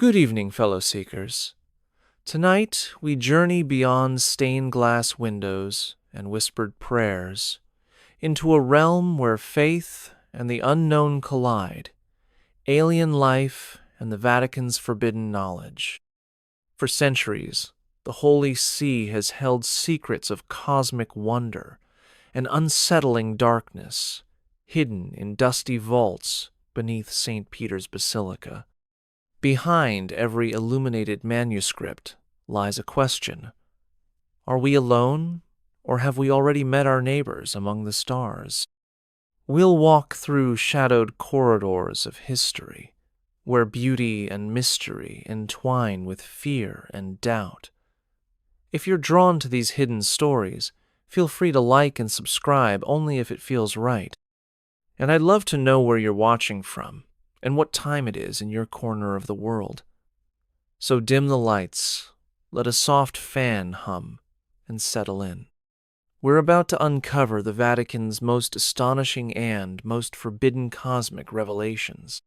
Good evening, fellow seekers. Tonight we journey beyond stained glass windows and whispered prayers into a realm where faith and the unknown collide, alien life and the Vatican's forbidden knowledge. For centuries, the Holy See has held secrets of cosmic wonder and unsettling darkness, hidden in dusty vaults beneath St. Peter's Basilica. Behind every illuminated manuscript lies a question. Are we alone, or have we already met our neighbors among the stars? We'll walk through shadowed corridors of history, where beauty and mystery entwine with fear and doubt. If you're drawn to these hidden stories, feel free to like and subscribe only if it feels right. And I'd love to know where you're watching from and what time it is in your corner of the world. So dim the lights, let a soft fan hum, and settle in. We're about to uncover the Vatican's most astonishing and most forbidden cosmic revelations.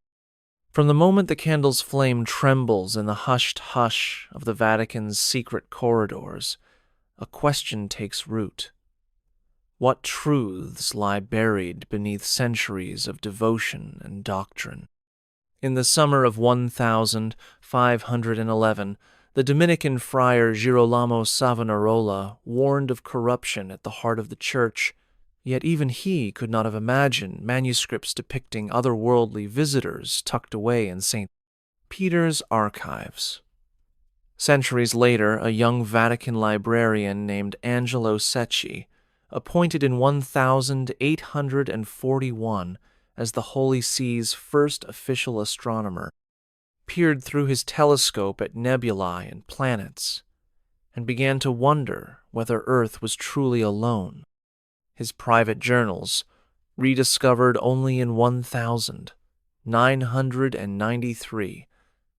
From the moment the candle's flame trembles in the hushed hush of the Vatican's secret corridors, a question takes root. What truths lie buried beneath centuries of devotion and doctrine? In the summer of 1511, the Dominican friar Girolamo Savonarola warned of corruption at the heart of the Church, yet even he could not have imagined manuscripts depicting otherworldly visitors tucked away in St. Peter's archives. Centuries later, a young Vatican librarian named Angelo Secchi, appointed in 1841 as the Holy See's first official astronomer, peered through his telescope at nebulae and planets, and began to wonder whether Earth was truly alone. His private journals, rediscovered only in 1993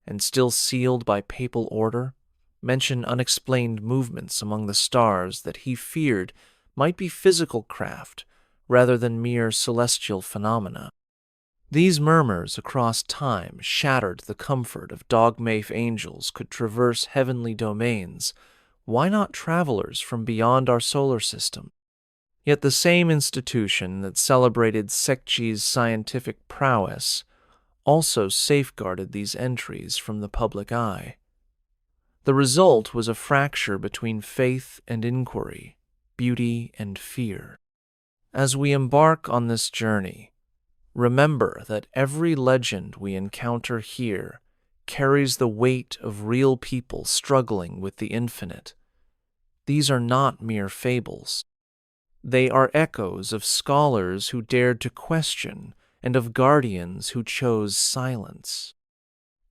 and still sealed by papal order, mention unexplained movements among the stars that he feared might be physical craft rather than mere celestial phenomena. These murmurs across time shattered the comfort of dogmafe angels could traverse heavenly domains. Why not travelers from beyond our solar system? Yet the same institution that celebrated Secchi's scientific prowess also safeguarded these entries from the public eye. The result was a fracture between faith and inquiry, beauty and fear. As we embark on this journey, remember that every legend we encounter here carries the weight of real people struggling with the infinite. These are not mere fables. They are echoes of scholars who dared to question and of guardians who chose silence.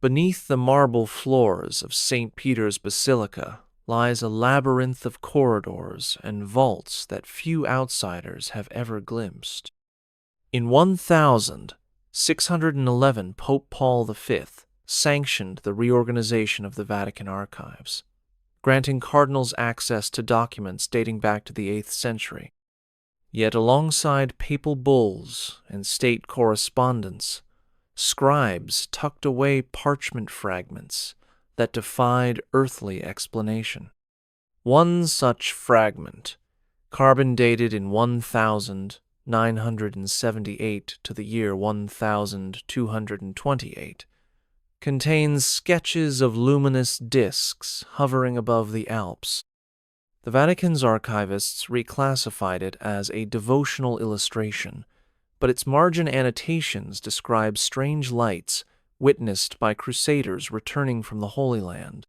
Beneath the marble floors of St. Peter's Basilica lies a labyrinth of corridors and vaults that few outsiders have ever glimpsed. In 1611, Pope Paul V sanctioned the reorganization of the Vatican archives, granting cardinals access to documents dating back to the 8th century. Yet alongside papal bulls and state correspondence, scribes tucked away parchment fragments that defied earthly explanation. One such fragment, carbon dated in 1978 to the year 1228, contains sketches of luminous disks hovering above the Alps. The Vatican's archivists reclassified it as a devotional illustration, but its margin annotations describe strange lights witnessed by crusaders returning from the Holy Land.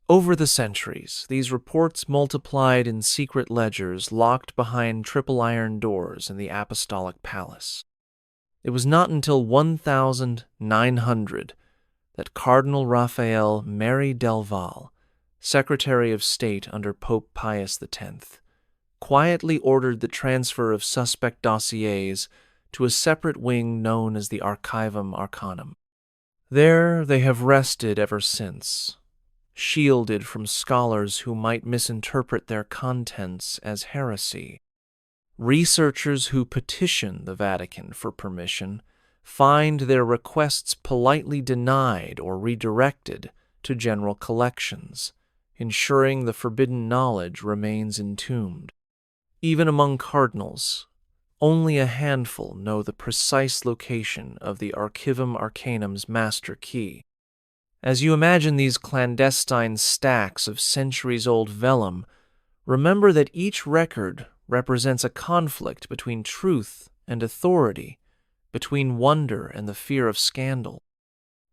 Over the centuries, these reports multiplied in secret ledgers locked behind triple iron doors in the Apostolic Palace. It was not until 1900 that Cardinal Raphael Mary del Val, Secretary of State under Pope Pius X, quietly ordered the transfer of suspect dossiers to a separate wing known as the Archivum Arcanum. There they have rested ever since, shielded from scholars who might misinterpret their contents as heresy. Researchers who petition the Vatican for permission find their requests politely denied or redirected to general collections, ensuring the forbidden knowledge remains entombed. Even among cardinals, only a handful know the precise location of the Archivum Arcanum's master key. As you imagine these clandestine stacks of centuries-old vellum, remember that each record represents a conflict between truth and authority, between wonder and the fear of scandal.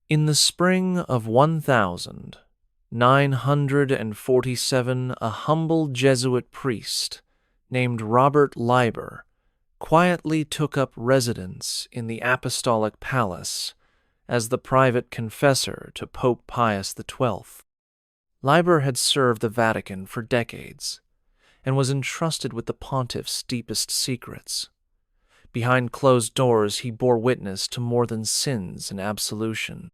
In the spring of 1947, a humble Jesuit priest named Robert Leiber quietly took up residence in the Apostolic Palace as the private confessor to Pope Pius XII. Leiber had served the Vatican for decades and was entrusted with the pontiff's deepest secrets. Behind closed doors, he bore witness to more than sins and absolution.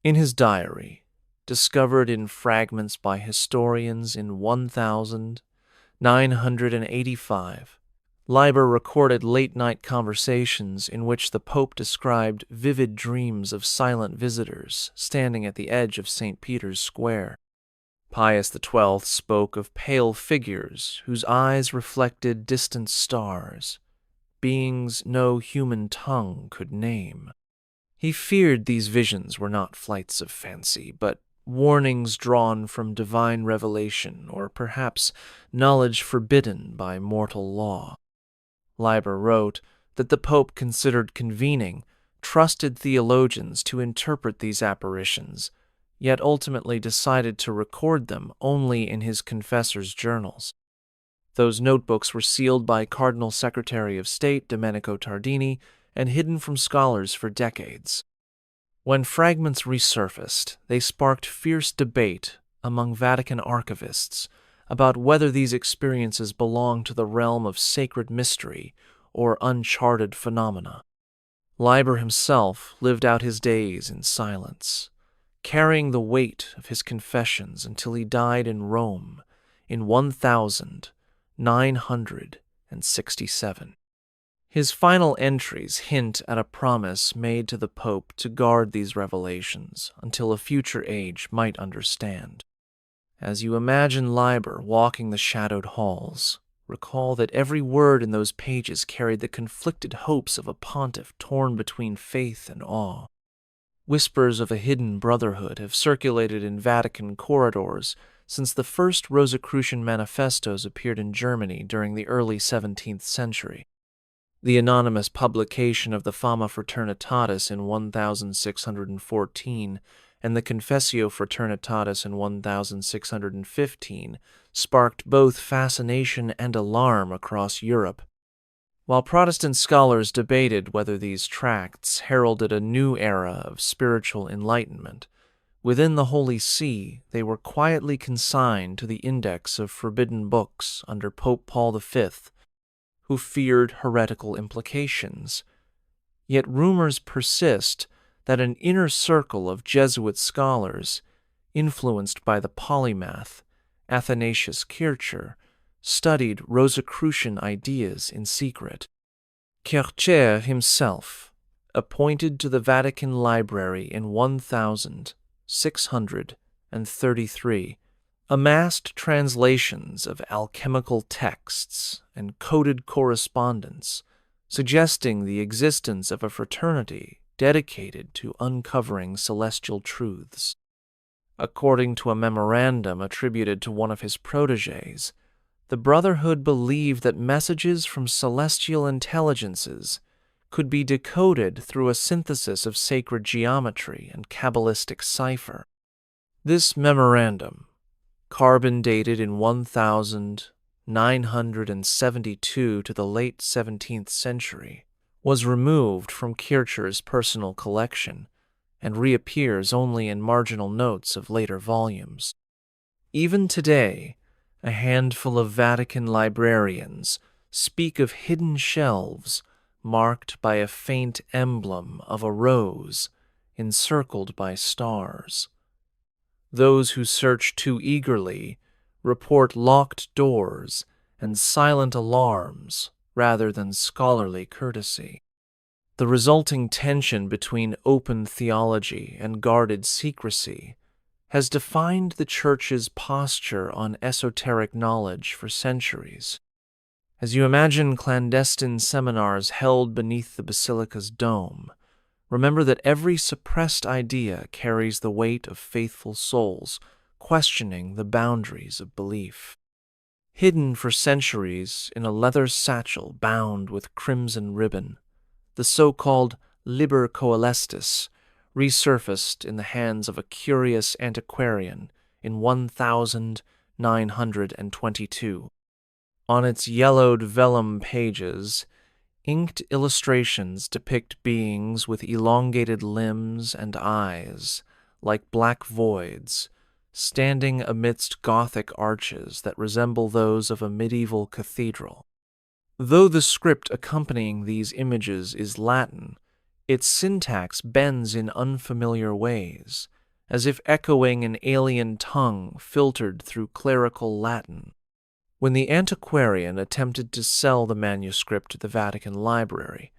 In his diary, discovered in fragments by historians in 1985, Leiber recorded late-night conversations in which the Pope described vivid dreams of silent visitors standing at the edge of St. Peter's Square. Pius XII spoke of pale figures whose eyes reflected distant stars, beings no human tongue could name. He feared these visions were not flights of fancy, but warnings drawn from divine revelation or perhaps knowledge forbidden by mortal law. Leiber wrote that the Pope considered convening trusted theologians to interpret these apparitions, yet ultimately decided to record them only in his confessor's journals. Those notebooks were sealed by Cardinal Secretary of State Domenico Tardini and hidden from scholars for decades. When fragments resurfaced, they sparked fierce debate among Vatican archivists about whether these experiences belong to the realm of sacred mystery or uncharted phenomena. Leiber himself lived out his days in silence, carrying the weight of his confessions until he died in Rome in 1967. His final entries hint at a promise made to the Pope to guard these revelations until a future age might understand. As you imagine Leiber walking the shadowed halls, recall that every word in those pages carried the conflicted hopes of a pontiff torn between faith and awe. Whispers of a hidden brotherhood have circulated in Vatican corridors since the first Rosicrucian manifestos appeared in Germany during the early 17th century. The anonymous publication of the Fama Fraternitatis in 1614 and the Confessio Fraternitatis in 1615 sparked both fascination and alarm across Europe. While Protestant scholars debated whether these tracts heralded a new era of spiritual enlightenment, within the Holy See they were quietly consigned to the Index of Forbidden Books under Pope Paul V, who feared heretical implications. Yet rumors persist that an inner circle of Jesuit scholars, influenced by the polymath Athanasius Kircher, studied Rosicrucian ideas in secret. Kircher himself, appointed to the Vatican Library in 1633, amassed translations of alchemical texts and coded correspondence, suggesting the existence of a fraternity dedicated to uncovering celestial truths. According to a memorandum attributed to one of his protégés, the Brotherhood believed that messages from celestial intelligences could be decoded through a synthesis of sacred geometry and Kabbalistic cipher. This memorandum, carbon dated in 1972 to the late 17th century, was removed from Kircher's personal collection and reappears only in marginal notes of later volumes. Even today, a handful of Vatican librarians speak of hidden shelves marked by a faint emblem of a rose encircled by stars. Those who search too eagerly report locked doors and silent alarms rather than scholarly courtesy. The resulting tension between open theology and guarded secrecy has defined the Church's posture on esoteric knowledge for centuries. As you imagine clandestine seminars held beneath the basilica's dome, remember that every suppressed idea carries the weight of faithful souls questioning the boundaries of belief. Hidden for centuries in a leather satchel bound with crimson ribbon, the so-called Liber Coelestis resurfaced in the hands of a curious antiquarian in 1922. On its yellowed vellum pages, inked illustrations depict beings with elongated limbs and eyes, like black voids, standing amidst Gothic arches that resemble those of a medieval cathedral. Though the script accompanying these images is Latin, its syntax bends in unfamiliar ways, as if echoing an alien tongue filtered through clerical Latin. When the antiquarian attempted to sell the manuscript to the Vatican Library,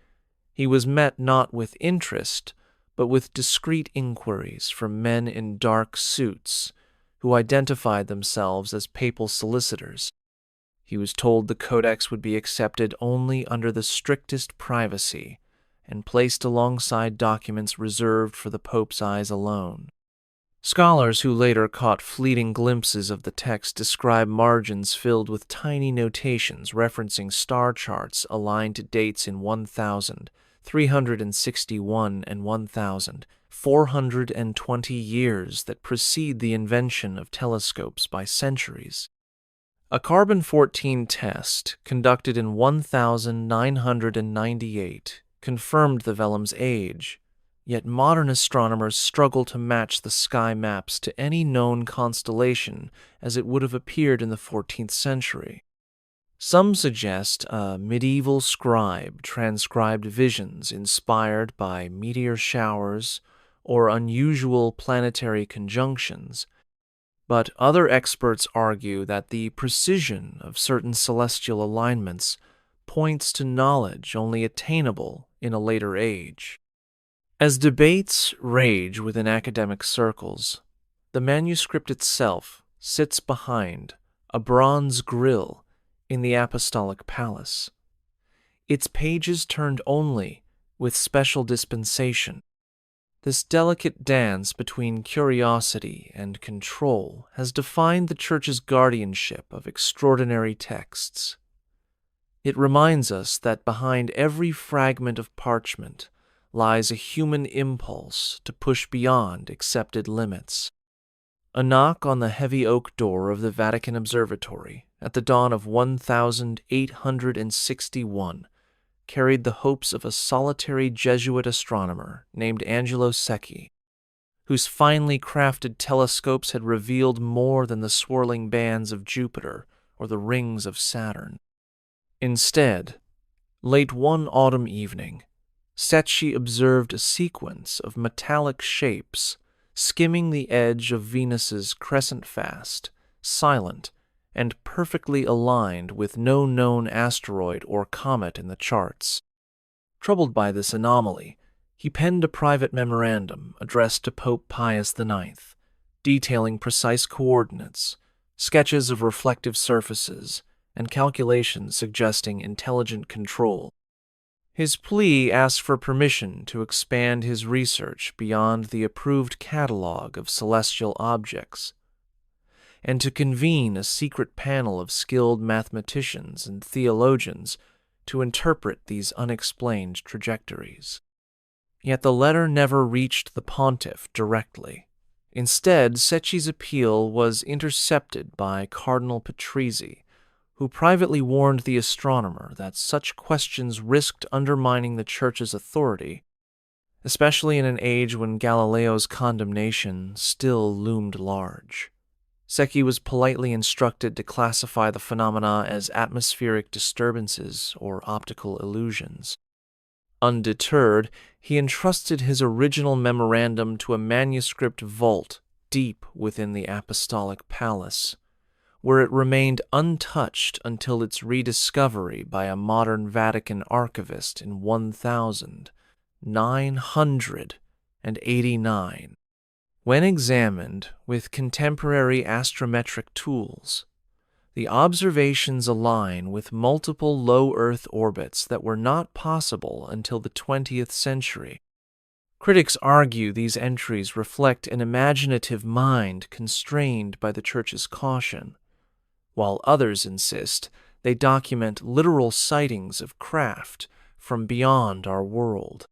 he was met not with interest, but with discreet inquiries from men in dark suits who identified themselves as papal solicitors. He was told the codex would be accepted only under the strictest privacy and placed alongside documents reserved for the Pope's eyes alone. Scholars who later caught fleeting glimpses of the text describe margins filled with tiny notations referencing star charts aligned to dates in 1361 and 1420 years that precede the invention of telescopes by centuries. A carbon-14 test conducted in 1998 confirmed the vellum's age, yet modern astronomers struggle to match the sky maps to any known constellation as it would have appeared in the 14th century. Some suggest a medieval scribe transcribed visions inspired by meteor showers or unusual planetary conjunctions, but other experts argue that the precision of certain celestial alignments points to knowledge only attainable in a later age. As debates rage within academic circles, the manuscript itself sits behind a bronze grille in the Apostolic Palace, its pages turned only with special dispensation. This delicate dance between curiosity and control has defined the Church's guardianship of extraordinary texts. It reminds us that behind every fragment of parchment lies a human impulse to push beyond accepted limits. A knock on the heavy oak door of the Vatican Observatory at the dawn of 1861 carried the hopes of a solitary Jesuit astronomer named Angelo Secchi, whose finely crafted telescopes had revealed more than the swirling bands of Jupiter or the rings of Saturn. Instead, late one autumn evening, Secchi observed a sequence of metallic shapes skimming the edge of Venus's crescent-fast, silent, and perfectly aligned with no known asteroid or comet in the charts. Troubled by this anomaly, he penned a private memorandum addressed to Pope Pius IX, detailing precise coordinates, sketches of reflective surfaces, and calculations suggesting intelligent control. His plea asked for permission to expand his research beyond the approved catalog of celestial objects, and to convene a secret panel of skilled mathematicians and theologians to interpret these unexplained trajectories. Yet the letter never reached the pontiff directly. Instead, Secchi's appeal was intercepted by Cardinal Patrizzi, who privately warned the astronomer that such questions risked undermining the Church's authority, especially in an age when Galileo's condemnation still loomed large. Secchi was politely instructed to classify the phenomena as atmospheric disturbances or optical illusions. Undeterred, he entrusted his original memorandum to a manuscript vault deep within the Apostolic Palace, where it remained untouched until its rediscovery by a modern Vatican archivist in 1000, 989. When examined with contemporary astrometric tools, the observations align with multiple low Earth orbits that were not possible until the 20th century. Critics argue these entries reflect an imaginative mind constrained by the Church's caution, while others insist they document literal sightings of craft from beyond our world.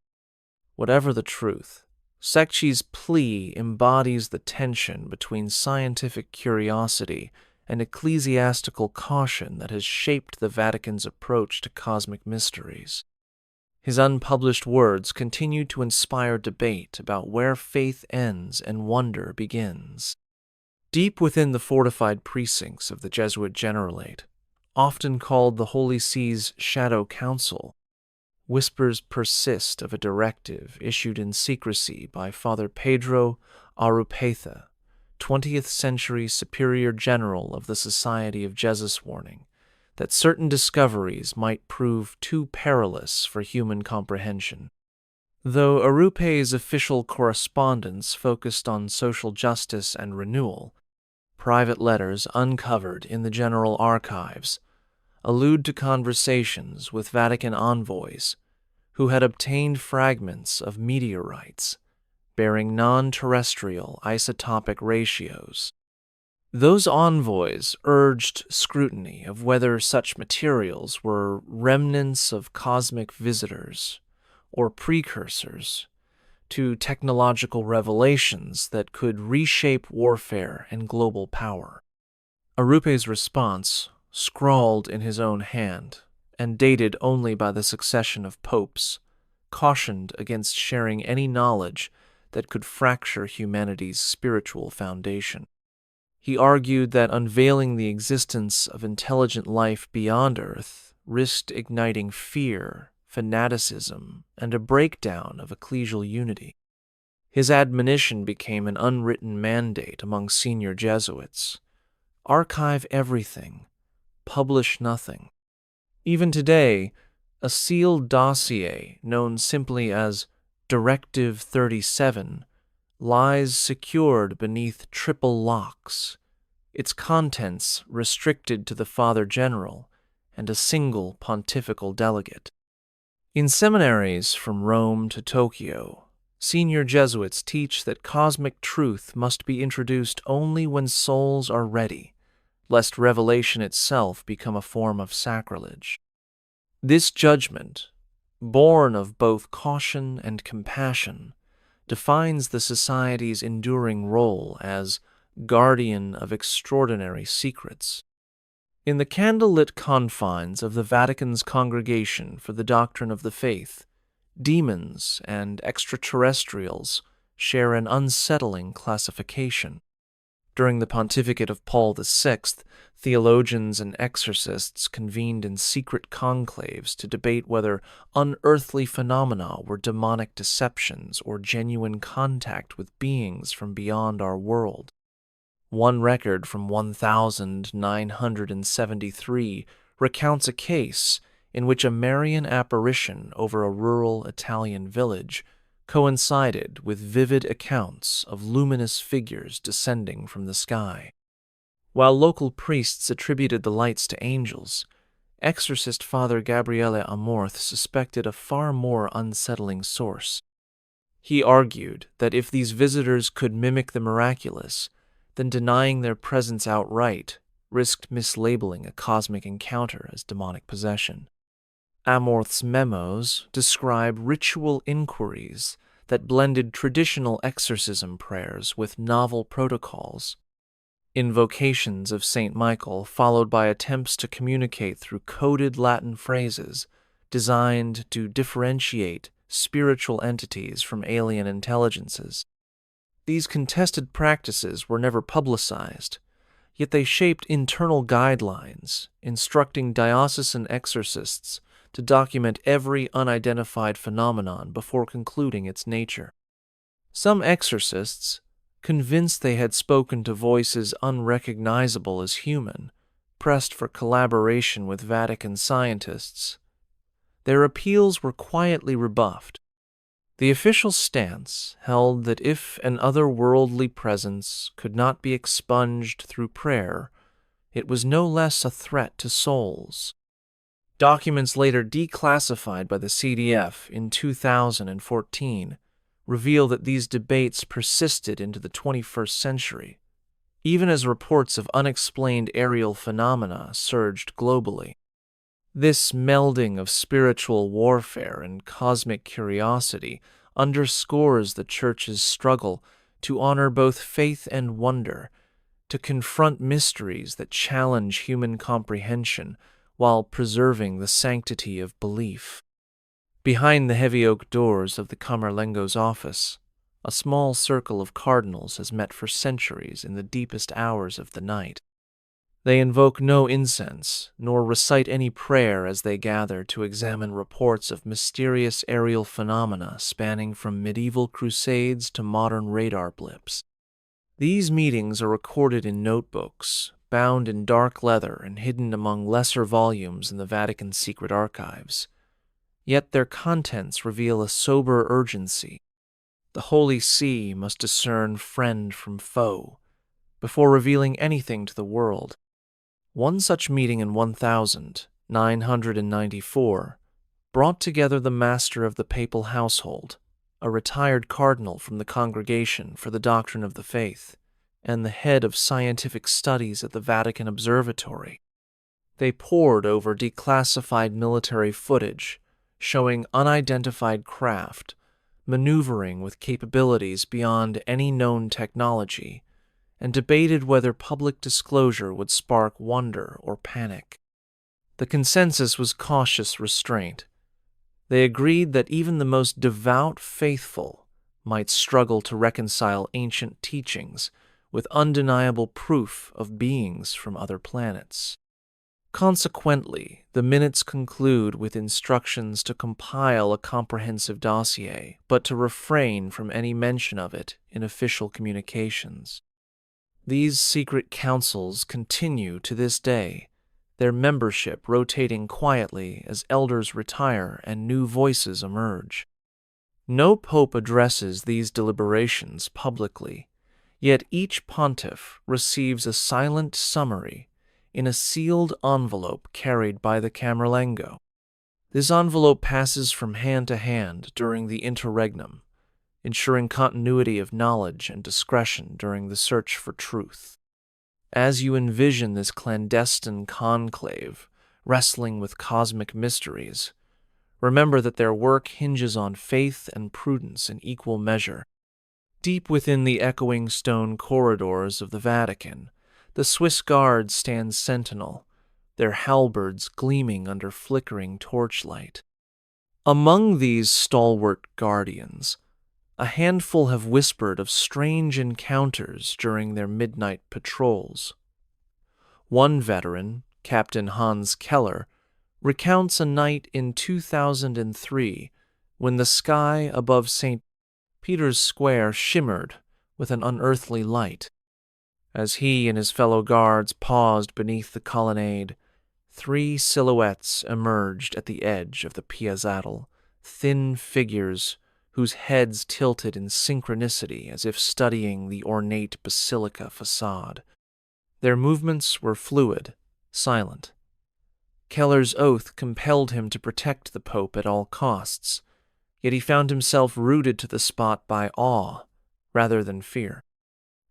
Whatever the truth, Secchi's plea embodies the tension between scientific curiosity and ecclesiastical caution that has shaped the Vatican's approach to cosmic mysteries. His unpublished words continue to inspire debate about where faith ends and wonder begins. Deep within the fortified precincts of the Jesuit Generalate, often called the Holy See's Shadow Council, whispers persist of a directive issued in secrecy by Father Pedro Arupeta, 20th century Superior General of the Society of Jesus Warning, that certain discoveries might prove too perilous for human comprehension. Though Arupe's official correspondence focused on social justice and renewal, private letters uncovered in the General Archives allude to conversations with Vatican envoys who had obtained fragments of meteorites bearing non-terrestrial isotopic ratios. Those envoys urged scrutiny of whether such materials were remnants of cosmic visitors or precursors to technological revelations that could reshape warfare and global power. Arupe's response, scrawled in his own hand and dated only by the succession of popes, cautioned against sharing any knowledge that could fracture humanity's spiritual foundation. He argued that unveiling the existence of intelligent life beyond Earth risked igniting fear, fanaticism, and a breakdown of ecclesial unity. His admonition became an unwritten mandate among senior Jesuits: archive everything, publish nothing. Even today, a sealed dossier known simply as Directive 37 lies secured beneath triple locks, its contents restricted to the Father General and a single pontifical delegate. In seminaries from Rome to Tokyo, senior Jesuits teach that cosmic truth must be introduced only when souls are ready, lest revelation itself become a form of sacrilege. This judgment, born of both caution and compassion, defines the Society's enduring role as guardian of extraordinary secrets. In the candlelit confines of the Vatican's Congregation for the Doctrine of the Faith, demons and extraterrestrials share an unsettling classification. During the pontificate of Paul VI, theologians and exorcists convened in secret conclaves to debate whether unearthly phenomena were demonic deceptions or genuine contact with beings from beyond our world. One record from 1973 recounts a case in which a Marian apparition over a rural Italian village coincided with vivid accounts of luminous figures descending from the sky. While local priests attributed the lights to angels, exorcist Father Gabriele Amorth suspected a far more unsettling source. He argued that if these visitors could mimic the miraculous, then denying their presence outright risked mislabeling a cosmic encounter as demonic possession. Amorth's memos describe ritual inquiries that blended traditional exorcism prayers with novel protocols. Invocations of Saint Michael followed by attempts to communicate through coded Latin phrases designed to differentiate spiritual entities from alien intelligences. These contested practices were never publicized, yet they shaped internal guidelines, instructing diocesan exorcists to document every unidentified phenomenon before concluding its nature. Some exorcists, convinced they had spoken to voices unrecognizable as human, pressed for collaboration with Vatican scientists. Their appeals were quietly rebuffed. The official stance held that if an otherworldly presence could not be expunged through prayer, it was no less a threat to souls. Documents later declassified by the CDF in 2014 reveal that these debates persisted into the 21st century, even as reports of unexplained aerial phenomena surged globally. This melding of spiritual warfare and cosmic curiosity underscores the Church's struggle to honor both faith and wonder, to confront mysteries that challenge human comprehension while preserving the sanctity of belief. Behind the heavy oak doors of the Camerlengo's office, a small circle of cardinals has met for centuries in the deepest hours of the night. They invoke no incense, nor recite any prayer as they gather to examine reports of mysterious aerial phenomena spanning from medieval crusades to modern radar blips. These meetings are recorded in notebooks, bound in dark leather and hidden among lesser volumes in the Vatican's secret archives. Yet their contents reveal a sober urgency. The Holy See must discern friend from foe before revealing anything to the world. One such meeting in 1994 brought together the master of the papal household, a retired cardinal from the Congregation for the Doctrine of the Faith, and the head of scientific studies at the Vatican Observatory. They pored over declassified military footage showing unidentified craft maneuvering with capabilities beyond any known technology, and debated whether public disclosure would spark wonder or panic. The consensus was cautious restraint. They agreed that even the most devout faithful might struggle to reconcile ancient teachings with undeniable proof of beings from other planets. Consequently, the minutes conclude with instructions to compile a comprehensive dossier, but to refrain from any mention of it in official communications. These secret councils continue to this day, their membership rotating quietly as elders retire and new voices emerge. No pope addresses these deliberations publicly, yet each pontiff receives a silent summary in a sealed envelope carried by the Camerlengo. This envelope passes from hand to hand during the interregnum, ensuring continuity of knowledge and discretion during the search for truth. As you envision this clandestine conclave wrestling with cosmic mysteries, remember that their work hinges on faith and prudence in equal measure. Deep within the echoing stone corridors of the Vatican, the Swiss guards stand sentinel, their halberds gleaming under flickering torchlight. Among these stalwart guardians, a handful have whispered of strange encounters during their midnight patrols. One veteran, Captain Hans Keller, recounts a night in 2003 when the sky above St. Peter's Square shimmered with an unearthly light. As he and his fellow guards paused beneath the colonnade, 3 silhouettes emerged at the edge of the piazzale, thin figures whose heads tilted in synchronicity as if studying the ornate basilica facade. Their movements were fluid, silent. Keller's oath compelled him to protect the Pope at all costs, yet he found himself rooted to the spot by awe rather than fear.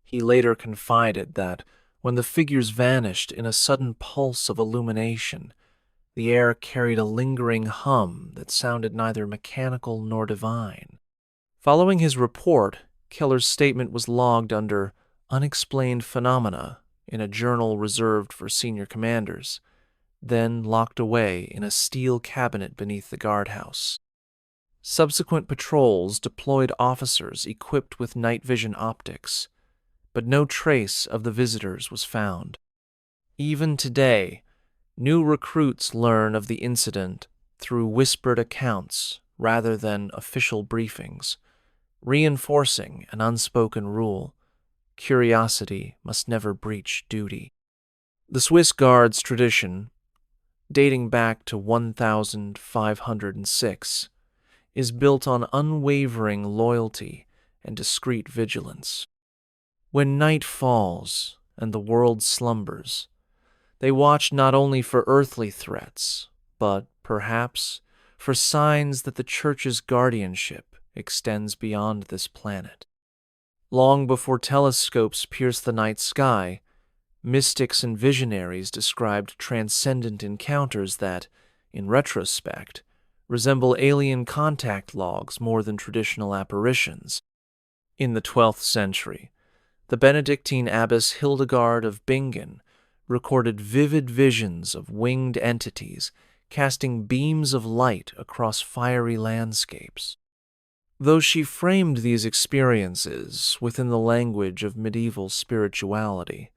He later confided that when the figures vanished in a sudden pulse of illumination, the air carried a lingering hum that sounded neither mechanical nor divine. Following his report, Keller's statement was logged under unexplained phenomena in a journal reserved for senior commanders, then locked away in a steel cabinet beneath the guardhouse. Subsequent patrols deployed officers equipped with night vision optics, but no trace of the visitors was found. Even today, new recruits learn of the incident through whispered accounts rather than official briefings, reinforcing an unspoken rule: curiosity must never breach duty. The Swiss Guards' tradition, dating back to 1506, is built on unwavering loyalty and discreet vigilance. When night falls and the world slumbers, they watch not only for earthly threats, but, perhaps, for signs that the Church's guardianship extends beyond this planet. Long before telescopes pierced the night sky, mystics and visionaries described transcendent encounters that, in retrospect, resemble alien contact logs more than traditional apparitions. In the 12th century, the Benedictine abbess Hildegard of Bingen recorded vivid visions of winged entities casting beams of light across fiery landscapes. Though she framed these experiences within the language of medieval spirituality,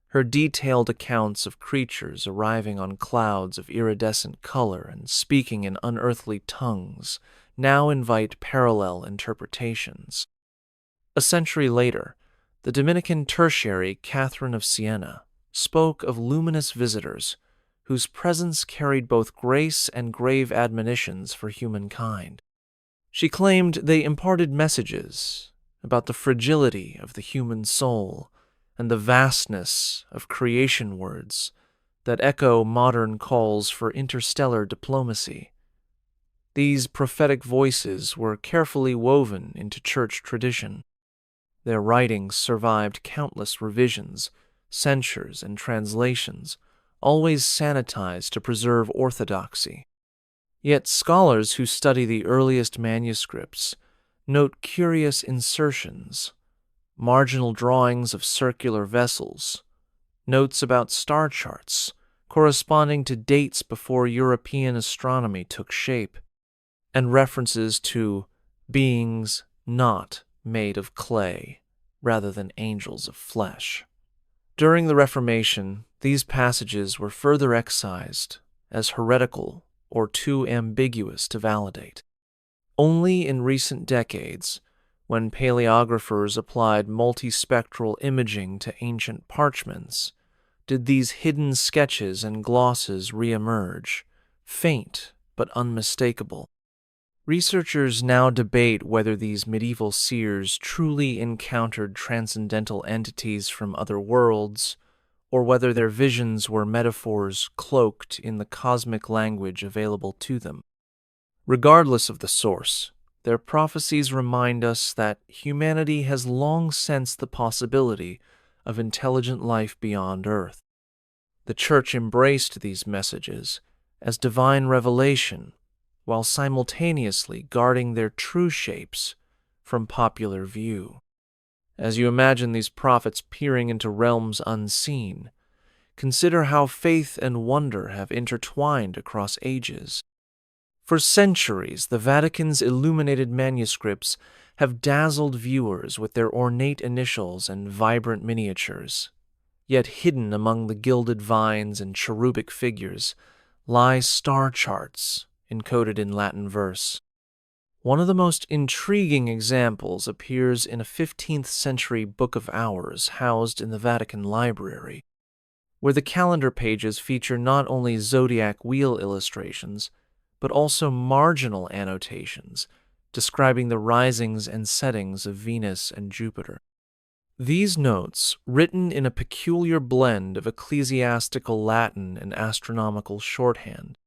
her detailed accounts of creatures arriving on clouds of iridescent color and speaking in unearthly tongues now invite parallel interpretations. A century later, the Dominican tertiary Catherine of Siena spoke of luminous visitors whose presence carried both grace and grave admonitions for humankind. She claimed they imparted messages about the fragility of the human soul and the vastness of creation words that echo modern calls for interstellar diplomacy. These prophetic voices were carefully woven into church tradition. Their writings survived countless revisions, censures, and translations, always sanitized to preserve orthodoxy. Yet scholars who study the earliest manuscripts note curious insertions, marginal drawings of circular vessels, notes about star charts corresponding to dates before European astronomy took shape, and references to beings not made of clay rather than angels of flesh. During the Reformation, these passages were further excised as heretical or too ambiguous to validate. Only in recent decades, when paleographers applied multispectral imaging to ancient parchments, did these hidden sketches and glosses re-emerge, faint but unmistakable. Researchers now debate whether these medieval seers truly encountered transcendental entities from other worlds, or whether their visions were metaphors cloaked in the cosmic language available to them. Regardless of the source, their prophecies remind us that humanity has long sensed the possibility of intelligent life beyond Earth. The Church embraced these messages as divine revelation, while simultaneously guarding their true shapes from popular view. As you imagine these prophets peering into realms unseen, consider how faith and wonder have intertwined across ages. For centuries, the Vatican's illuminated manuscripts have dazzled viewers with their ornate initials and vibrant miniatures. Yet hidden among the gilded vines and cherubic figures lie star charts encoded in Latin verse. One of the most intriguing examples appears in a 15th century Book of Hours housed in the Vatican Library, where the calendar pages feature not only zodiac wheel illustrations, but also marginal annotations describing the risings and settings of Venus and Jupiter. These notes, written in a peculiar blend of ecclesiastical Latin and astronomical shorthand,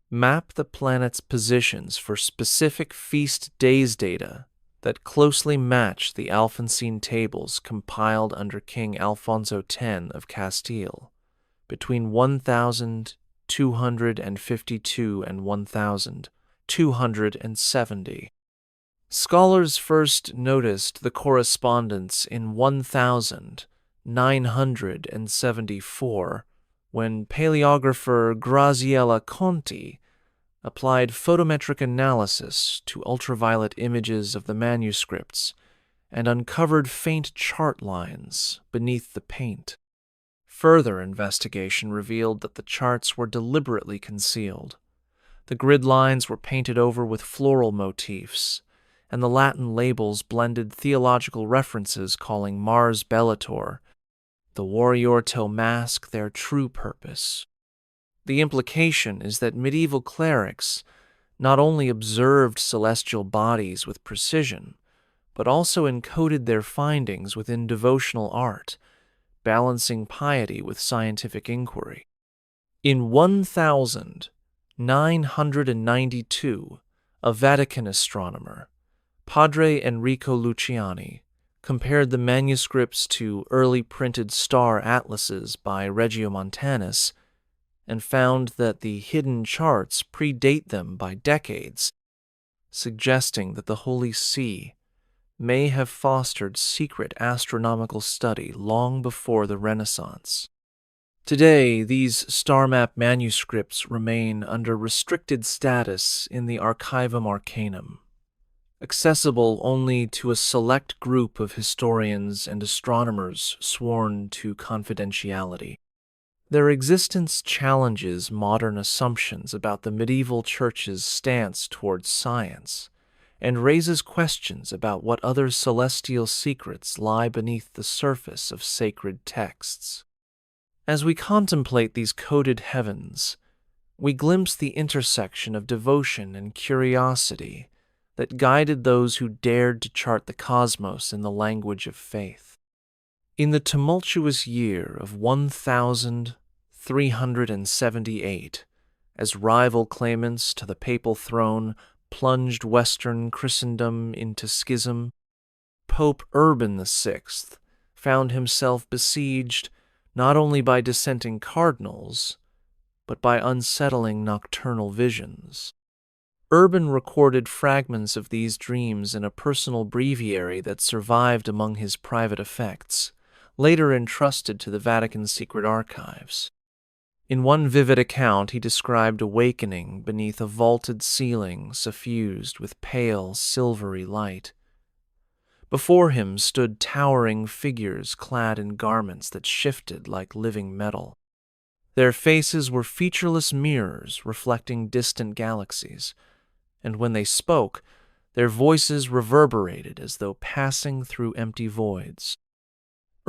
map the planet's positions for specific feast days data that closely match the Alphonsine tables compiled under King Alfonso X of Castile between 1252 and 1270. Scholars first noticed the correspondence in 1974 when paleographer Graziella Conti applied photometric analysis to ultraviolet images of the manuscripts and uncovered faint chart lines beneath the paint. Further investigation revealed that the charts were deliberately concealed. The grid lines were painted over with floral motifs, and the Latin labels blended theological references calling Mars Bellator, the warrior to mask their true purpose. The implication is that medieval clerics not only observed celestial bodies with precision, but also encoded their findings within devotional art, balancing piety with scientific inquiry. In 1992, a Vatican astronomer, Padre Enrico Luciani, compared the manuscripts to early printed star atlases by Regiomontanus and found that the hidden charts predate them by decades, suggesting that the Holy See may have fostered secret astronomical study long before the Renaissance. Today, these star map manuscripts remain under restricted status in the Archivum Arcanum, accessible only to a select group of historians and astronomers sworn to confidentiality. Their existence challenges modern assumptions about the medieval church's stance towards science and raises questions about what other celestial secrets lie beneath the surface of sacred texts. As we contemplate these coded heavens, we glimpse the intersection of devotion and curiosity that guided those who dared to chart the cosmos in the language of faith. In the tumultuous year of 1378, as rival claimants to the papal throne plunged Western Christendom into schism, Pope Urban VI found himself besieged not only by dissenting cardinals, but by unsettling nocturnal visions. Urban recorded fragments of these dreams in a personal breviary that survived among his private effects, later entrusted to the Vatican's secret archives. In one vivid account, he described awakening beneath a vaulted ceiling suffused with pale, silvery light. Before him stood towering figures clad in garments that shifted like living metal. Their faces were featureless mirrors reflecting distant galaxies, and when they spoke, their voices reverberated as though passing through empty voids.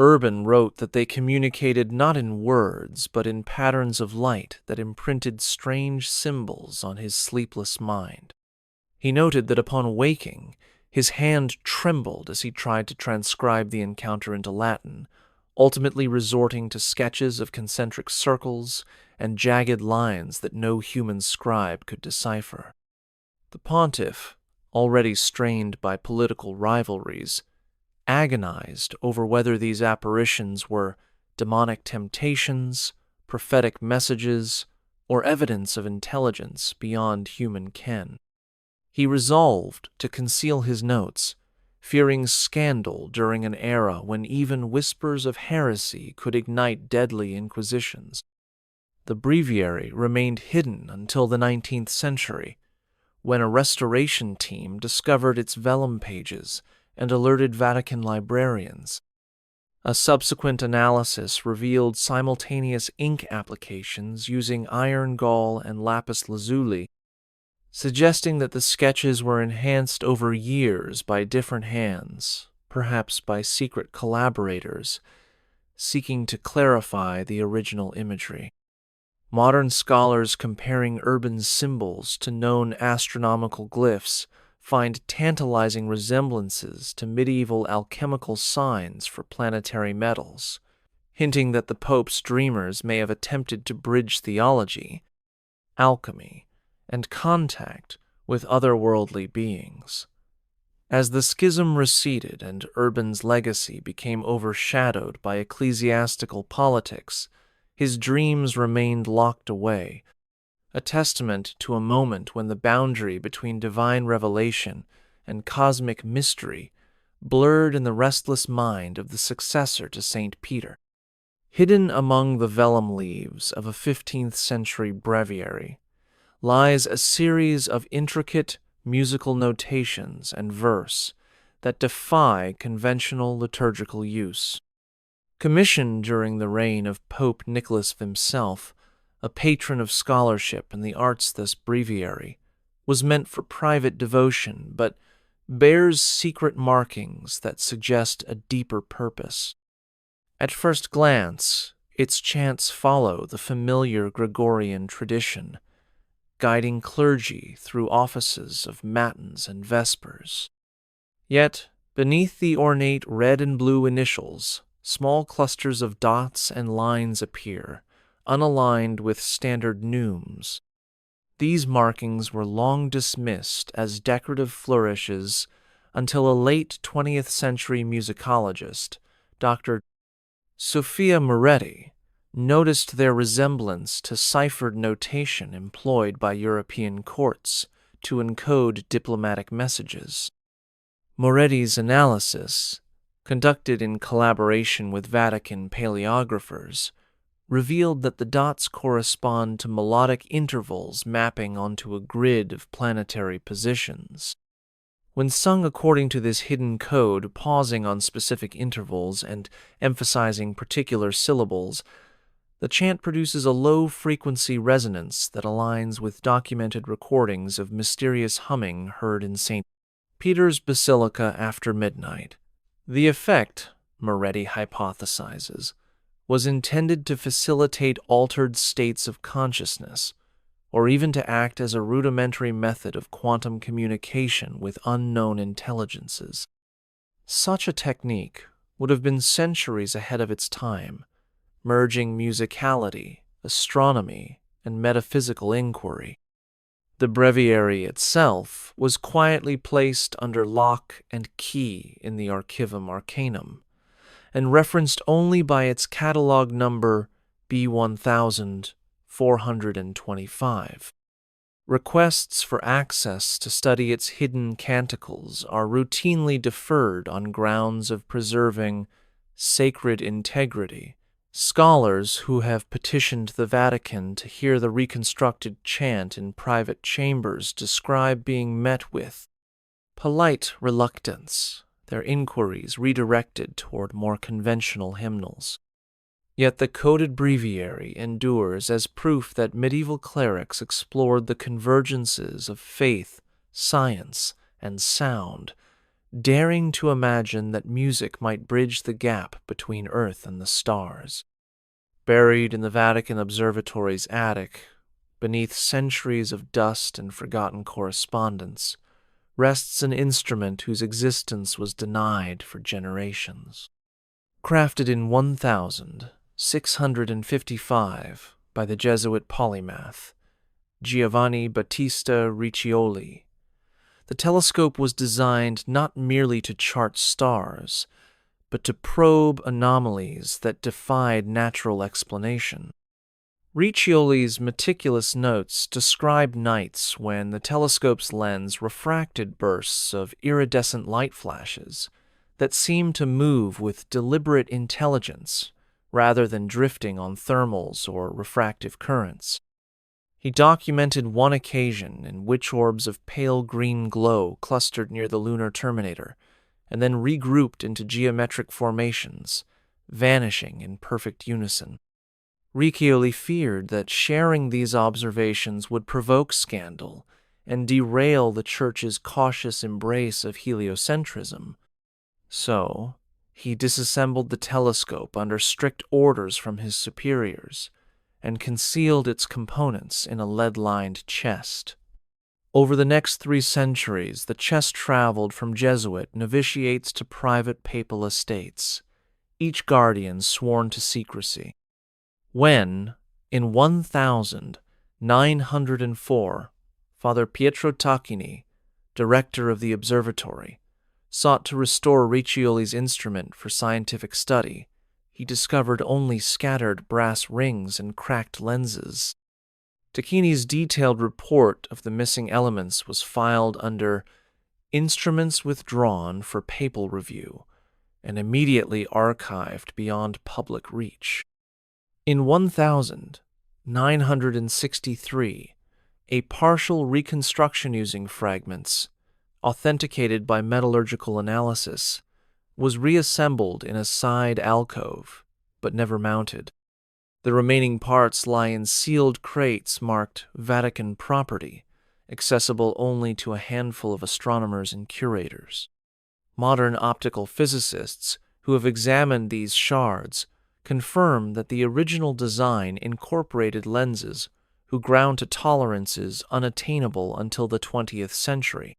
Urban wrote that they communicated not in words, but in patterns of light that imprinted strange symbols on his sleepless mind. He noted that upon waking, his hand trembled as he tried to transcribe the encounter into Latin, ultimately resorting to sketches of concentric circles and jagged lines that no human scribe could decipher. The pontiff, already strained by political rivalries, agonized over whether these apparitions were demonic temptations, prophetic messages, or evidence of intelligence beyond human ken. He resolved to conceal his notes, fearing scandal during an era when even whispers of heresy could ignite deadly inquisitions. The breviary remained hidden until the 19th century, when a restoration team discovered its vellum pages and alerted Vatican librarians. A subsequent analysis revealed simultaneous ink applications using iron gall and lapis lazuli, suggesting that the sketches were enhanced over years by different hands, perhaps by secret collaborators, seeking to clarify the original imagery. Modern scholars comparing Urban's symbols to known astronomical glyphs find tantalizing resemblances to medieval alchemical signs for planetary metals, hinting that the Pope's dreamers may have attempted to bridge theology, alchemy, and contact with otherworldly beings. As the schism receded and Urban's legacy became overshadowed by ecclesiastical politics, his dreams remained locked away, a testament to a moment when the boundary between divine revelation and cosmic mystery blurred in the restless mind of the successor to St. Peter. Hidden among the vellum leaves of a 15th century breviary lies a series of intricate musical notations and verse that defy conventional liturgical use. Commissioned during the reign of Pope Nicholas himself, a patron of scholarship and the arts, this breviary was meant for private devotion, but bears secret markings that suggest a deeper purpose. At first glance, its chants follow the familiar Gregorian tradition, guiding clergy through offices of matins and vespers. Yet, beneath the ornate red and blue initials, small clusters of dots and lines appear, unaligned with standard neumes. These markings were long dismissed as decorative flourishes until a late 20th century musicologist, Dr. Sophia Moretti, noticed their resemblance to ciphered notation employed by European courts to encode diplomatic messages. Moretti's analysis, conducted in collaboration with Vatican paleographers, revealed that the dots correspond to melodic intervals mapping onto a grid of planetary positions. When sung according to this hidden code, pausing on specific intervals and emphasizing particular syllables, the chant produces a low-frequency resonance that aligns with documented recordings of mysterious humming heard in St. Peter's Basilica after midnight. The effect, Moretti hypothesizes, was intended to facilitate altered states of consciousness, or even to act as a rudimentary method of quantum communication with unknown intelligences. Such a technique would have been centuries ahead of its time, merging musicality, astronomy, and metaphysical inquiry. The breviary itself was quietly placed under lock and key in the Archivum Arcanum, and referenced only by its catalog number B1425. Requests for access to study its hidden canticles are routinely deferred on grounds of preserving sacred integrity. Scholars who have petitioned the Vatican to hear the reconstructed chant in private chambers describe being met with polite reluctance, their inquiries redirected toward more conventional hymnals. Yet the coded breviary endures as proof that medieval clerics explored the convergences of faith, science, and sound, daring to imagine that music might bridge the gap between Earth and the stars. Buried in the Vatican Observatory's attic, beneath centuries of dust and forgotten correspondence, rests an instrument whose existence was denied for generations. Crafted in 1655 by the Jesuit polymath Giovanni Battista Riccioli, the telescope was designed not merely to chart stars, but to probe anomalies that defied natural explanation. Riccioli's meticulous notes describe nights when the telescope's lens refracted bursts of iridescent light flashes that seemed to move with deliberate intelligence rather than drifting on thermals or refractive currents. He documented one occasion in which orbs of pale green glow clustered near the lunar terminator and then regrouped into geometric formations, vanishing in perfect unison. Riccioli feared that sharing these observations would provoke scandal and derail the Church's cautious embrace of heliocentrism. So, he disassembled the telescope under strict orders from his superiors and concealed its components in a lead-lined chest. Over the next 3 centuries, the chest traveled from Jesuit novitiates to private papal estates, each guardian sworn to secrecy. When, in 1904, Father Pietro Tacchini, director of the observatory, sought to restore Riccioli's instrument for scientific study, he discovered only scattered brass rings and cracked lenses. Tacchini's detailed report of the missing elements was filed under Instruments Withdrawn for Papal Review and immediately archived beyond public reach. In 1963, a partial reconstruction using fragments, authenticated by metallurgical analysis, was reassembled in a side alcove, but never mounted. The remaining parts lie in sealed crates marked Vatican property, accessible only to a handful of astronomers and curators. Modern optical physicists who have examined these shards confirm that the original design incorporated lenses who ground to tolerances unattainable until the 20th century,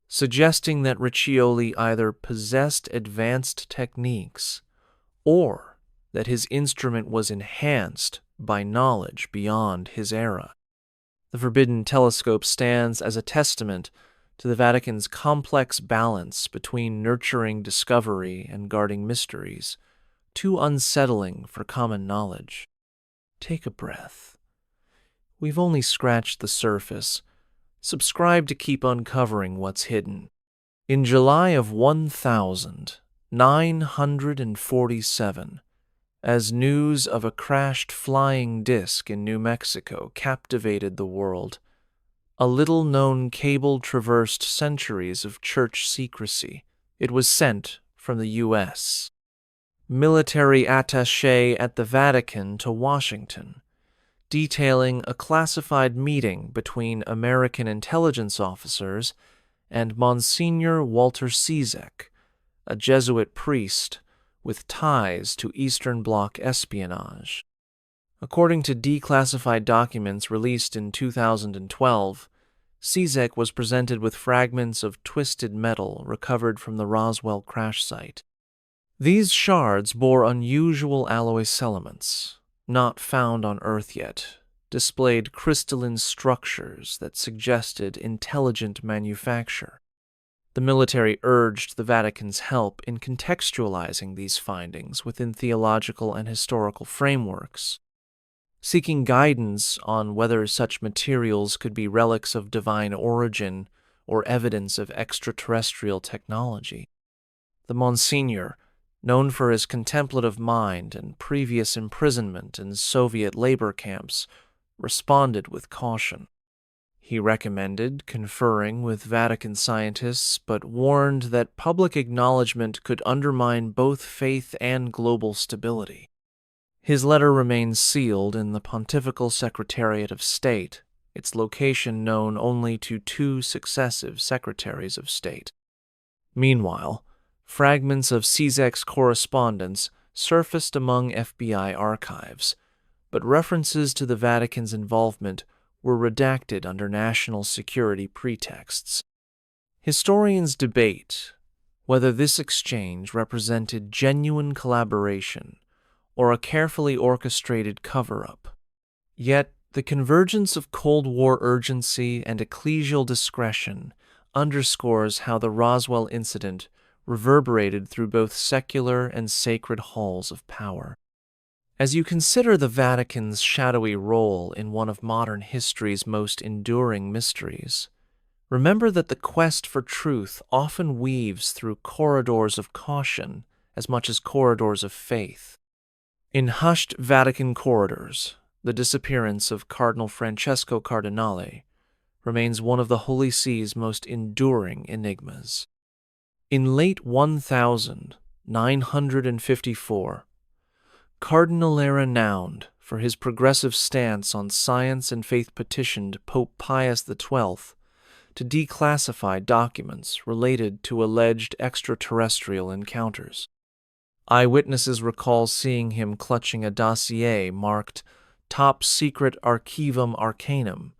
suggesting that Riccioli either possessed advanced techniques or that his instrument was enhanced by knowledge beyond his era. The Forbidden Telescope stands as a testament to the Vatican's complex balance between nurturing discovery and guarding mysteries, too unsettling for common knowledge. Take a breath. We've only scratched the surface. Subscribe to keep uncovering what's hidden. In July of 1947, as news of a crashed flying disc in New Mexico captivated the world, a little-known cable traversed centuries of church secrecy. It was sent from the U.S. military attaché at the Vatican to Washington, detailing a classified meeting between American intelligence officers and Monsignor Walter Cizek, a Jesuit priest with ties to Eastern Bloc espionage. According to declassified documents released in 2012, Cizek was presented with fragments of twisted metal recovered from the Roswell crash site. These shards bore unusual alloy elements, not found on Earth yet, displayed crystalline structures that suggested intelligent manufacture. The military urged the Vatican's help in contextualizing these findings within theological and historical frameworks, seeking guidance on whether such materials could be relics of divine origin or evidence of extraterrestrial technology. The Monsignor, known for his contemplative mind and previous imprisonment in Soviet labor camps, responded with caution. He recommended conferring with Vatican scientists, but warned that public acknowledgement could undermine both faith and global stability. His letter remains sealed in the Pontifical Secretariat of State, its location known only to two successive Secretaries of State. Meanwhile, fragments of Cizek's correspondence surfaced among FBI archives, but references to the Vatican's involvement were redacted under national security pretexts. Historians debate whether this exchange represented genuine collaboration or a carefully orchestrated cover-up. Yet, the convergence of Cold War urgency and ecclesial discretion underscores how the Roswell incident reverberated through both secular and sacred halls of power. As you consider the Vatican's shadowy role in one of modern history's most enduring mysteries, remember that the quest for truth often weaves through corridors of caution as much as corridors of faith. In hushed Vatican corridors, the disappearance of Cardinal Francesco Cardinale remains one of the Holy See's most enduring enigmas. In late 1954, Cardinale renowned for his progressive stance on science and faith petitioned Pope Pius XII to declassify documents related to alleged extraterrestrial encounters. Eyewitnesses recall seeing him clutching a dossier marked Top Secret Archivum Arcanum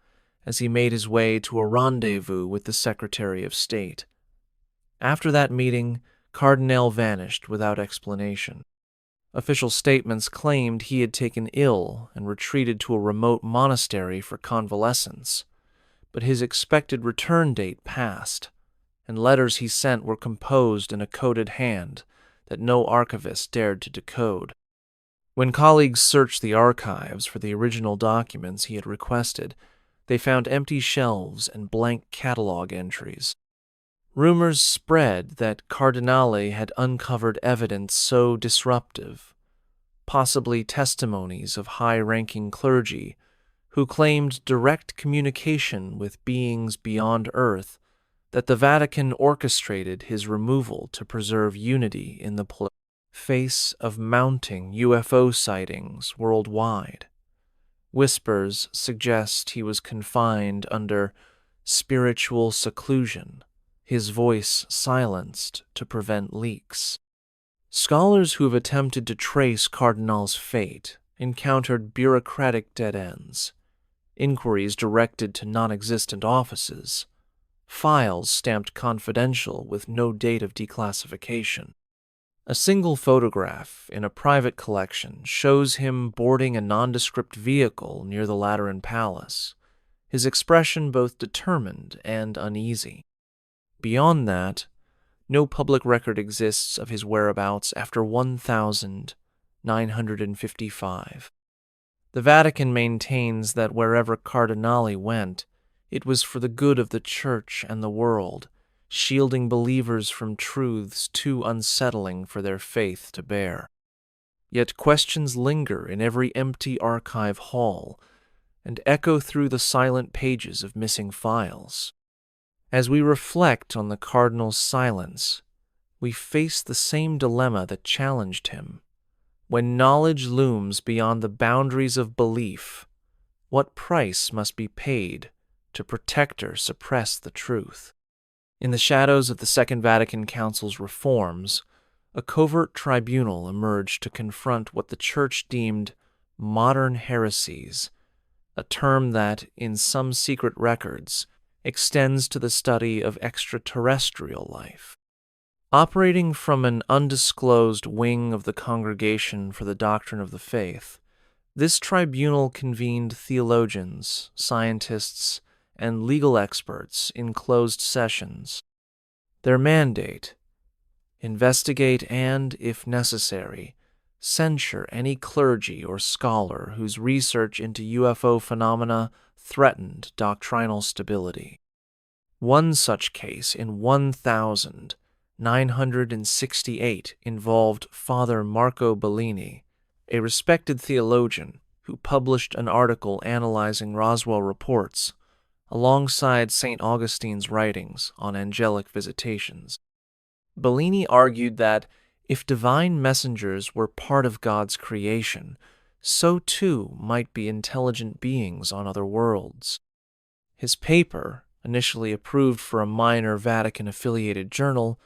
as he made his way to a rendezvous with the Secretary of State. After that meeting, Cardinale vanished without explanation. Official statements claimed he had taken ill and retreated to a remote monastery for convalescence, but his expected return date passed, and letters he sent were composed in a coded hand that no archivist dared to decode. When colleagues searched the archives for the original documents he had requested, they found empty shelves and blank catalog entries. Rumors spread that Cardinale had uncovered evidence so disruptive, possibly testimonies of high-ranking clergy who claimed direct communication with beings beyond Earth, that the Vatican orchestrated his removal to preserve unity in the face of mounting UFO sightings worldwide. Whispers suggest he was confined under spiritual seclusion, his voice silenced to prevent leaks. Scholars who have attempted to trace Cardinale's fate encountered bureaucratic dead ends, inquiries directed to non-existent offices, files stamped confidential with no date of declassification. A single photograph in a private collection shows him boarding a nondescript vehicle near the Lateran Palace, his expression both determined and uneasy. Beyond that, no public record exists of his whereabouts after 1955. The Vatican maintains that wherever Cardinali went, it was for the good of the Church and the world, shielding believers from truths too unsettling for their faith to bear. Yet questions linger in every empty archive hall and echo through the silent pages of missing files. As we reflect on the Cardinal's silence, we face the same dilemma that challenged him. When knowledge looms beyond the boundaries of belief, what price must be paid to protect or suppress the truth? In the shadows of the Second Vatican Council's reforms, a covert tribunal emerged to confront what the Church deemed modern heresies, a term that, in some secret records, extends to the study of extraterrestrial life. Operating from an undisclosed wing of the Congregation for the Doctrine of the Faith, this tribunal convened theologians, scientists, and legal experts in closed sessions. Their mandate: investigate and, if necessary, censure any clergy or scholar whose research into UFO phenomena threatened doctrinal stability. One such case in 1968 involved Father Marco Bellini, a respected theologian who published an article analyzing Roswell reports alongside St. Augustine's writings on angelic visitations. Bellini argued that if divine messengers were part of God's creation, so too might be intelligent beings on other worlds. His paper, initially approved for a minor Vatican-affiliated journal,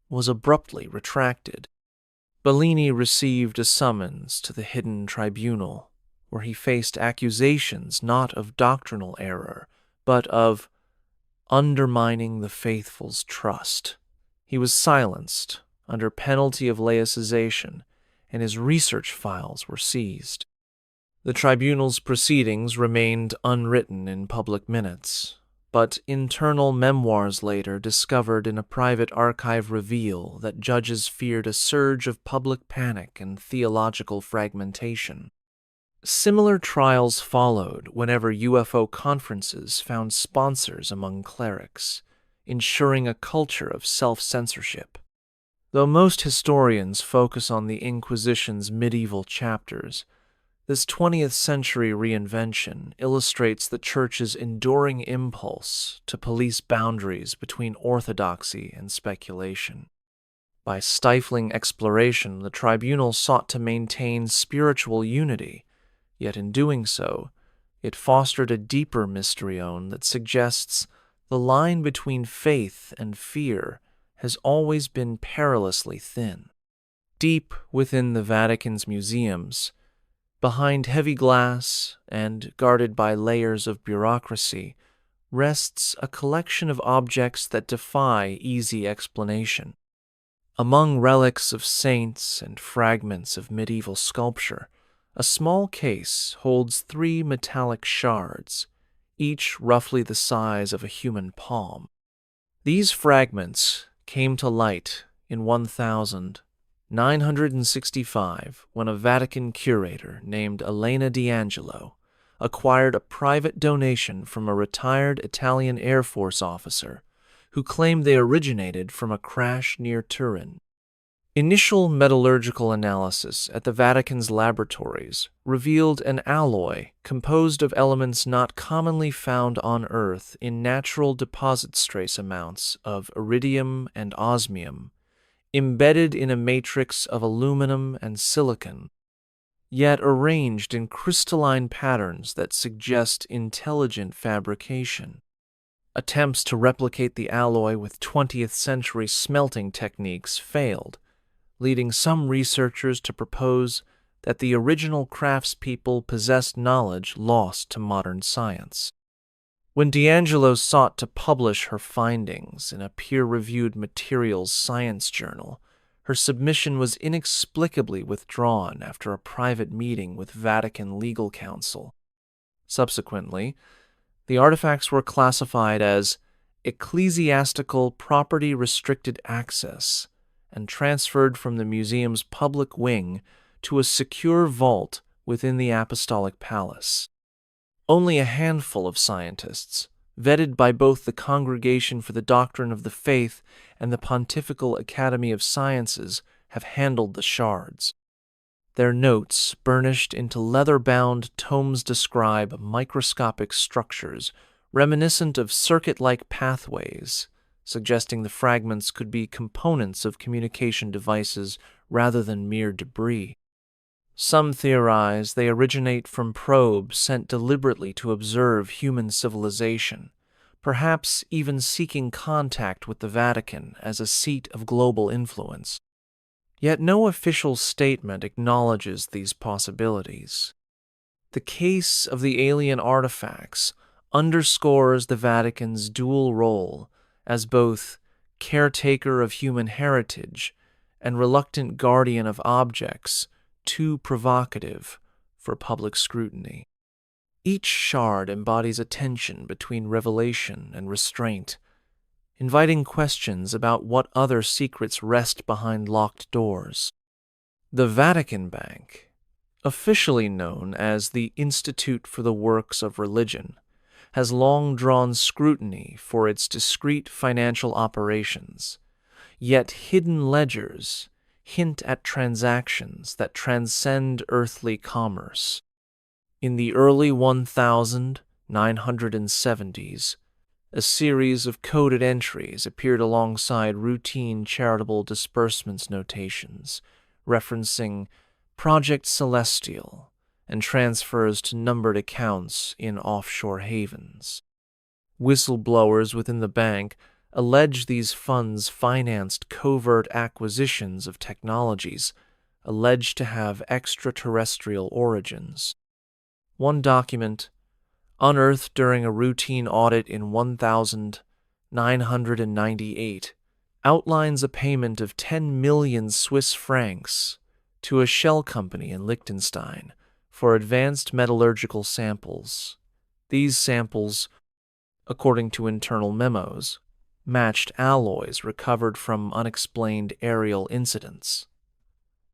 was abruptly retracted. Bellini received a summons to the hidden tribunal, where he faced accusations not of doctrinal error, but of undermining the faithful's trust. He was silenced under penalty of laicization, and his research files were seized. The tribunal's proceedings remained unwritten in public minutes, but internal memoirs later discovered in a private archive reveal that judges feared a surge of public panic and theological fragmentation. Similar trials followed whenever UFO conferences found sponsors among clerics, ensuring a culture of self-censorship. Though most historians focus on the Inquisition's medieval chapters, this 20th century reinvention illustrates the Church's enduring impulse to police boundaries between orthodoxy and speculation. By stifling exploration, the tribunal sought to maintain spiritual unity, yet in doing so, it fostered a deeper mysterion that suggests the line between faith and fear has always been perilously thin. Deep within the Vatican's museums, behind heavy glass and guarded by layers of bureaucracy, rests a collection of objects that defy easy explanation. Among relics of saints and fragments of medieval sculpture, a small case holds 3 metallic shards, each roughly the size of a human palm. These fragments came to light in 1965 when a Vatican curator named Elena D'Angelo acquired a private donation from a retired Italian Air Force officer who claimed they originated from a crash near Turin. Initial metallurgical analysis at the Vatican's laboratories revealed an alloy composed of elements not commonly found on Earth in natural deposit trace amounts of iridium and osmium, embedded in a matrix of aluminum and silicon, yet arranged in crystalline patterns that suggest intelligent fabrication. Attempts to replicate the alloy with 20th century smelting techniques failed, leading some researchers to propose that the original craftspeople possessed knowledge lost to modern science. When D'Angelo sought to publish her findings in a peer-reviewed materials science journal, her submission was inexplicably withdrawn after a private meeting with Vatican legal counsel. Subsequently, the artifacts were classified as ecclesiastical property restricted access and transferred from the museum's public wing to a secure vault within the Apostolic Palace. Only a handful of scientists, vetted by both the Congregation for the Doctrine of the Faith and the Pontifical Academy of Sciences, have handled the shards. Their notes, burnished into leather-bound tomes, describe microscopic structures reminiscent of circuit-like pathways, suggesting the fragments could be components of communication devices rather than mere debris. Some theorize they originate from probes sent deliberately to observe human civilization, perhaps even seeking contact with the Vatican as a seat of global influence. Yet no official statement acknowledges these possibilities. The case of the alien artifacts underscores the Vatican's dual role as both caretaker of human heritage and reluctant guardian of objects too provocative for public scrutiny. Each shard embodies a tension between revelation and restraint, inviting questions about what other secrets rest behind locked doors. The Vatican Bank, officially known as the Institute for the Works of Religion, has long drawn scrutiny for its discreet financial operations, yet hidden ledgers hint at transactions that transcend earthly commerce. In the early 1970s, a series of coded entries appeared alongside routine charitable disbursements notations, referencing Project Celestial and transfers to numbered accounts in offshore havens. Whistleblowers within the bank allege these funds financed covert acquisitions of technologies alleged to have extraterrestrial origins. One document, unearthed during a routine audit in 1998, outlines a payment of 10 million Swiss francs to a shell company in Liechtenstein for advanced metallurgical samples. These samples, according to internal memos, matched alloys recovered from unexplained aerial incidents.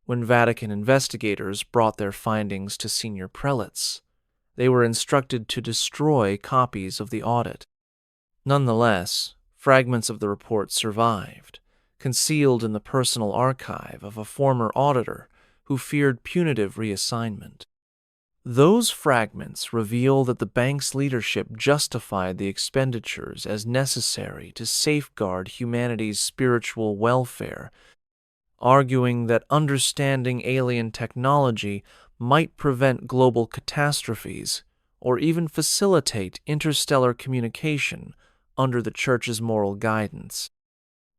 When Vatican investigators brought their findings to senior prelates, they were instructed to destroy copies of the audit. Nonetheless, fragments of the report survived, concealed in the personal archive of a former auditor who feared punitive reassignment. Those fragments reveal that the bank's leadership justified the expenditures as necessary to safeguard humanity's spiritual welfare, arguing that understanding alien technology might prevent global catastrophes or even facilitate interstellar communication under the Church's moral guidance.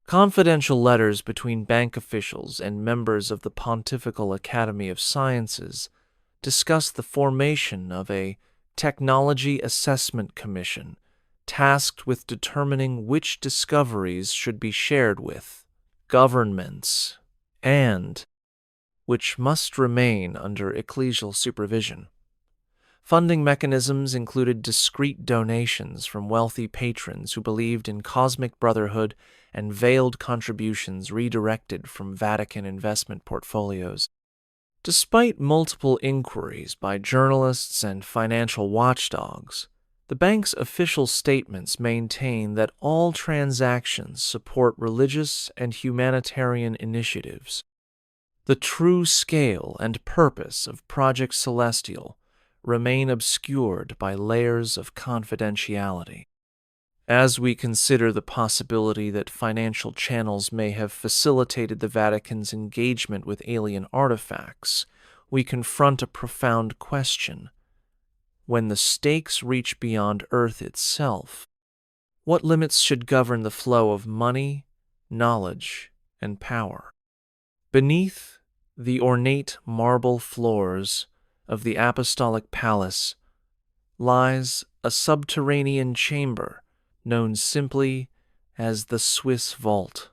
Confidential letters between bank officials and members of the Pontifical Academy of Sciences discuss the formation of a Technology Assessment Commission tasked with determining which discoveries should be shared with governments and which must remain under ecclesial supervision. Funding mechanisms included discreet donations from wealthy patrons who believed in cosmic brotherhood and veiled contributions redirected from Vatican investment portfolios. Despite multiple inquiries by journalists and financial watchdogs, the bank's official statements maintain that all transactions support religious and humanitarian initiatives. The true scale and purpose of Project Celestial remain obscured by layers of confidentiality. As we consider the possibility that financial channels may have facilitated the Vatican's engagement with alien artifacts, we confront a profound question. When the stakes reach beyond Earth itself, what limits should govern the flow of money, knowledge, and power? Beneath the ornate marble floors of the Apostolic Palace lies a subterranean chamber known simply as the Swiss Vault.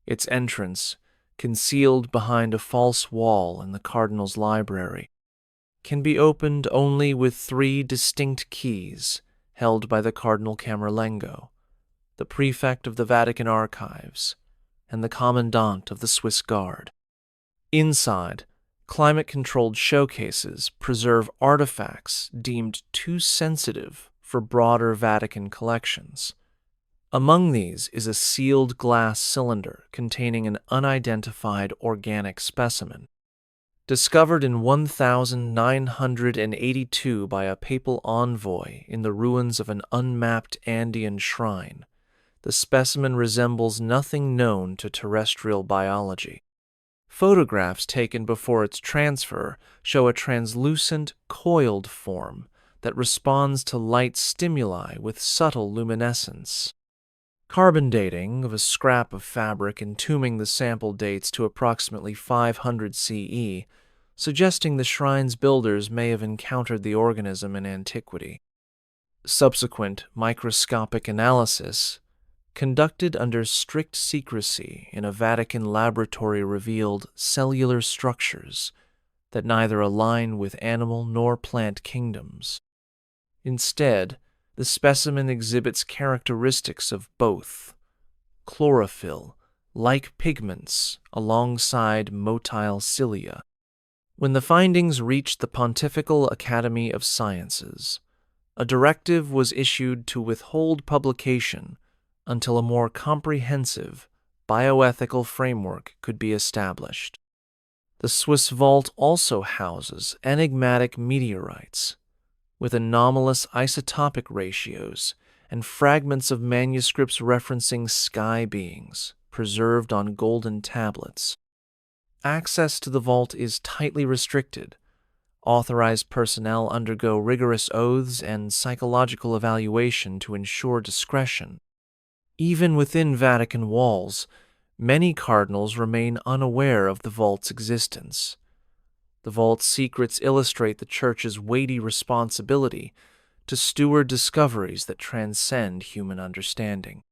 Its entrance, concealed behind a false wall in the Cardinal's library, can be opened only with 3 distinct keys held by the Cardinal Camerlengo, the prefect of the Vatican Archives, and the commandant of the Swiss Guard. Inside, climate-controlled showcases preserve artifacts deemed too sensitive for broader Vatican collections. Among these is a sealed glass cylinder containing an unidentified organic specimen. Discovered in 1982 by a papal envoy in the ruins of an unmapped Andean shrine, the specimen resembles nothing known to terrestrial biology. Photographs taken before its transfer show a translucent, coiled form that responds to light stimuli with subtle luminescence. Carbon dating of a scrap of fabric entombing the sample dates to approximately 500 CE, suggesting the shrine's builders may have encountered the organism in antiquity. Subsequent microscopic analysis, conducted under strict secrecy in a Vatican laboratory, revealed cellular structures that neither align with animal nor plant kingdoms. Instead, the specimen exhibits characteristics of both: chlorophyll, like pigments, alongside motile cilia. When the findings reached the Pontifical Academy of Sciences, a directive was issued to withhold publication until a more comprehensive bioethical framework could be established. The Swiss Vault also houses enigmatic meteorites with anomalous isotopic ratios and fragments of manuscripts referencing sky beings preserved on golden tablets. Access to the vault is tightly restricted. Authorized personnel undergo rigorous oaths and psychological evaluation to ensure discretion. Even within Vatican walls, many cardinals remain unaware of the vault's existence. The vault's secrets illustrate the Church's weighty responsibility to steward discoveries that transcend human understanding.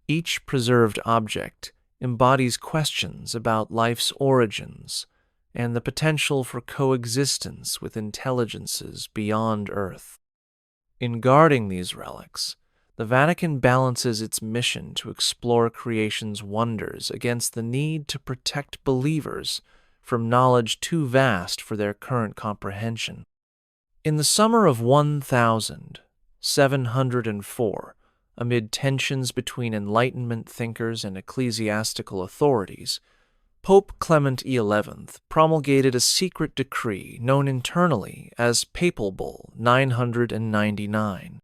Each preserved object embodies questions about life's origins and the potential for coexistence with intelligences beyond Earth. In guarding these relics, the Vatican balances its mission to explore creation's wonders against the need to protect believers from knowledge too vast for their current comprehension. In the summer of 1704, amid tensions between Enlightenment thinkers and ecclesiastical authorities, Pope Clement XI promulgated a secret decree known internally as Papal Bull 999.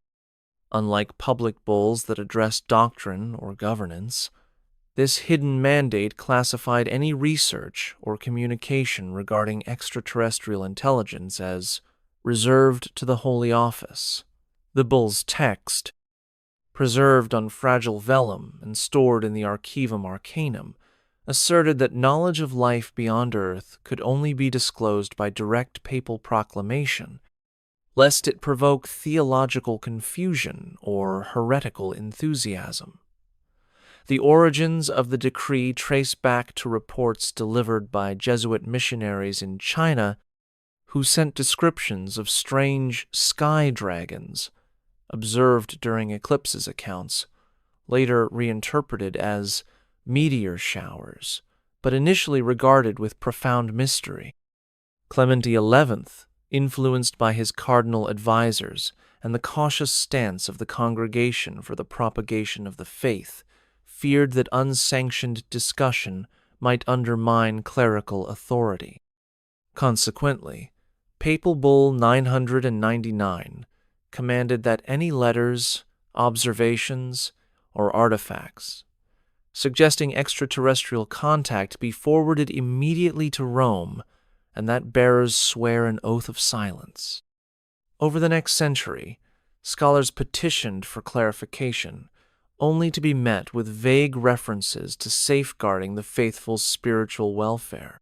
Unlike public bulls that addressed doctrine or governance, this hidden mandate classified any research or communication regarding extraterrestrial intelligence as reserved to the Holy Office. The bull's text, preserved on fragile vellum and stored in the Archivum Arcanum, asserted that knowledge of life beyond Earth could only be disclosed by direct papal proclamation, lest it provoke theological confusion or heretical enthusiasm. The origins of the decree trace back to reports delivered by Jesuit missionaries in China who sent descriptions of strange sky dragons observed during eclipses accounts, later reinterpreted as meteor showers, but initially regarded with profound mystery. Clement XI, influenced by his cardinal advisors and the cautious stance of the Congregation for the Propagation of the Faith, feared that unsanctioned discussion might undermine clerical authority. Consequently, Papal Bull 999 commanded that any letters, observations, or artifacts suggesting extraterrestrial contact be forwarded immediately to Rome, and that bearers swear an oath of silence. Over the next century, scholars petitioned for clarification, only to be met with vague references to safeguarding the faithful's spiritual welfare.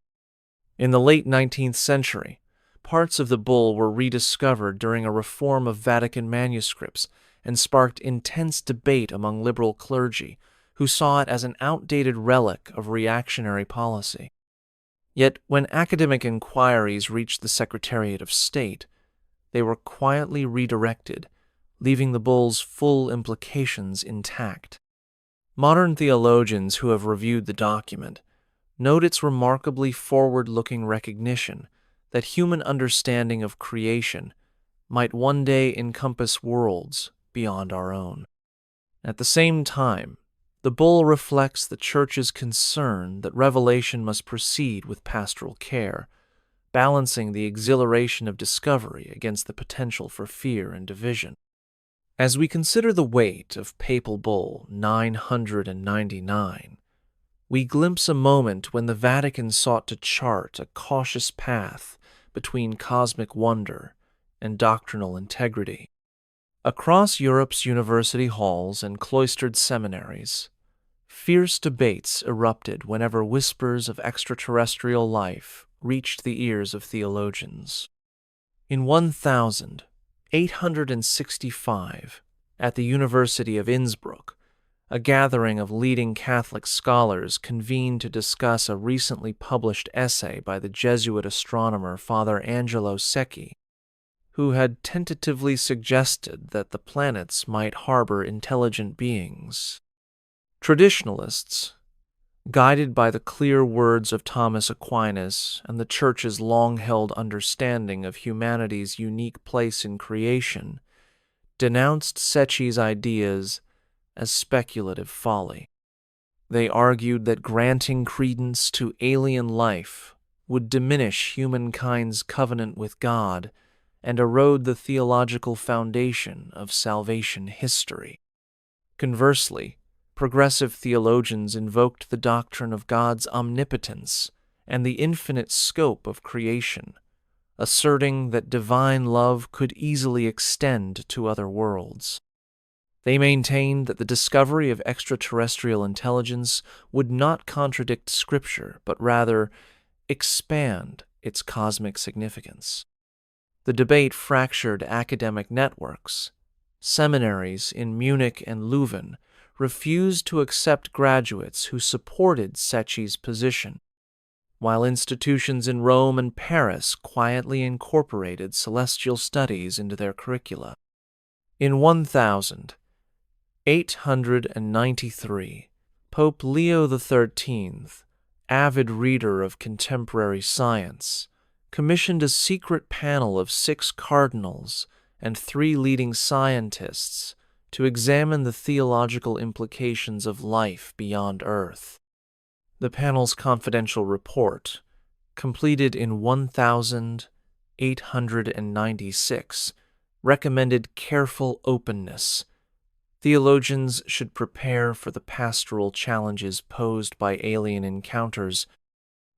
In the late 19th century, parts of the bull were rediscovered during a reform of Vatican manuscripts and sparked intense debate among liberal clergy who saw it as an outdated relic of reactionary policy. Yet, when academic inquiries reached the Secretariat of State, they were quietly redirected, leaving the bull's full implications intact. Modern theologians who have reviewed the document note its remarkably forward-looking recognition that human understanding of creation might one day encompass worlds beyond our own. At the same time, the bull reflects the Church's concern that revelation must proceed with pastoral care, balancing the exhilaration of discovery against the potential for fear and division. As we consider the weight of Papal Bull 999, we glimpse a moment when the Vatican sought to chart a cautious path between cosmic wonder and doctrinal integrity. Across Europe's university halls and cloistered seminaries, fierce debates erupted whenever whispers of extraterrestrial life reached the ears of theologians. In 1865, at the University of Innsbruck, a gathering of leading Catholic scholars convened to discuss a recently published essay by the Jesuit astronomer Father Angelo Secchi, who had tentatively suggested that the planets might harbor intelligent beings. Traditionalists, guided by the clear words of Thomas Aquinas and the Church's long-held understanding of humanity's unique place in creation, denounced Secchi's ideas as speculative folly. They argued that granting credence to alien life would diminish humankind's covenant with God and erode the theological foundation of salvation history. Conversely, progressive theologians invoked the doctrine of God's omnipotence and the infinite scope of creation, asserting that divine love could easily extend to other worlds. They maintained that the discovery of extraterrestrial intelligence would not contradict Scripture, but rather expand its cosmic significance. The debate fractured academic networks. Seminaries in Munich and Leuven refused to accept graduates who supported Secchi's position, while institutions in Rome and Paris quietly incorporated celestial studies into their curricula. In 1893, Pope Leo XIII, avid reader of contemporary science, commissioned a secret panel of 6 cardinals and 3 leading scientists to examine the theological implications of life beyond Earth. The panel's confidential report, completed in 1896, recommended careful openness. Theologians should prepare for the pastoral challenges posed by alien encounters,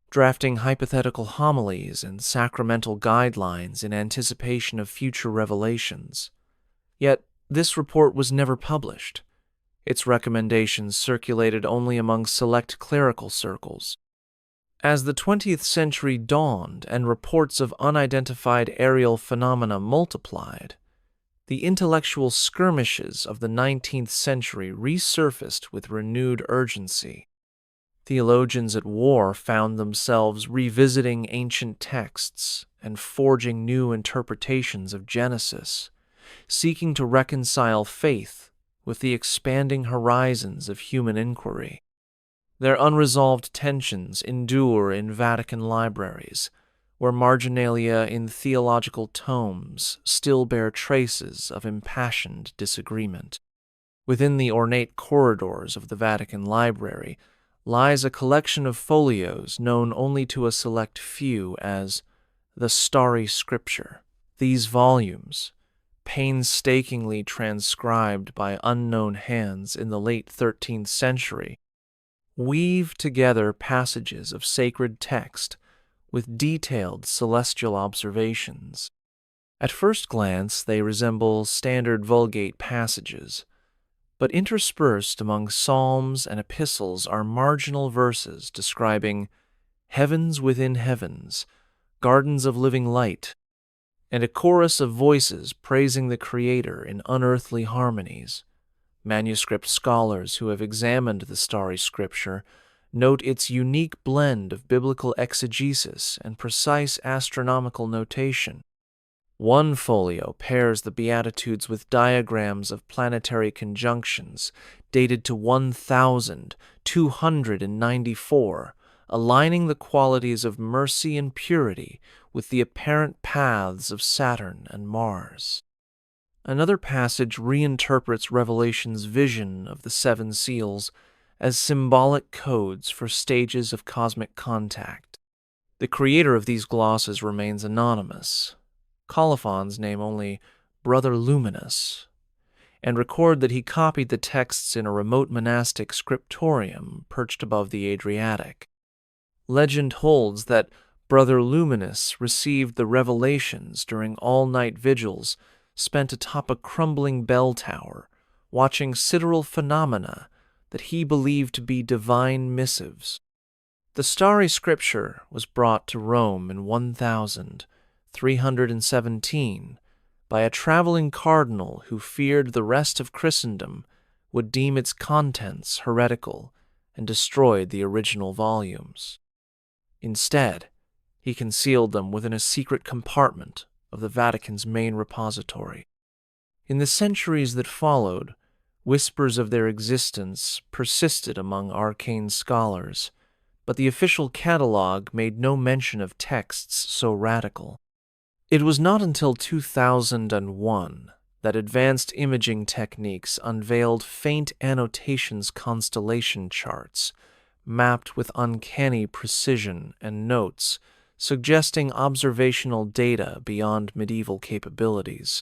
drafting hypothetical homilies and sacramental guidelines in anticipation of future revelations. Yet, this report was never published. Its recommendations circulated only among select clerical circles. As the 20th century dawned and reports of unidentified aerial phenomena multiplied, the intellectual skirmishes of the 19th century resurfaced with renewed urgency. Theologians at war found themselves revisiting ancient texts and forging new interpretations of Genesis, seeking to reconcile faith with the expanding horizons of human inquiry. Their unresolved tensions endure in Vatican libraries, where marginalia in theological tomes still bear traces of impassioned disagreement. Within the ornate corridors of the Vatican Library lies a collection of folios known only to a select few as the Starry Scripture. These volumes, painstakingly transcribed by unknown hands in the late 13th century, weave together passages of sacred text with detailed celestial observations. At first glance, they resemble standard Vulgate passages, but interspersed among psalms and epistles are marginal verses describing heavens within heavens, gardens of living light, and a chorus of voices praising the Creator in unearthly harmonies. Manuscript scholars who have examined the starry scripture note its unique blend of biblical exegesis and precise astronomical notation. One folio pairs the Beatitudes with diagrams of planetary conjunctions dated to 1294, aligning the qualities of mercy and purity with the apparent paths of Saturn and Mars. Another passage reinterprets Revelation's vision of the seven seals as symbolic codes for stages of cosmic contact. The creator of these glosses remains anonymous. Colophons name only Brother Luminous, and record that he copied the texts in a remote monastic scriptorium perched above the Adriatic. Legend holds that Brother Luminous received the revelations during all-night vigils spent atop a crumbling bell tower, watching sidereal phenomena that he believed to be divine missives. The starry scripture was brought to Rome in 1317 by a traveling cardinal who feared the rest of Christendom would deem its contents heretical and destroyed the original volumes. Instead, he concealed them within a secret compartment of the Vatican's main repository. In the centuries that followed, whispers of their existence persisted among arcane scholars, but the official catalogue made no mention of texts so radical. It was not until 2001 that advanced imaging techniques unveiled faint annotations constellation charts, mapped with uncanny precision and notes suggesting observational data beyond medieval capabilities.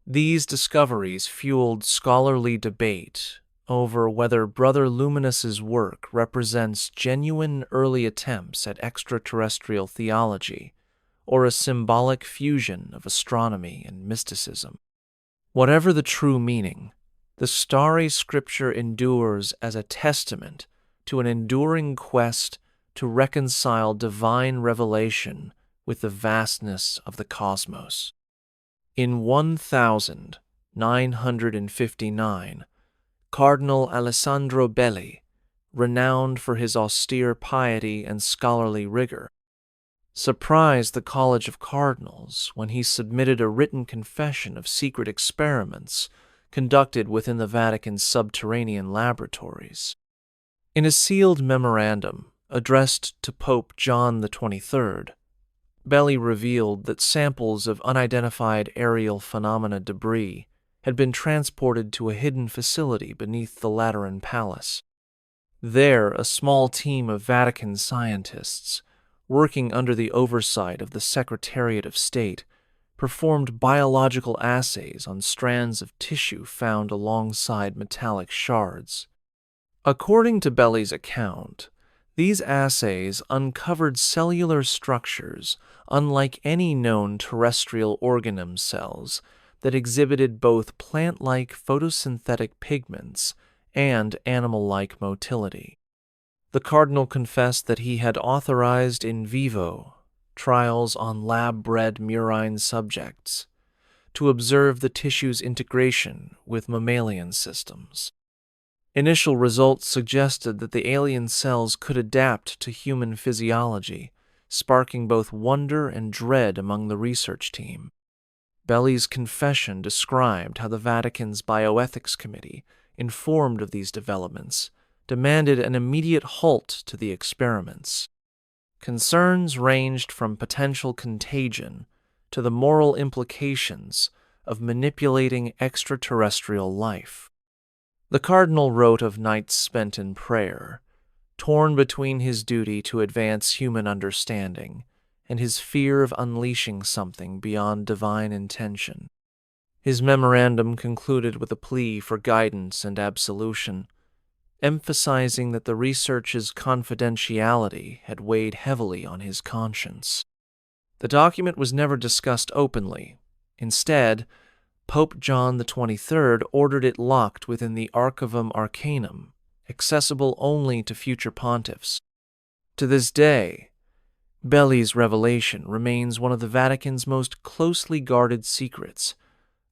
These discoveries fueled scholarly debate over whether Brother Luminous's work represents genuine early attempts at extraterrestrial theology or a symbolic fusion of astronomy and mysticism. Whatever the true meaning, the starry scripture endures as a testament to an enduring quest to reconcile divine revelation with the vastness of the cosmos. In 1959, Cardinal Alessandro Belli, renowned for his austere piety and scholarly rigor, surprised the College of Cardinals when he submitted a written confession of secret experiments conducted within the Vatican's subterranean laboratories. In a sealed memorandum addressed to Pope John XXIII, Belli revealed that samples of unidentified aerial phenomena debris had been transported to a hidden facility beneath the Lateran Palace. There, a small team of Vatican scientists, working under the oversight of the Secretariat of State, performed biological assays on strands of tissue found alongside metallic shards. According to Belli's account, these assays uncovered cellular structures unlike any known terrestrial organum cells that exhibited both plant-like photosynthetic pigments and animal-like motility. The cardinal confessed that he had authorized in vivo trials on lab-bred murine subjects to observe the tissue's integration with mammalian systems. Initial results suggested that the alien cells could adapt to human physiology, sparking both wonder and dread among the research team. Belli's confession described how the Vatican's bioethics committee, informed of these developments, demanded an immediate halt to the experiments. Concerns ranged from potential contagion to the moral implications of manipulating extraterrestrial life. The cardinal wrote of nights spent in prayer, torn between his duty to advance human understanding and his fear of unleashing something beyond divine intention. His memorandum concluded with a plea for guidance and absolution, emphasizing that the research's confidentiality had weighed heavily on his conscience. The document was never discussed openly. Instead, Pope John XXIII ordered it locked within the Archivum Arcanum, accessible only to future pontiffs. To this day, Belli's revelation remains one of the Vatican's most closely guarded secrets,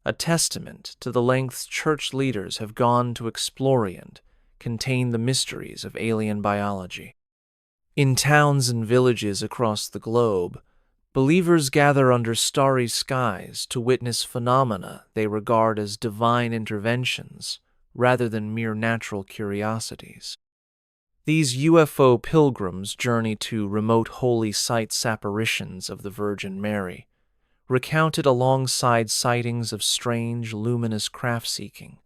a testament to the lengths church leaders have gone to explore and contain the mysteries of alien biology. In towns and villages across the globe, believers gather under starry skies to witness phenomena they regard as divine interventions rather than mere natural curiosities. These UFO pilgrims journey to remote holy sites apparitions of the Virgin Mary, recounted alongside sightings of strange, luminous craft-seeking,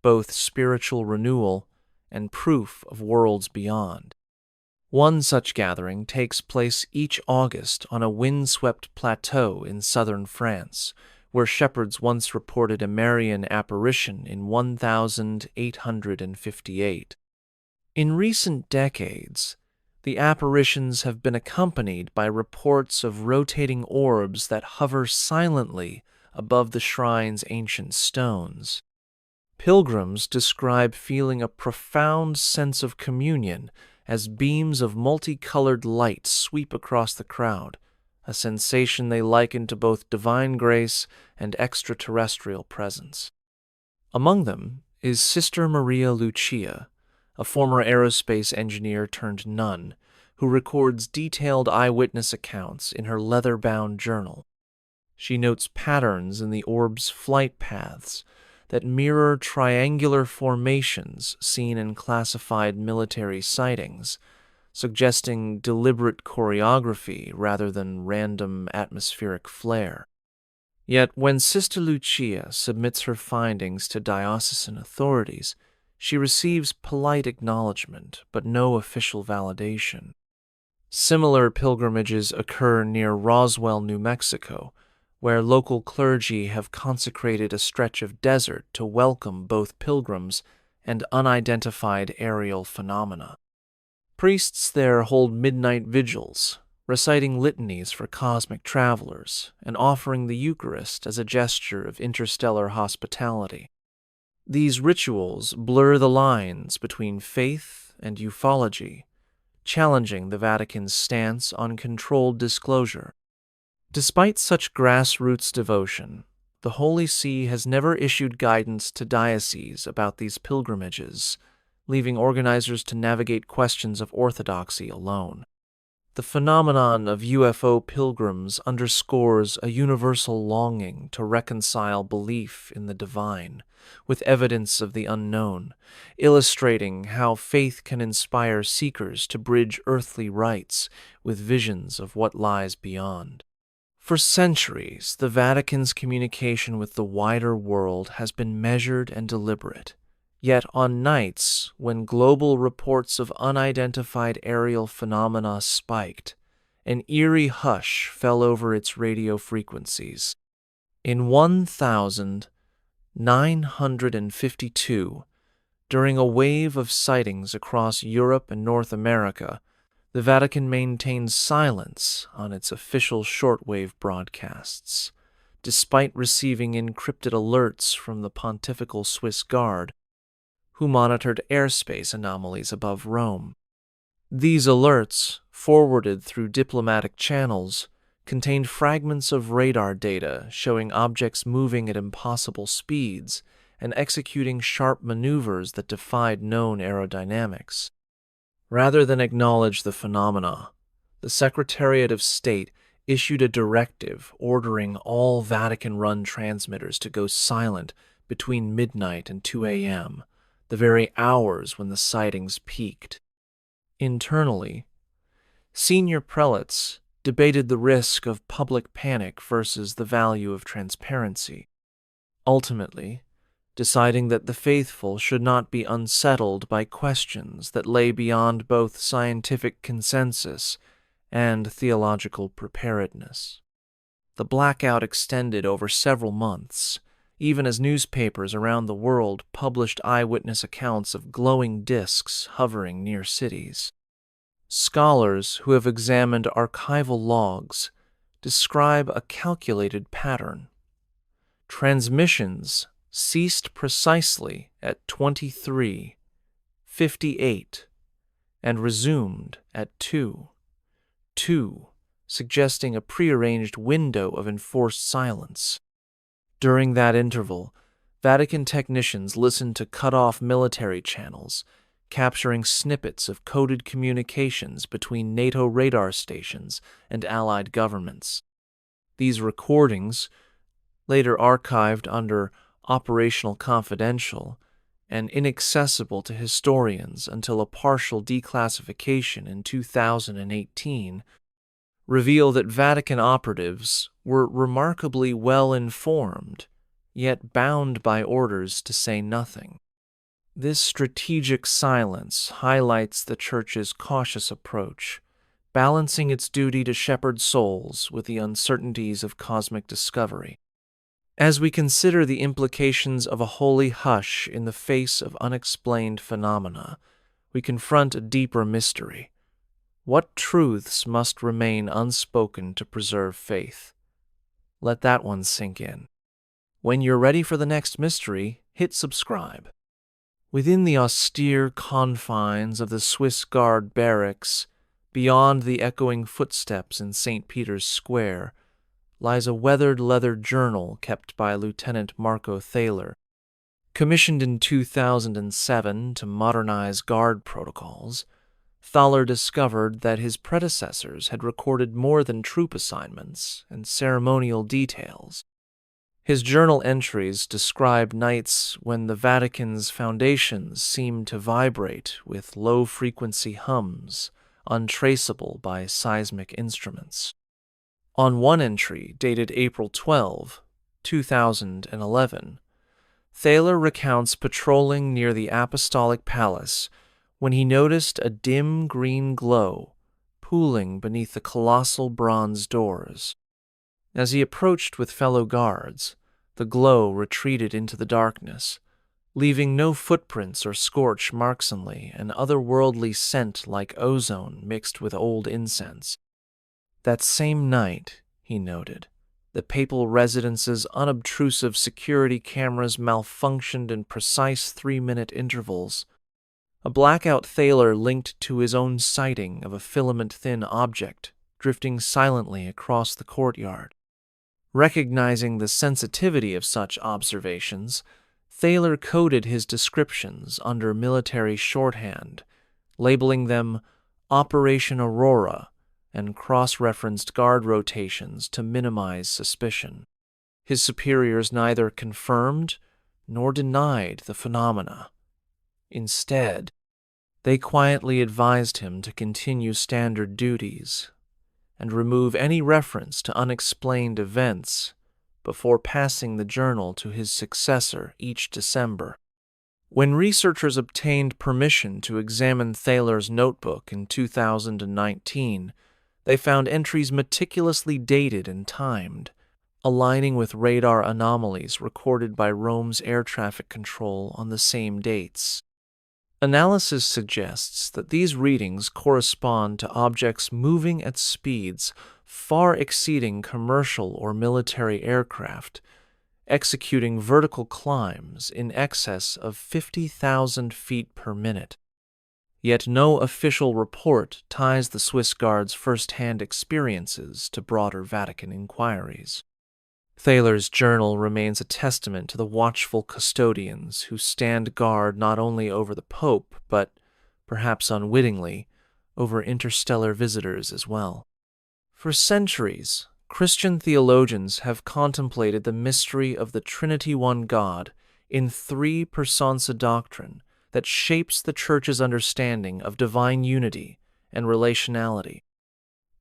both spiritual renewal and proof of worlds beyond. One such gathering takes place each August on a windswept plateau in southern France, where shepherds once reported a Marian apparition in 1858. In recent decades, the apparitions have been accompanied by reports of rotating orbs that hover silently above the shrine's ancient stones. Pilgrims describe feeling a profound sense of communion as beams of multicolored light sweep across the crowd, a sensation they liken to both divine grace and extraterrestrial presence. Among them is Sister Maria Lucia, a former aerospace engineer turned nun, who records detailed eyewitness accounts in her leather-bound journal. She notes patterns in the orb's flight paths that mirror triangular formations seen in classified military sightings, suggesting deliberate choreography rather than random atmospheric flare. Yet when Sister Lucia submits her findings to diocesan authorities, she receives polite acknowledgement but no official validation. Similar pilgrimages occur near Roswell, New Mexico, where local clergy have consecrated a stretch of desert to welcome both pilgrims and unidentified aerial phenomena. Priests there hold midnight vigils, reciting litanies for cosmic travelers and offering the Eucharist as a gesture of interstellar hospitality. These rituals blur the lines between faith and ufology, challenging the Vatican's stance on controlled disclosure. Despite such grassroots devotion, the Holy See has never issued guidance to dioceses about these pilgrimages, leaving organizers to navigate questions of orthodoxy alone. The phenomenon of UFO pilgrims underscores a universal longing to reconcile belief in the divine with evidence of the unknown, illustrating how faith can inspire seekers to bridge earthly rites with visions of what lies beyond. For centuries, the Vatican's communication with the wider world has been measured and deliberate. Yet on nights when global reports of unidentified aerial phenomena spiked, an eerie hush fell over its radio frequencies. In 1952, during a wave of sightings across Europe and North America, the Vatican maintained silence on its official shortwave broadcasts, despite receiving encrypted alerts from the Pontifical Swiss Guard, who monitored airspace anomalies above Rome. These alerts, forwarded through diplomatic channels, contained fragments of radar data showing objects moving at impossible speeds and executing sharp maneuvers that defied known aerodynamics. Rather than acknowledge the phenomena, the Secretariat of State issued a directive ordering all Vatican-run transmitters to go silent between midnight and 2 a.m., the very hours when the sightings peaked. Internally, senior prelates debated the risk of public panic versus the value of transparency, ultimately deciding that the faithful should not be unsettled by questions that lay beyond both scientific consensus and theological preparedness. The blackout extended over several months, even as newspapers around the world published eyewitness accounts of glowing discs hovering near cities. Scholars who have examined archival logs describe a calculated pattern. Transmissions ceased precisely at 23:58 and resumed at 2:02 suggesting a prearranged window of enforced silence. During that interval, Vatican technicians listened to cut-off military channels, capturing snippets of coded communications between NATO radar stations and Allied governments. These recordings, later archived under Operational Confidential and inaccessible to historians until a partial declassification in 2018, reveal that Vatican operatives were remarkably well informed, yet bound by orders to say nothing. This strategic silence highlights the Church's cautious approach, balancing its duty to shepherd souls with the uncertainties of cosmic discovery. As we consider the implications of a holy hush in the face of unexplained phenomena, we confront a deeper mystery. What truths must remain unspoken to preserve faith? Let that one sink in. When you're ready for the next mystery, hit subscribe. Within the austere confines of the Swiss Guard barracks, beyond the echoing footsteps in St. Peter's Square, lies a weathered leather journal kept by Lieutenant Marco Thaler. Commissioned in 2007 to modernize Guard protocols, Thaler discovered that his predecessors had recorded more than troop assignments and ceremonial details. His journal entries describe nights when the Vatican's foundations seemed to vibrate with low-frequency hums, untraceable by seismic instruments. On one entry, dated April 12, 2011, Thaler recounts patrolling near the Apostolic Palace when he noticed a dim green glow pooling beneath the colossal bronze doors. As he approached with fellow guards, the glow retreated into the darkness, leaving no footprints or scorch marks, only an otherworldly scent like ozone mixed with old incense. That same night, he noted, the papal residence's unobtrusive security cameras malfunctioned in precise 3-minute intervals. A blackout Thaler linked to his own sighting of a filament-thin object drifting silently across the courtyard. Recognizing the sensitivity of such observations, Thaler coded his descriptions under military shorthand, labeling them Operation Aurora, and cross-referenced guard rotations to minimize suspicion. His superiors neither confirmed nor denied the phenomena. Instead, they quietly advised him to continue standard duties and remove any reference to unexplained events before passing the journal to his successor each December. When researchers obtained permission to examine Thaler's notebook in 2019, they found entries meticulously dated and timed, aligning with radar anomalies recorded by Rome's air traffic control on the same dates. Analysis suggests that these readings correspond to objects moving at speeds far exceeding commercial or military aircraft, executing vertical climbs in excess of 50,000 feet per minute. Yet no official report ties the Swiss Guard's first-hand experiences to broader Vatican inquiries. Thaler's journal remains a testament to the watchful custodians who stand guard not only over the Pope, but, perhaps unwittingly, over interstellar visitors as well. For centuries, Christian theologians have contemplated the mystery of the Trinity One God in three personsa doctrine that shapes the Church's understanding of divine unity and relationality.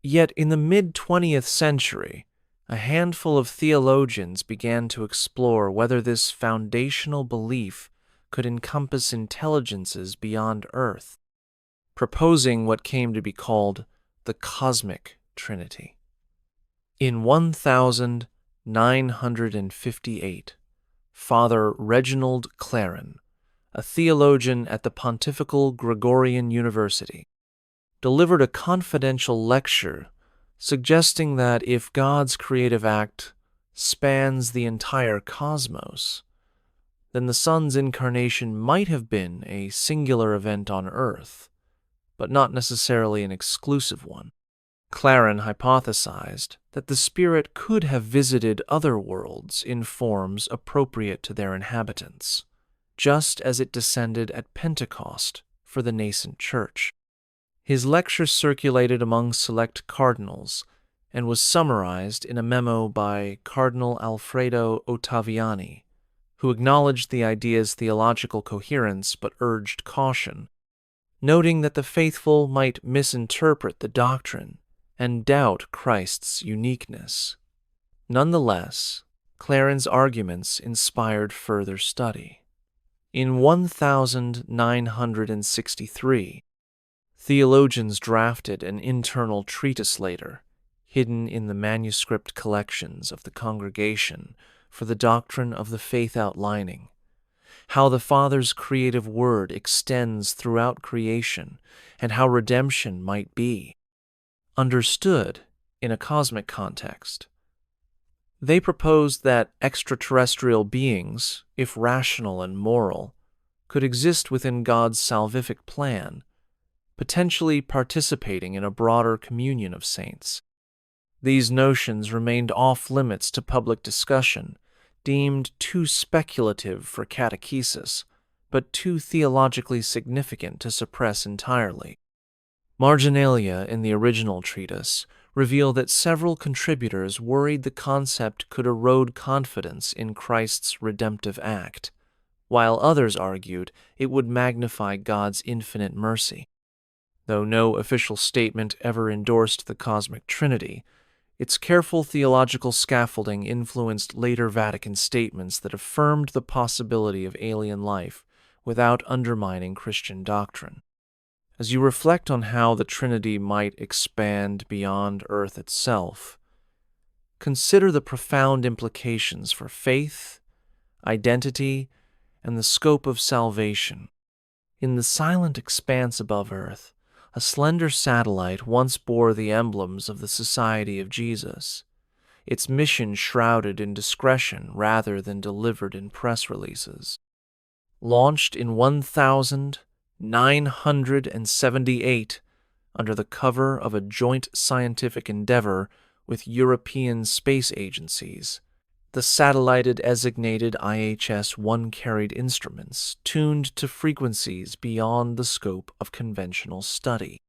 Yet in the mid-20th century, a handful of theologians began to explore whether this foundational belief could encompass intelligences beyond Earth, proposing what came to be called the Cosmic Trinity. In 1958, Father Reginald Claren, a theologian at the Pontifical Gregorian University, delivered a confidential lecture suggesting that if God's creative act spans the entire cosmos, then the Son's incarnation might have been a singular event on Earth, but not necessarily an exclusive one. Claren hypothesized that the spirit could have visited other worlds in forms appropriate to their inhabitants, just as it descended at Pentecost for the nascent church. His lecture circulated among select cardinals and was summarized in a memo by Cardinal Alfredo Ottaviani, who acknowledged the idea's theological coherence but urged caution, noting that the faithful might misinterpret the doctrine and doubt Christ's uniqueness. Nonetheless, Claren's arguments inspired further study. In 1963, theologians drafted an internal treatise later, hidden in the manuscript collections of the Congregation for the Doctrine of the Faith Outlining, how the Father's creative word extends throughout creation and how redemption might be understood in a cosmic context. They proposed that extraterrestrial beings, if rational and moral, could exist within God's salvific plan, potentially participating in a broader communion of saints. These notions remained off-limits to public discussion, deemed too speculative for catechesis, but too theologically significant to suppress entirely. Marginalia in the original treatise reveal that several contributors worried the concept could erode confidence in Christ's redemptive act, while others argued it would magnify God's infinite mercy. Though no official statement ever endorsed the cosmic Trinity, its careful theological scaffolding influenced later Vatican statements that affirmed the possibility of alien life without undermining Christian doctrine. As you reflect on how the Trinity might expand beyond Earth itself, consider the profound implications for faith, identity, and the scope of salvation. In the silent expanse above Earth, a slender satellite once bore the emblems of the Society of Jesus, its mission shrouded in discretion rather than delivered in press releases. Launched in 1978 under the cover of a joint scientific endeavor with European space agencies, the satellite-designated IHS-1 carried instruments tuned to frequencies beyond the scope of conventional study.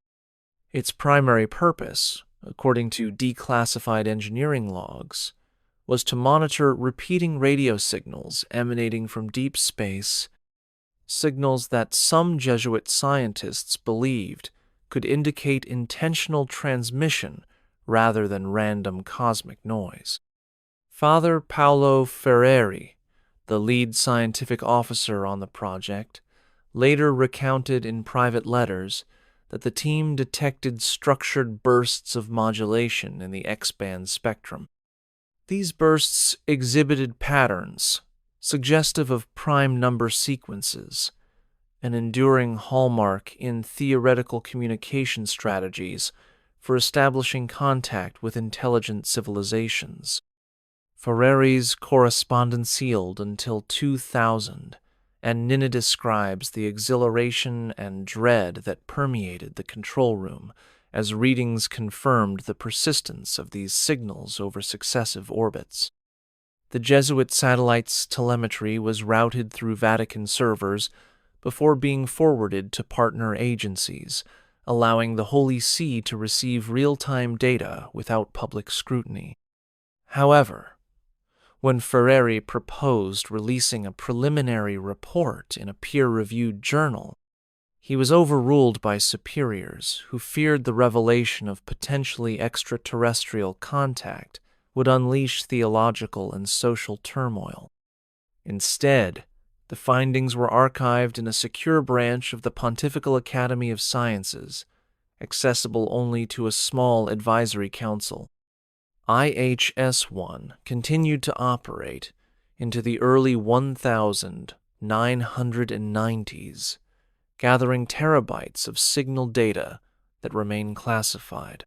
Its primary purpose, according to declassified engineering logs, was to monitor repeating radio signals emanating from deep space, signals that some Jesuit scientists believed could indicate intentional transmission rather than random cosmic noise. Father Paolo Ferreri, the lead scientific officer on the project, later recounted in private letters that the team detected structured bursts of modulation in the X-band spectrum. These bursts exhibited patterns suggestive of prime number sequences, an enduring hallmark in theoretical communication strategies for establishing contact with intelligent civilizations. Ferreri's correspondence sealed until 2000, and Nina describes the exhilaration and dread that permeated the control room as readings confirmed the persistence of these signals over successive orbits. The Jesuit satellite's telemetry was routed through Vatican servers before being forwarded to partner agencies, allowing the Holy See to receive real-time data without public scrutiny. However, when Ferreri proposed releasing a preliminary report in a peer-reviewed journal, he was overruled by superiors who feared the revelation of potentially extraterrestrial contact would unleash theological and social turmoil. Instead, the findings were archived in a secure branch of the Pontifical Academy of Sciences, accessible only to a small advisory council. IHS-1 continued to operate into the early 1990s, gathering terabytes of signal data that remain classified.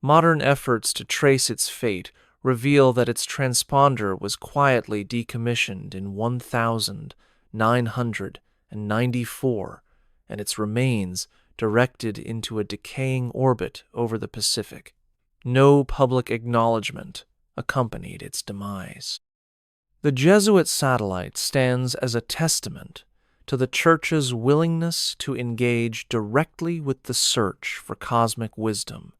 Modern efforts to trace its fate reveal that its transponder was quietly decommissioned in 1994, and its remains directed into a decaying orbit over the Pacific. No public acknowledgement accompanied its demise. The Jesuit satellite stands as a testament to the Church's willingness to engage directly with the search for cosmic wisdom,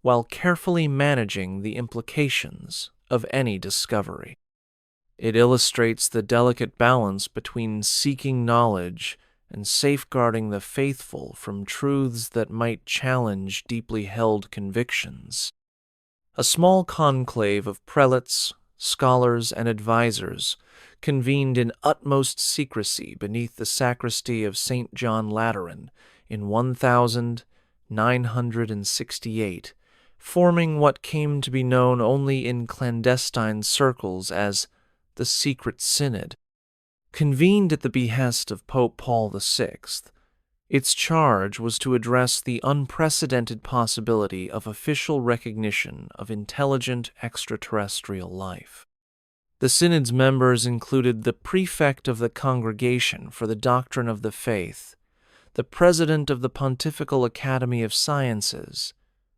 while carefully managing the implications of any discovery. It illustrates the delicate balance between seeking knowledge and safeguarding the faithful from truths that might challenge deeply held convictions. A small conclave of prelates, scholars, and advisors convened in utmost secrecy beneath the sacristy of St. John Lateran in 1968, forming what came to be known only in clandestine circles as the Secret Synod. Convened at the behest of Pope Paul VI, its charge was to address the unprecedented possibility of official recognition of intelligent extraterrestrial life. The Synod's members included the prefect of the Congregation for the Doctrine of the Faith, the president of the Pontifical Academy of Sciences,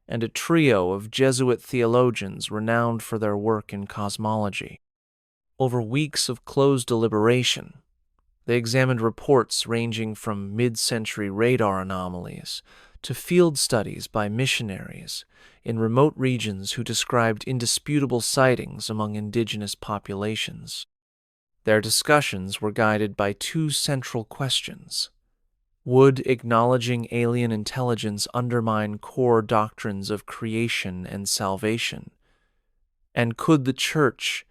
and a trio of Jesuit theologians renowned for their work in cosmology. Over weeks of closed deliberation, they examined reports ranging from mid-century radar anomalies to field studies by missionaries in remote regions who described indisputable sightings among indigenous populations. Their discussions were guided by two central questions. Would acknowledging alien intelligence undermine core doctrines of creation and salvation? And could the Church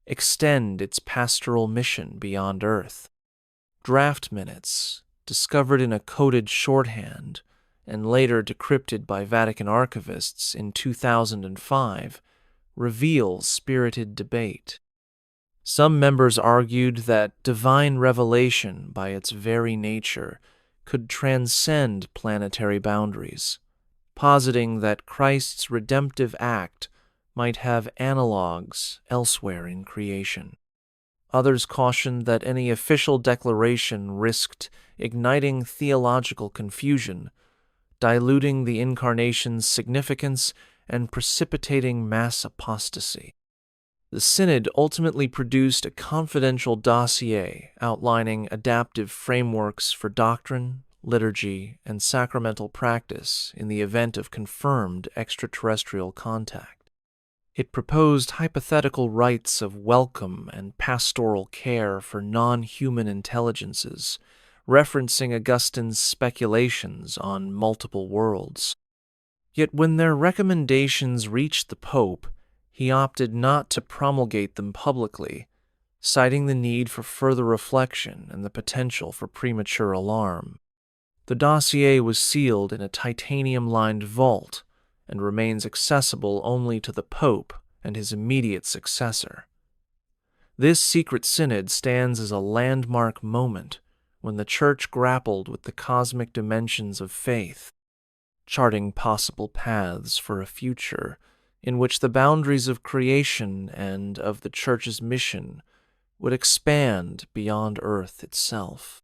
extend its pastoral mission beyond Earth? Draft minutes, discovered in a coded shorthand and later decrypted by Vatican archivists in 2005, reveal spirited debate. Some members argued that divine revelation, by its very nature, could transcend planetary boundaries, positing that Christ's redemptive act might have analogues elsewhere in creation. Others cautioned that any official declaration risked igniting theological confusion, diluting the Incarnation's significance, and precipitating mass apostasy. The Synod ultimately produced a confidential dossier outlining adaptive frameworks for doctrine, liturgy, and sacramental practice in the event of confirmed extraterrestrial contact. It proposed hypothetical rites of welcome and pastoral care for non-human intelligences, referencing Augustine's speculations on multiple worlds. Yet when their recommendations reached the Pope, he opted not to promulgate them publicly, citing the need for further reflection and the potential for premature alarm. The dossier was sealed in a titanium-lined vault and remains accessible only to the Pope and his immediate successor. This secret synod stands as a landmark moment when the Church grappled with the cosmic dimensions of faith, charting possible paths for a future in which the boundaries of creation and of the Church's mission would expand beyond Earth itself.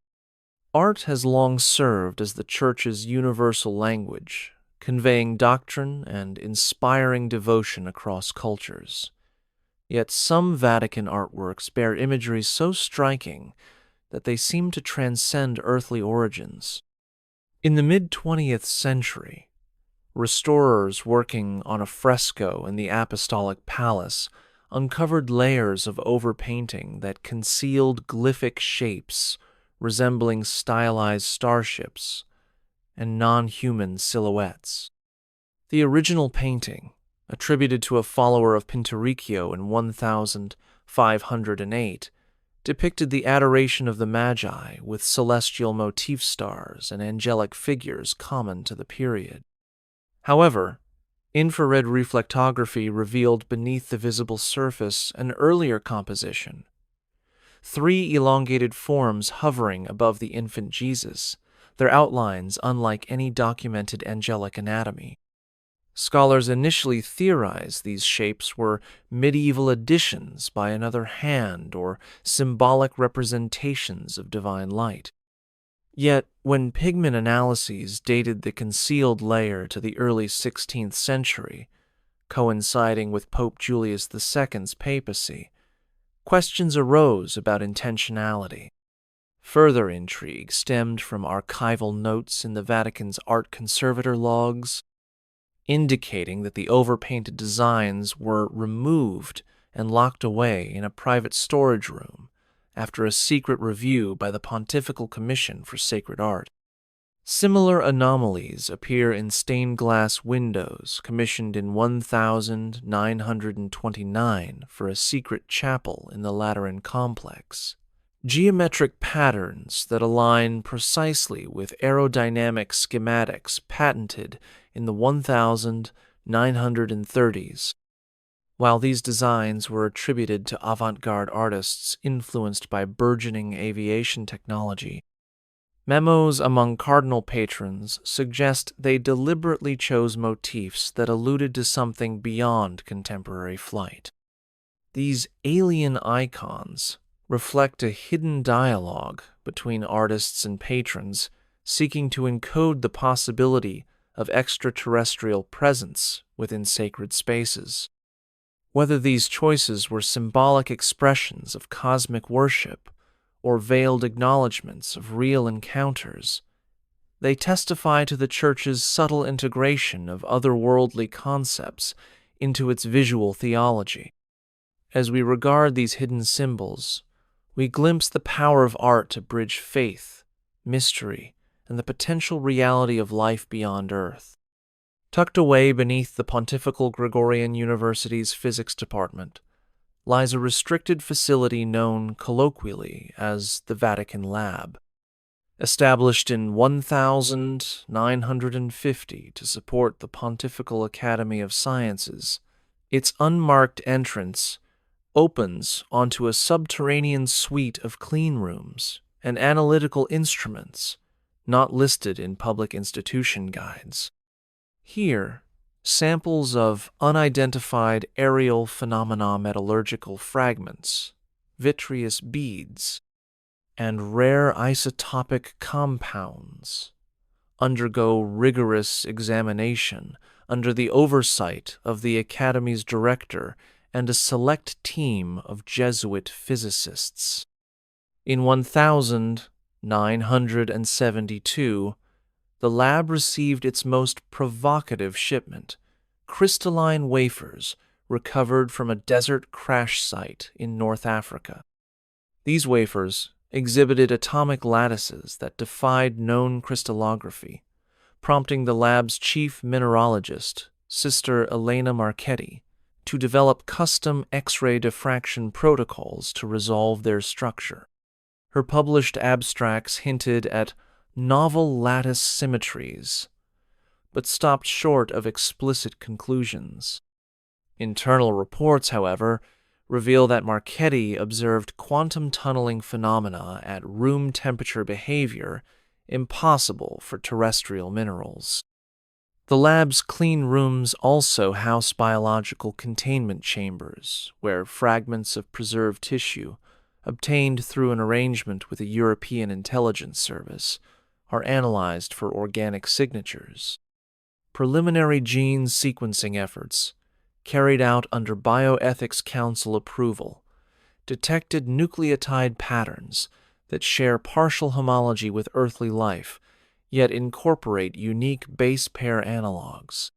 Art has long served as the Church's universal language, conveying doctrine and inspiring devotion across cultures. Yet some Vatican artworks bear imagery so striking that they seem to transcend earthly origins. In the mid-20th century, restorers working on a fresco in the Apostolic Palace uncovered layers of overpainting that concealed glyphic shapes resembling stylized starships and non-human silhouettes. The original painting, attributed to a follower of Pinturicchio in 1508, depicted the adoration of the Magi with celestial motif stars and angelic figures common to the period. However, infrared reflectography revealed beneath the visible surface an earlier composition, three elongated forms hovering above the infant Jesus, their outlines unlike any documented angelic anatomy. Scholars initially theorized these shapes were medieval additions by another hand or symbolic representations of divine light. Yet, when pigment analyses dated the concealed layer to the early 16th century, coinciding with Pope Julius II's papacy, questions arose about intentionality. Further intrigue stemmed from archival notes in the Vatican's art conservator logs, indicating that the overpainted designs were removed and locked away in a private storage room after a secret review by the Pontifical Commission for Sacred Art. Similar anomalies appear in stained glass windows commissioned in 1929 for a secret chapel in the Lateran complex. Geometric patterns that align precisely with aerodynamic schematics patented in the 1930s. While these designs were attributed to avant-garde artists influenced by burgeoning aviation technology, memos among cardinal patrons suggest they deliberately chose motifs that alluded to something beyond contemporary flight. These alien icons reflect a hidden dialogue between artists and patrons seeking to encode the possibility of extraterrestrial presence within sacred spaces. Whether these choices were symbolic expressions of cosmic worship or veiled acknowledgments of real encounters, they testify to the Church's subtle integration of otherworldly concepts into its visual theology. As we regard these hidden symbols, we glimpse the power of art to bridge faith, mystery, and the potential reality of life beyond Earth. Tucked away beneath the Pontifical Gregorian University's physics department lies a restricted facility known colloquially as the Vatican Lab. Established in 1950 to support the Pontifical Academy of Sciences, its unmarked entrance opens onto a subterranean suite of clean rooms and analytical instruments not listed in public institution guides. Here, samples of unidentified aerial phenomena metallurgical fragments, vitreous beads, and rare isotopic compounds undergo rigorous examination under the oversight of the Academy's director and a select team of Jesuit physicists. In 1972, the lab received its most provocative shipment, crystalline wafers recovered from a desert crash site in North Africa. These wafers exhibited atomic lattices that defied known crystallography, prompting the lab's chief mineralogist, Sister Elena Marchetti, to develop custom X-ray diffraction protocols to resolve their structure. Her published abstracts hinted at novel lattice symmetries, but stopped short of explicit conclusions. Internal reports, however, reveal that Marchetti observed quantum tunneling phenomena at room temperature behavior impossible for terrestrial minerals. The lab's clean rooms also house biological containment chambers, where fragments of preserved tissue, obtained through an arrangement with a European intelligence service, are analyzed for organic signatures. Preliminary gene sequencing efforts, carried out under Bioethics Council approval, detected nucleotide patterns that share partial homology with earthly life, yet incorporate unique base pair analogs.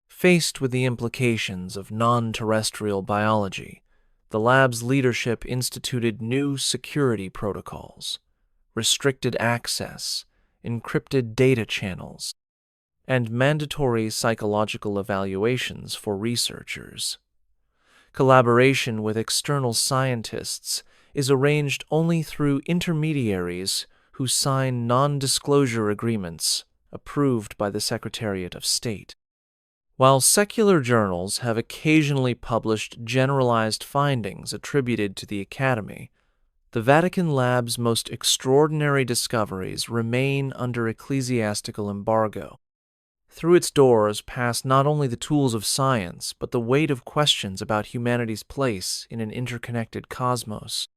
Faced with the implications of non-terrestrial biology, the lab's leadership instituted new security protocols, restricted access, encrypted data channels, and mandatory psychological evaluations for researchers. Collaboration with external scientists is arranged only through intermediaries who sign non-disclosure agreements approved by the Secretariat of State. While secular journals have occasionally published generalized findings attributed to the Academy, the Vatican Lab's most extraordinary discoveries remain under ecclesiastical embargo. Through its doors pass not only the tools of science, but the weight of questions about humanity's place in an interconnected cosmos.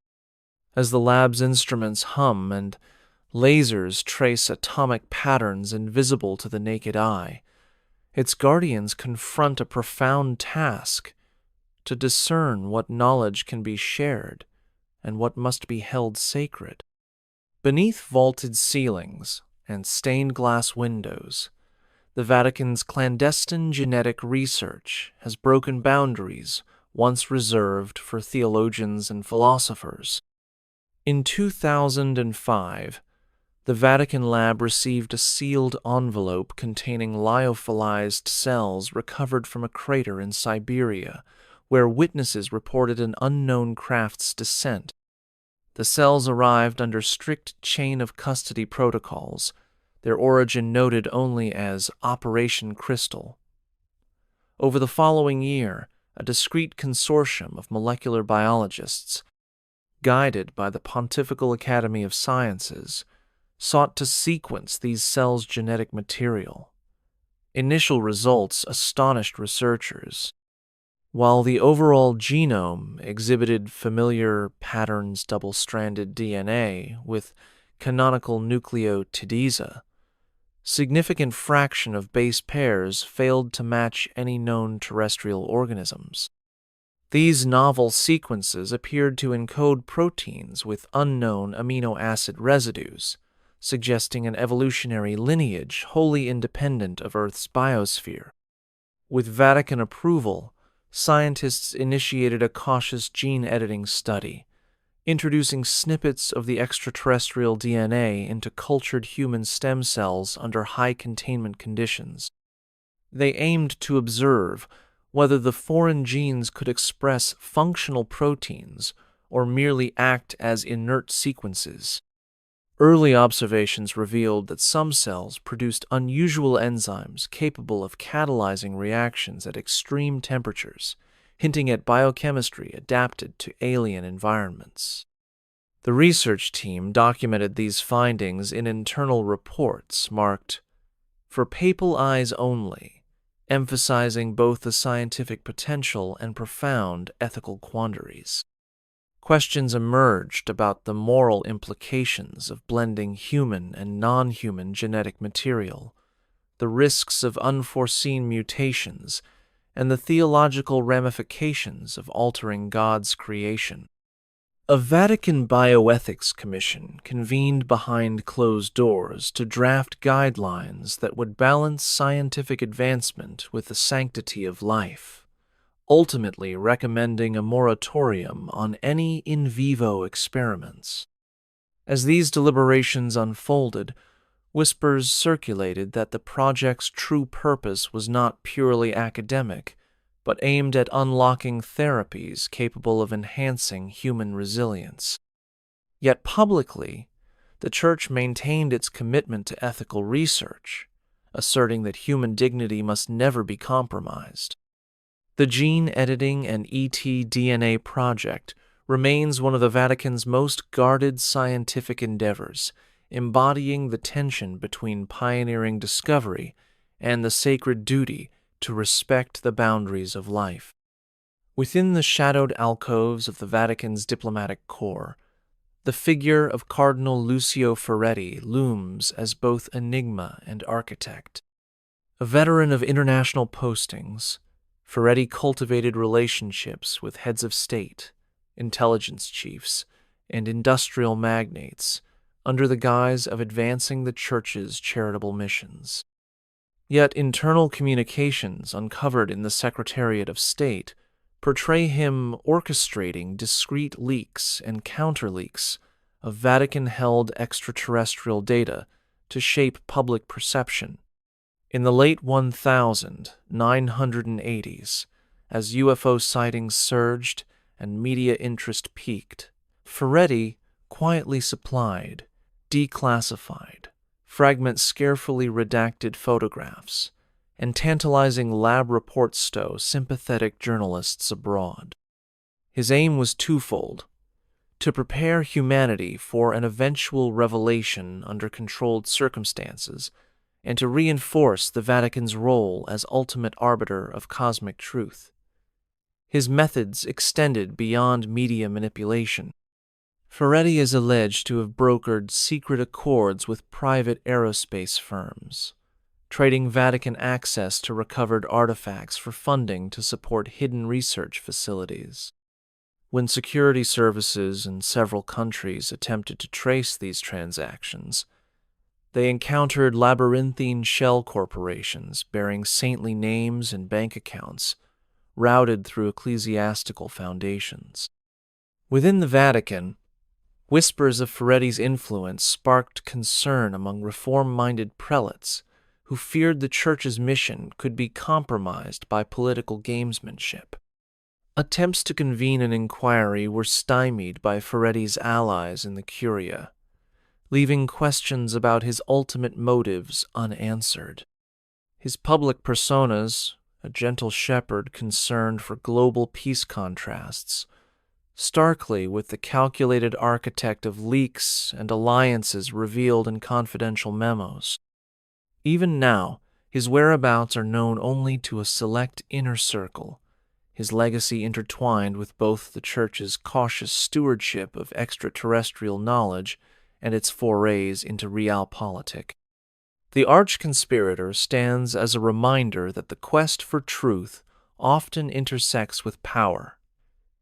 As the lab's instruments hum and Lasers trace atomic patterns invisible to the naked eye. Its guardians confront a profound task: to discern what knowledge can be shared and what must be held sacred. Beneath vaulted ceilings and stained glass windows, the Vatican's clandestine genetic research has broken boundaries once reserved for theologians and philosophers. In 2005, the Vatican lab received a sealed envelope containing lyophilized cells recovered from a crater in Siberia, where witnesses reported an unknown craft's descent. The cells arrived under strict chain of custody protocols, their origin noted only as Operation Crystal. Over the following year, a discreet consortium of molecular biologists, guided by the Pontifical Academy of Sciences, sought to sequence these cells' genetic material. Initial results astonished researchers. While the overall genome exhibited familiar patterns double-stranded DNA with canonical nucleotidase, significant fraction of base pairs failed to match any known terrestrial organisms. These novel sequences appeared to encode proteins with unknown amino acid residues, suggesting an evolutionary lineage wholly independent of Earth's biosphere. With Vatican approval, scientists initiated a cautious gene editing study, introducing snippets of the extraterrestrial DNA into cultured human stem cells under high containment conditions. They aimed to observe whether the foreign genes could express functional proteins or merely act as inert sequences. Early observations revealed that some cells produced unusual enzymes capable of catalyzing reactions at extreme temperatures, hinting at biochemistry adapted to alien environments. The research team documented these findings in internal reports marked "For Papal Eyes Only," emphasizing both the scientific potential and profound ethical quandaries. Questions emerged about the moral implications of blending human and non-human genetic material, the risks of unforeseen mutations, and the theological ramifications of altering God's creation. A Vatican bioethics commission convened behind closed doors to draft guidelines that would balance scientific advancement with the sanctity of life, ultimately recommending a moratorium on any in vivo experiments. As these deliberations unfolded, whispers circulated that the project's true purpose was not purely academic, but aimed at unlocking therapies capable of enhancing human resilience. Yet publicly, the Church maintained its commitment to ethical research, asserting that human dignity must never be compromised. The gene editing and ET-DNA project remains one of the Vatican's most guarded scientific endeavors, embodying the tension between pioneering discovery and the sacred duty to respect the boundaries of life. Within the shadowed alcoves of the Vatican's diplomatic corps, the figure of Cardinal Lucio Ferretti looms as both enigma and architect. A veteran of international postings, Ferretti cultivated relationships with heads of state, intelligence chiefs, and industrial magnates under the guise of advancing the Church's charitable missions. Yet internal communications uncovered in the Secretariat of State portray him orchestrating discreet leaks and counterleaks of Vatican-held extraterrestrial data to shape public perception. In the late 1980s, as UFO sightings surged and media interest peaked, Ferretti quietly supplied, declassified, fragments carefully redacted photographs, and tantalizing lab reports stow sympathetic journalists abroad. His aim was twofold: to prepare humanity for an eventual revelation under controlled circumstances, and to reinforce the Vatican's role as ultimate arbiter of cosmic truth. His methods extended beyond media manipulation. Ferretti is alleged to have brokered secret accords with private aerospace firms, trading Vatican access to recovered artifacts for funding to support hidden research facilities. When security services in several countries attempted to trace these transactions, they encountered labyrinthine shell corporations bearing saintly names and bank accounts routed through ecclesiastical foundations. Within the Vatican, whispers of Ferretti's influence sparked concern among reform-minded prelates who feared the Church's mission could be compromised by political gamesmanship. Attempts to convene an inquiry were stymied by Ferretti's allies in the Curia, leaving questions about his ultimate motives unanswered. His public personas, a gentle shepherd concerned for global peace contrasts, starkly with the calculated architect of leaks and alliances revealed in confidential memos. Even now, his whereabouts are known only to a select inner circle, his legacy intertwined with both the Church's cautious stewardship of extraterrestrial knowledge and its forays into realpolitik. The arch-conspirator stands as a reminder that the quest for truth often intersects with power,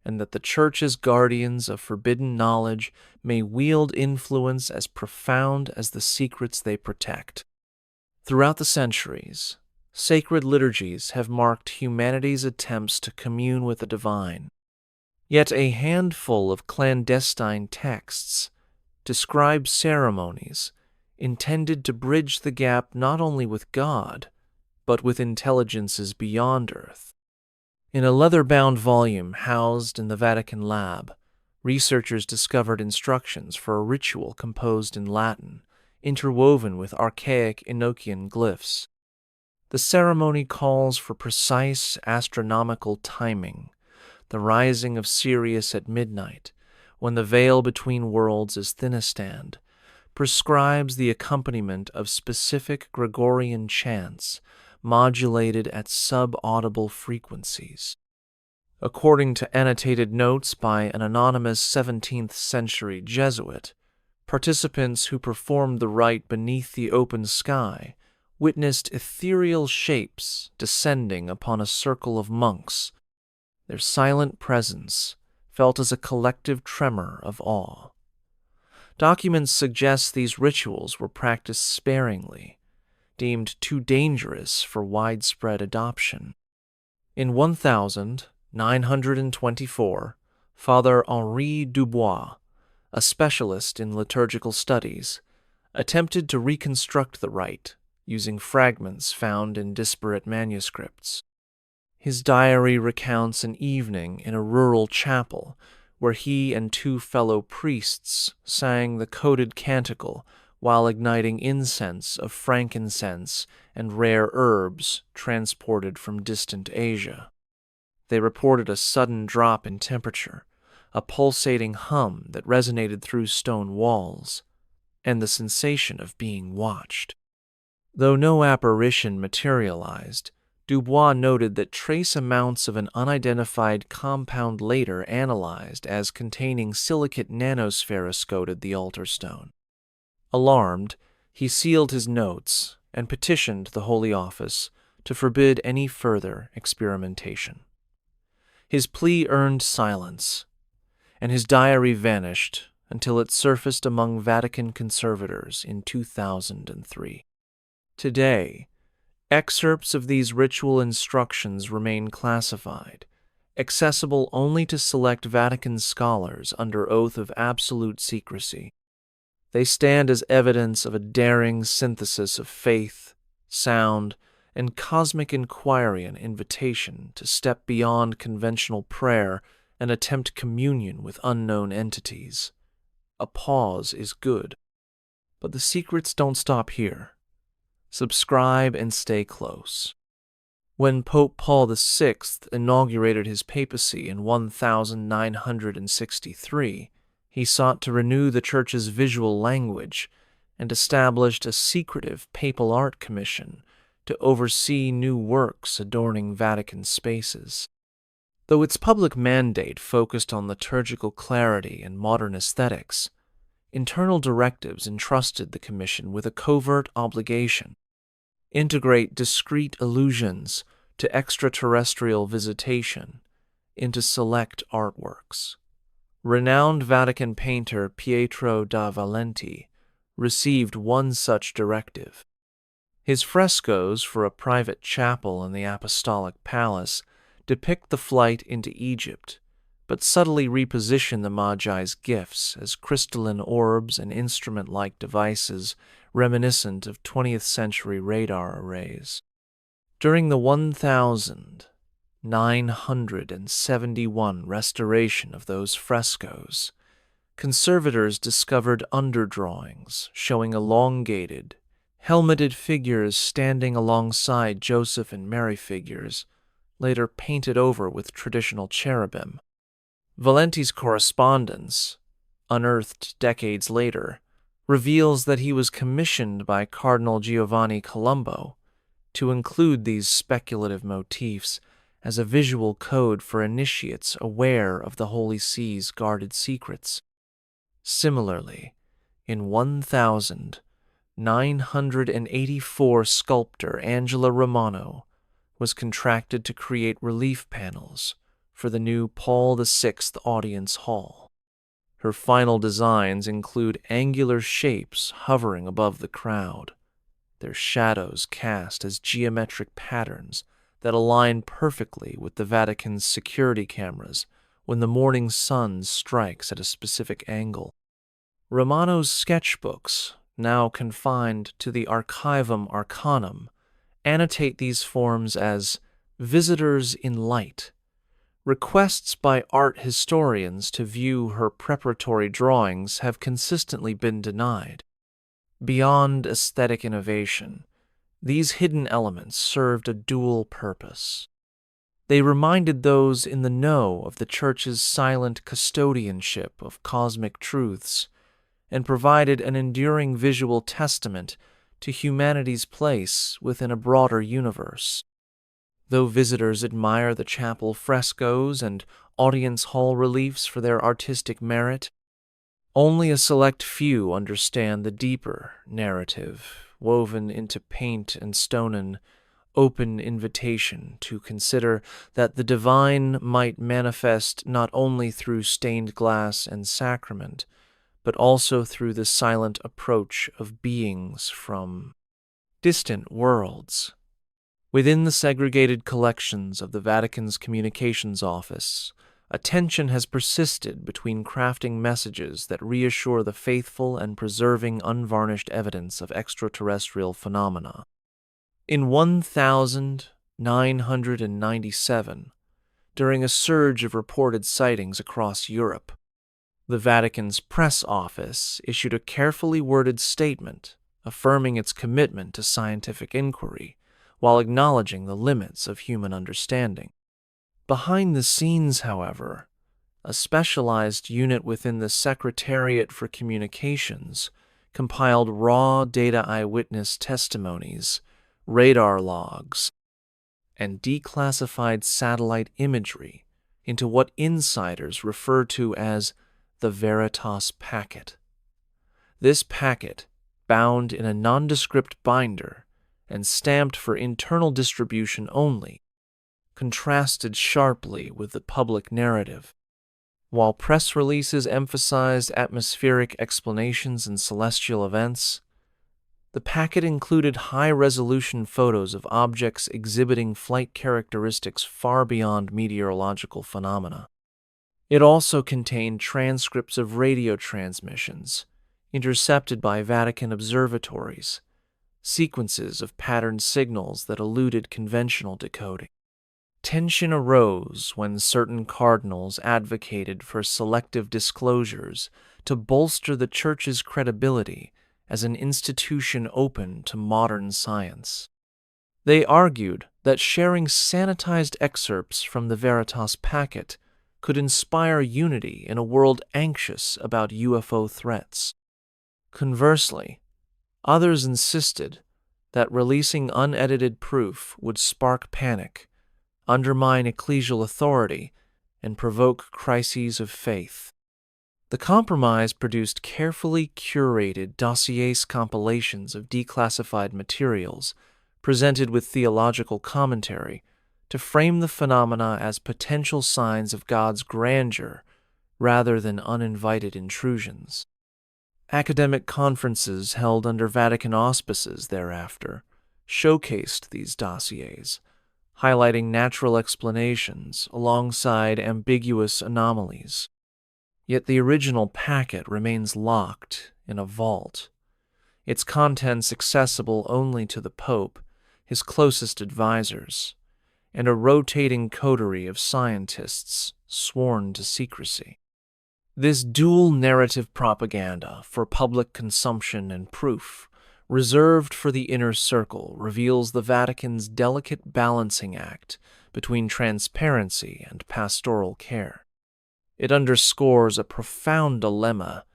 and that the Church's guardians of forbidden knowledge may wield influence as profound as the secrets they protect. Throughout the centuries, sacred liturgies have marked humanity's attempts to commune with the divine. Yet a handful of clandestine texts describe ceremonies intended to bridge the gap not only with God, but with intelligences beyond Earth. In a leather-bound volume housed in the Vatican lab, researchers discovered instructions for a ritual composed in Latin, interwoven with archaic Enochian glyphs. The ceremony calls for precise astronomical timing, the rising of Sirius at midnight, when the veil between worlds is thinnest, and prescribes the accompaniment of specific Gregorian chants modulated at sub-audible frequencies. According to annotated notes by an anonymous 17th-century Jesuit, participants who performed the rite beneath the open sky witnessed ethereal shapes descending upon a circle of monks, their silent presence felt as a collective tremor of awe. Documents suggest these rituals were practiced sparingly, deemed too dangerous for widespread adoption. In 1924, Father Henri Dubois, a specialist in liturgical studies, attempted to reconstruct the rite using fragments found in disparate manuscripts. His diary recounts an evening in a rural chapel where he and two fellow priests sang the coded canticle while igniting incense of frankincense and rare herbs transported from distant Asia. They reported a sudden drop in temperature, a pulsating hum that resonated through stone walls, and the sensation of being watched. Though no apparition materialized, Dubois noted that trace amounts of an unidentified compound later analyzed as containing silicate nanospheres coated the altar stone. Alarmed, he sealed his notes and petitioned the Holy Office to forbid any further experimentation. His plea earned silence, and his diary vanished until it surfaced among Vatican conservators in 2003. Today, excerpts of these ritual instructions remain classified, accessible only to select Vatican scholars under oath of absolute secrecy. They stand as evidence of a daring synthesis of faith, sound, and cosmic inquiry, an invitation to step beyond conventional prayer and attempt communion with unknown entities. A pause is good, but the secrets don't stop here. Subscribe and stay close. When Pope Paul VI inaugurated his papacy in 1963, he sought to renew the Church's visual language and established a secretive papal art commission to oversee new works adorning Vatican spaces. Though its public mandate focused on liturgical clarity and modern aesthetics, internal directives entrusted the Commission with a covert obligation: integrate discrete allusions to extraterrestrial visitation into select artworks. Renowned Vatican painter Pietro da Valenti received one such directive. His frescoes for a private chapel in the Apostolic Palace depict the flight into Egypt, but subtly reposition the Magi's gifts as crystalline orbs and instrument-like devices reminiscent of 20th century radar arrays. During the 1971 restoration of those frescoes, conservators discovered underdrawings showing elongated, helmeted figures standing alongside Joseph and Mary figures, later painted over with traditional cherubim. Valenti's correspondence, unearthed decades later, reveals that he was commissioned by Cardinal Giovanni Colombo to include these speculative motifs as a visual code for initiates aware of the Holy See's guarded secrets. Similarly, in 1984, sculptor Angela Romano was contracted to create relief panels for the new Paul VI Audience Hall. Her final designs include angular shapes hovering above the crowd, their shadows cast as geometric patterns that align perfectly with the Vatican's security cameras when the morning sun strikes at a specific angle. Romano's sketchbooks, now confined to the Archivum Arcanum, annotate these forms as visitors in light. Requests by art historians to view her preparatory drawings have consistently been denied. Beyond aesthetic innovation, these hidden elements served a dual purpose. They reminded those in the know of the Church's silent custodianship of cosmic truths, and provided an enduring visual testament to humanity's place within a broader universe. Though visitors admire the chapel frescoes and audience hall reliefs for their artistic merit, only a select few understand the deeper narrative woven into paint and stone, open invitation to consider that the divine might manifest not only through stained glass and sacrament, but also through the silent approach of beings from distant worlds. Within the segregated collections of the Vatican's Communications Office, a tension has persisted between crafting messages that reassure the faithful and preserving unvarnished evidence of extraterrestrial phenomena. In 1997, during a surge of reported sightings across Europe, the Vatican's press office issued a carefully worded statement affirming its commitment to scientific inquiry while acknowledging the limits of human understanding. Behind the scenes, however, a specialized unit within the Secretariat for Communications compiled raw data eyewitness testimonies, radar logs, and declassified satellite imagery into what insiders refer to as the Veritas packet. This packet, bound in a nondescript binder and stamped for internal distribution only, contrasted sharply with the public narrative. While press releases emphasized atmospheric explanations and celestial events, the packet included high-resolution photos of objects exhibiting flight characteristics far beyond meteorological phenomena. It also contained transcripts of radio transmissions, intercepted by Vatican observatories, sequences of patterned signals that eluded conventional decoding. Tension arose when certain cardinals advocated for selective disclosures to bolster the Church's credibility as an institution open to modern science. They argued that sharing sanitized excerpts from the Veritas packet could inspire unity in a world anxious about UFO threats. Conversely, others insisted that releasing unedited proof would spark panic, undermine ecclesial authority, and provoke crises of faith. The compromise produced carefully curated dossiers compilations of declassified materials, presented with theological commentary, to frame the phenomena as potential signs of God's grandeur rather than uninvited intrusions. Academic conferences held under Vatican auspices thereafter showcased these dossiers, highlighting natural explanations alongside ambiguous anomalies. Yet the original packet remains locked in a vault, its contents accessible only to the Pope, his closest advisors, and a rotating coterie of scientists sworn to secrecy. This dual narrative propaganda for public consumption and proof, reserved for the inner circle, reveals the Vatican's delicate balancing act between transparency and pastoral care. It underscores a profound dilemma: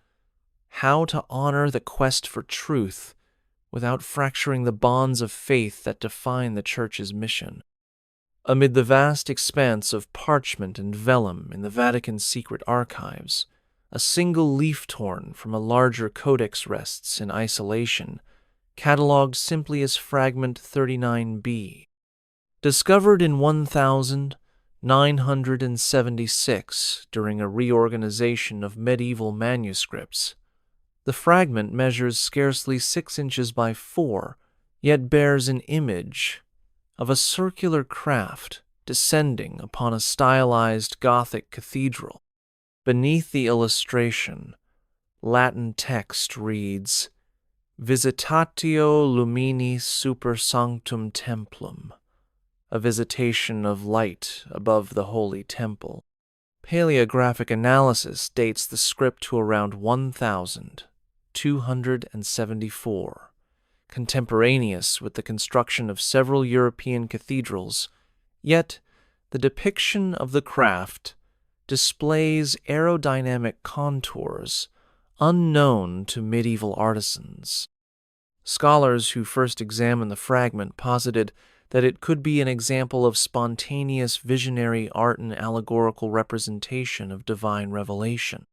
how to honor the quest for truth without fracturing the bonds of faith that define the Church's mission. Amid the vast expanse of parchment and vellum in the Vatican's secret archives, a single leaf torn from a larger codex rests in isolation, catalogued simply as Fragment 39b. Discovered in 1976 during a reorganization of medieval manuscripts, the fragment measures scarcely 6 inches by 4, yet bears an image of a circular craft descending upon a stylized Gothic cathedral. Beneath the illustration, Latin text reads, Visitatio Lumini Super Sanctum Templum, a visitation of light above the Holy Temple. Paleographic analysis dates the script to around 1274, contemporaneous with the construction of several European cathedrals, yet the depiction of the craft displays aerodynamic contours unknown to medieval artisans. Scholars who first examined the fragment posited that it could be an example of spontaneous visionary art and allegorical representation of divine revelation.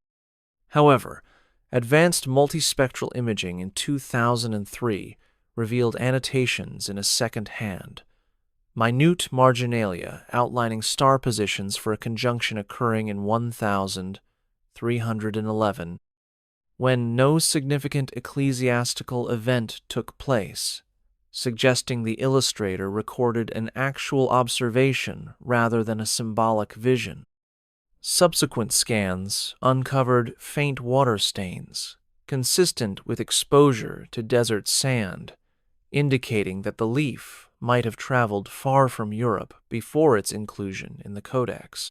However, advanced multispectral imaging in 2003 revealed annotations in a second hand, minute marginalia outlining star positions for a conjunction occurring in 1311, when no significant ecclesiastical event took place, suggesting the illustrator recorded an actual observation rather than a symbolic vision. Subsequent scans uncovered faint water stains, consistent with exposure to desert sand, indicating that the leaf might have traveled far from Europe before its inclusion in the Codex.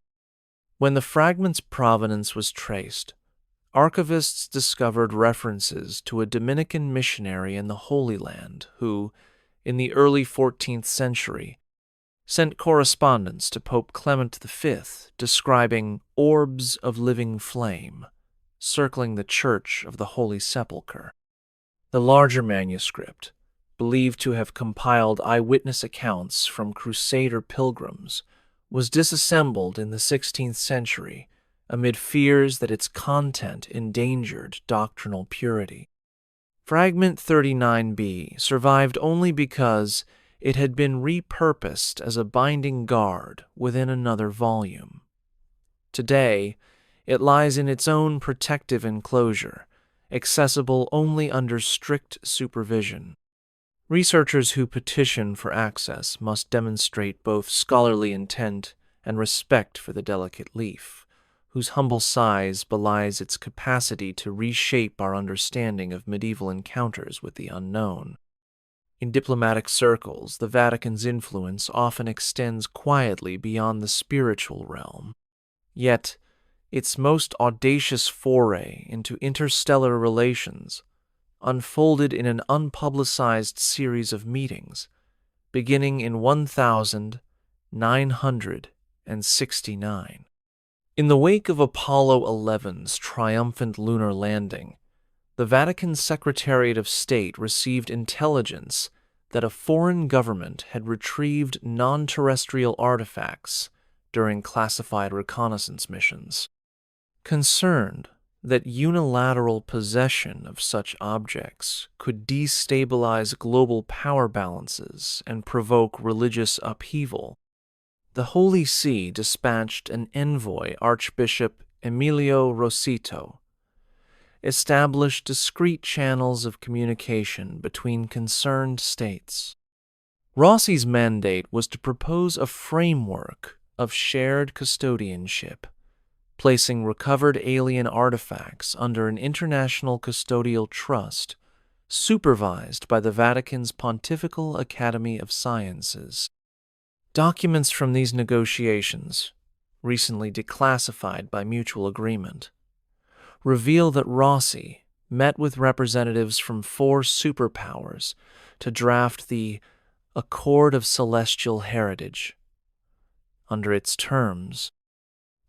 When the fragment's provenance was traced, archivists discovered references to a Dominican missionary in the Holy Land who, in the early 14th century, sent correspondence to Pope Clement V describing orbs of living flame circling the Church of the Holy Sepulchre. The larger manuscript, believed to have compiled eyewitness accounts from Crusader pilgrims, was disassembled in the 16th century amid fears that its content endangered doctrinal purity. Fragment 39b survived only because it had been repurposed as a binding guard within another volume. Today, it lies in its own protective enclosure, accessible only under strict supervision. Researchers who petition for access must demonstrate both scholarly intent and respect for the delicate leaf, whose humble size belies its capacity to reshape our understanding of medieval encounters with the unknown. In diplomatic circles, the Vatican's influence often extends quietly beyond the spiritual realm. Yet, its most audacious foray into interstellar relations unfolded in an unpublicized series of meetings, beginning in 1969. In the wake of Apollo 11's triumphant lunar landing, the Vatican Secretariat of State received intelligence that a foreign government had retrieved non-terrestrial artifacts during classified reconnaissance missions. Concerned that unilateral possession of such objects could destabilize global power balances and provoke religious upheaval, the Holy See dispatched an envoy, Archbishop Emilio Rosito, established discreet channels of communication between concerned states. Rossi's mandate was to propose a framework of shared custodianship, placing recovered alien artifacts under an international custodial trust supervised by the Vatican's Pontifical Academy of Sciences. Documents from these negotiations, recently declassified by mutual agreement, reveal that Rossi met with representatives from 4 superpowers to draft the Accord of Celestial Heritage. Under its terms,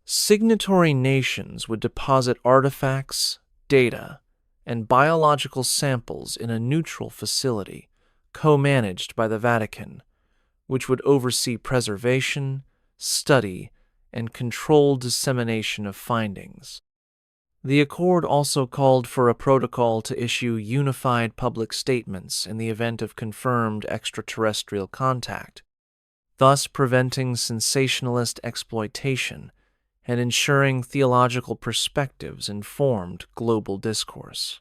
signatory nations would deposit artifacts, data, and biological samples in a neutral facility co-managed by the Vatican, which would oversee preservation, study, and controlled dissemination of findings. The accord also called for a protocol to issue unified public statements in the event of confirmed extraterrestrial contact, thus preventing sensationalist exploitation and ensuring theological perspectives informed global discourse.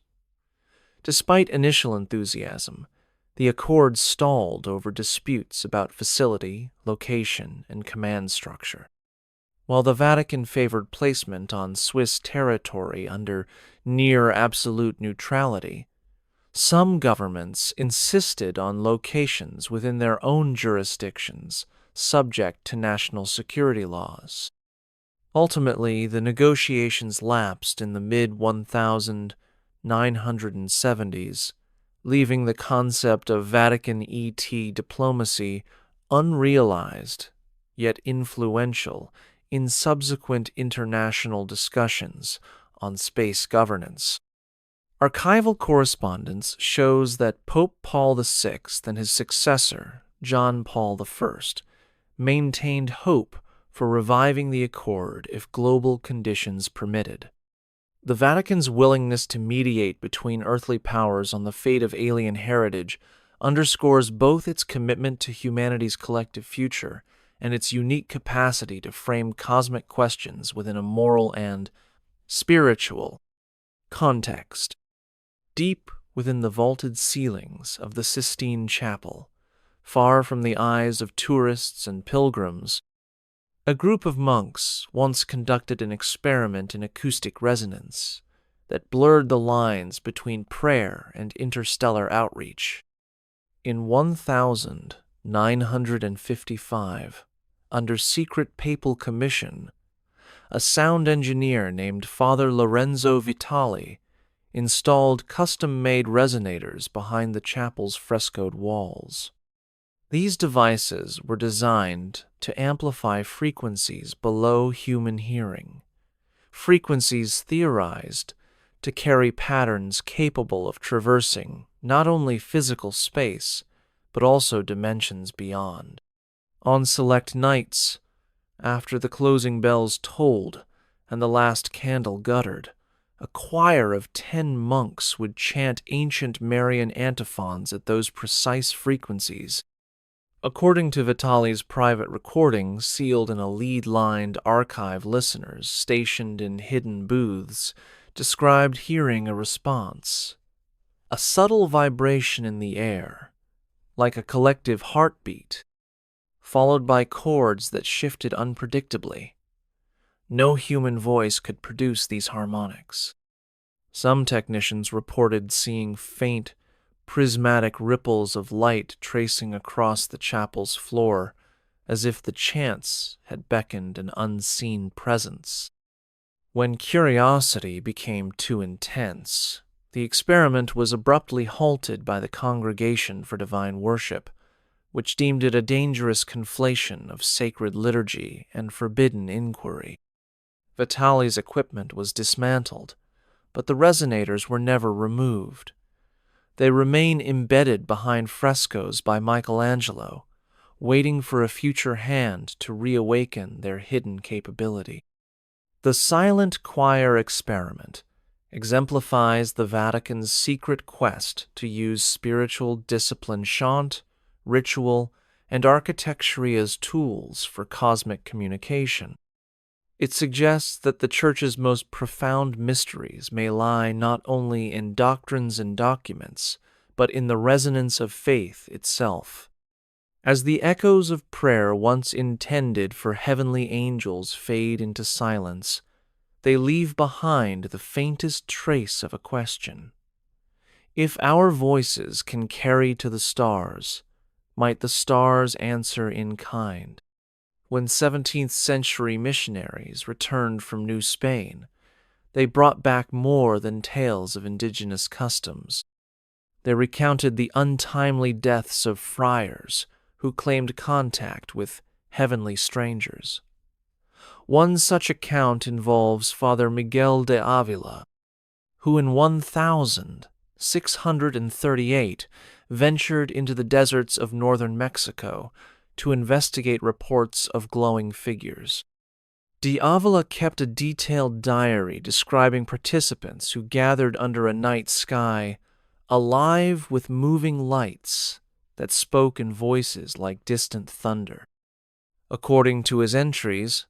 Despite initial enthusiasm, the accord stalled over disputes about facility, location, and command structure. While the Vatican favored placement on Swiss territory under near absolute neutrality, some governments insisted on locations within their own jurisdictions, subject to national security laws. Ultimately, the negotiations lapsed in the mid-1970s, leaving the concept of Vatican ET diplomacy unrealized, yet influential, in subsequent international discussions on space governance. Archival correspondence shows that Pope Paul VI and his successor, John Paul I, maintained hope for reviving the accord if global conditions permitted. The Vatican's willingness to mediate between earthly powers on the fate of alien heritage underscores both its commitment to humanity's collective future and its unique capacity to frame cosmic questions within a moral and spiritual context. Deep within the vaulted ceilings of the Sistine Chapel, far from the eyes of tourists and pilgrims, a group of monks once conducted an experiment in acoustic resonance that blurred the lines between prayer and interstellar outreach. In 1955, under secret papal commission, a sound engineer named Father Lorenzo Vitali installed custom-made resonators behind the chapel's frescoed walls. These devices were designed to amplify frequencies below human hearing, frequencies theorized to carry patterns capable of traversing not only physical space, but also dimensions beyond. On select nights, after the closing bells tolled and the last candle guttered, a choir of 10 monks would chant ancient Marian antiphons at those precise frequencies. According to Vitali's private recordings sealed in a lead-lined archive, listeners stationed in hidden booths described hearing a response, a subtle vibration in the air, like a collective heartbeat, followed by chords that shifted unpredictably. No human voice could produce these harmonics. Some technicians reported seeing faint, prismatic ripples of light tracing across the chapel's floor, as if the chants had beckoned an unseen presence. When curiosity became too intense, the experiment was abruptly halted by the Congregation for Divine Worship, which deemed it a dangerous conflation of sacred liturgy and forbidden inquiry. Vitali's equipment was dismantled, but the resonators were never removed. They remain embedded behind frescoes by Michelangelo, waiting for a future hand to reawaken their hidden capability. The silent choir experiment exemplifies the Vatican's secret quest to use spiritual discipline chant, ritual, and architecture as tools for cosmic communication. It suggests that the Church's most profound mysteries may lie not only in doctrines and documents, but in the resonance of faith itself. As the echoes of prayer once intended for heavenly angels fade into silence, they leave behind the faintest trace of a question. If our voices can carry to the stars, might the stars answer in kind? When 17th century missionaries returned from New Spain, they brought back more than tales of indigenous customs. They recounted the untimely deaths of friars who claimed contact with heavenly strangers. One such account involves Father Miguel de Avila, who in 1638 ventured into the deserts of northern Mexico to investigate reports of glowing figures. De Avila kept a detailed diary describing participants who gathered under a night sky, alive with moving lights that spoke in voices like distant thunder. According to his entries,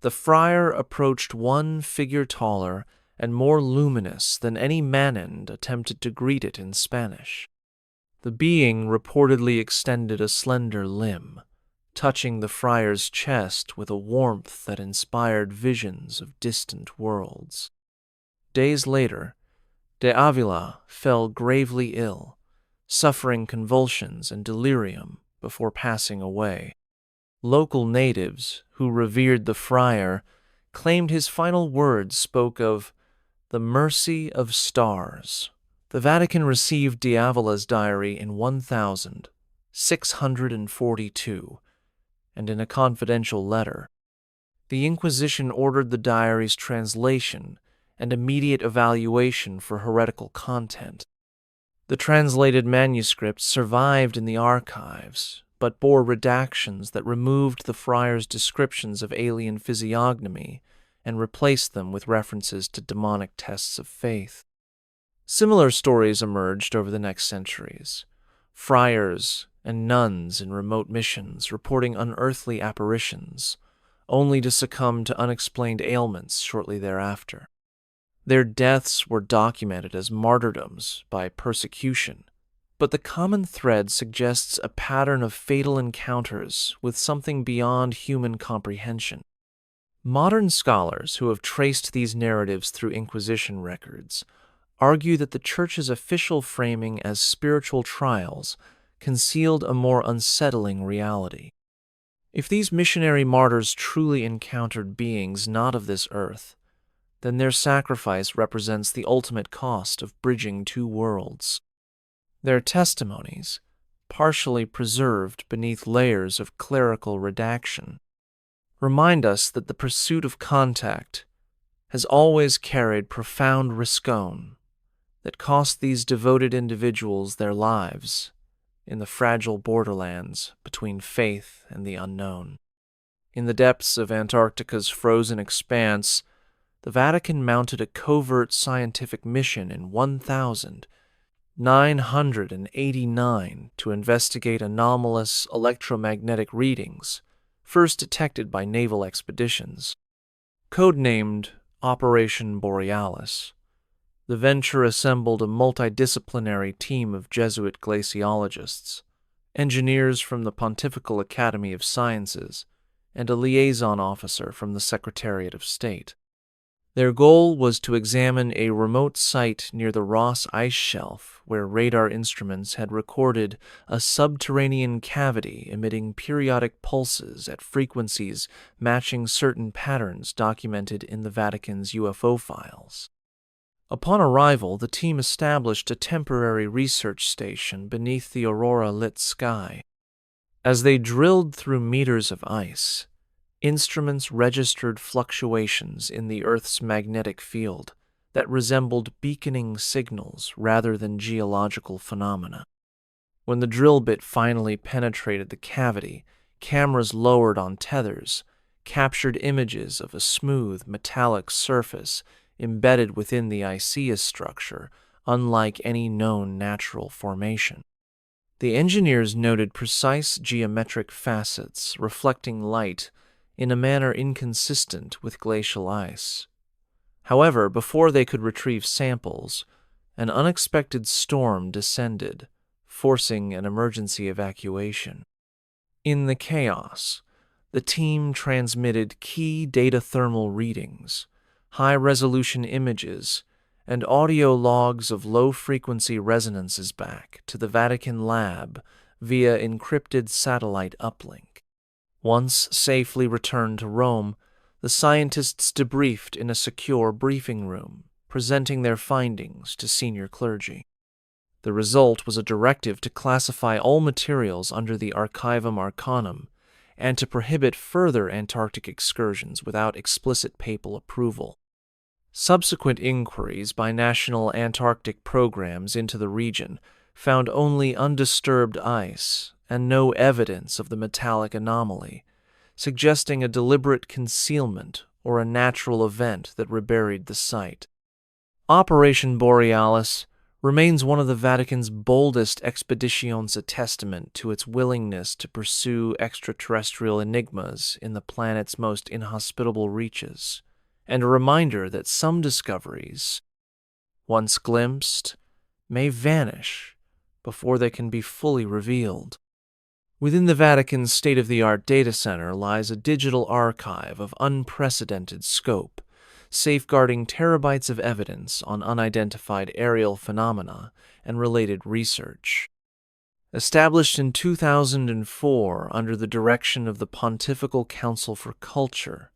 the friar approached one figure taller and more luminous than any Manand attempted to greet it in Spanish. The being reportedly extended a slender limb, touching the friar's chest with a warmth that inspired visions of distant worlds. Days later, de Avila fell gravely ill, suffering convulsions and delirium before passing away. Local natives who revered the friar claimed his final words spoke of the mercy of stars. The Vatican received de Avila's diary in 1642, and in a confidential letter, the Inquisition ordered the diary's translation and immediate evaluation for heretical content. The translated manuscripts survived in the archives, but bore redactions that removed the friar's descriptions of alien physiognomy and replaced them with references to demonic tests of faith. Similar stories emerged over the next centuries. Friars and nuns in remote missions reporting unearthly apparitions, only to succumb to unexplained ailments shortly thereafter. Their deaths were documented as martyrdoms by persecution, but the common thread suggests a pattern of fatal encounters with something beyond human comprehension. Modern scholars who have traced these narratives through Inquisition records argue that the Church's official framing as spiritual trials concealed a more unsettling reality. If these missionary martyrs truly encountered beings not of this earth, then their sacrifice represents the ultimate cost of bridging two worlds. Their testimonies, partially preserved beneath layers of clerical redaction, remind us that the pursuit of contact has always carried profound riscone that cost these devoted individuals their lives in the fragile borderlands between faith and the unknown. In the depths of Antarctica's frozen expanse, the Vatican mounted a covert scientific mission in 1989 to investigate anomalous electromagnetic readings first detected by naval expeditions. Codenamed Operation Borealis, the venture assembled a multidisciplinary team of Jesuit glaciologists, engineers from the Pontifical Academy of Sciences, and a liaison officer from the Secretariat of State. Their goal was to examine a remote site near the Ross Ice Shelf where radar instruments had recorded a subterranean cavity emitting periodic pulses at frequencies matching certain patterns documented in the Vatican's UFO files. Upon arrival, the team established a temporary research station beneath the aurora-lit sky. As they drilled through meters of ice, instruments registered fluctuations in the Earth's magnetic field that resembled beaconing signals rather than geological phenomena. When the drill bit finally penetrated the cavity, cameras lowered on tethers captured images of a smooth, metallic surface embedded within the iceous structure, unlike any known natural formation. The engineers noted precise geometric facets reflecting light in a manner inconsistent with glacial ice. However, before they could retrieve samples, an unexpected storm descended, forcing an emergency evacuation. In the chaos, the team transmitted key data thermal readings, high-resolution images, and audio logs of low-frequency resonances back to the Vatican lab via encrypted satellite uplink. Once safely returned to Rome, the scientists debriefed in a secure briefing room, presenting their findings to senior clergy. The result was a directive to classify all materials under the Archivum Arcanum and to prohibit further Antarctic excursions without explicit papal approval. Subsequent inquiries by national Antarctic programs into the region found only undisturbed ice and no evidence of the metallic anomaly, suggesting a deliberate concealment or a natural event that reburied the site. Operation Borealis remains one of the Vatican's boldest expeditions, a testament to its willingness to pursue extraterrestrial enigmas in the planet's most inhospitable reaches, and a reminder that some discoveries, once glimpsed, may vanish before they can be fully revealed. Within the Vatican's state-of-the-art data center lies a digital archive of unprecedented scope, safeguarding terabytes of evidence on unidentified aerial phenomena and related research. Established in 2004 under the direction of the Pontifical Council for Culture,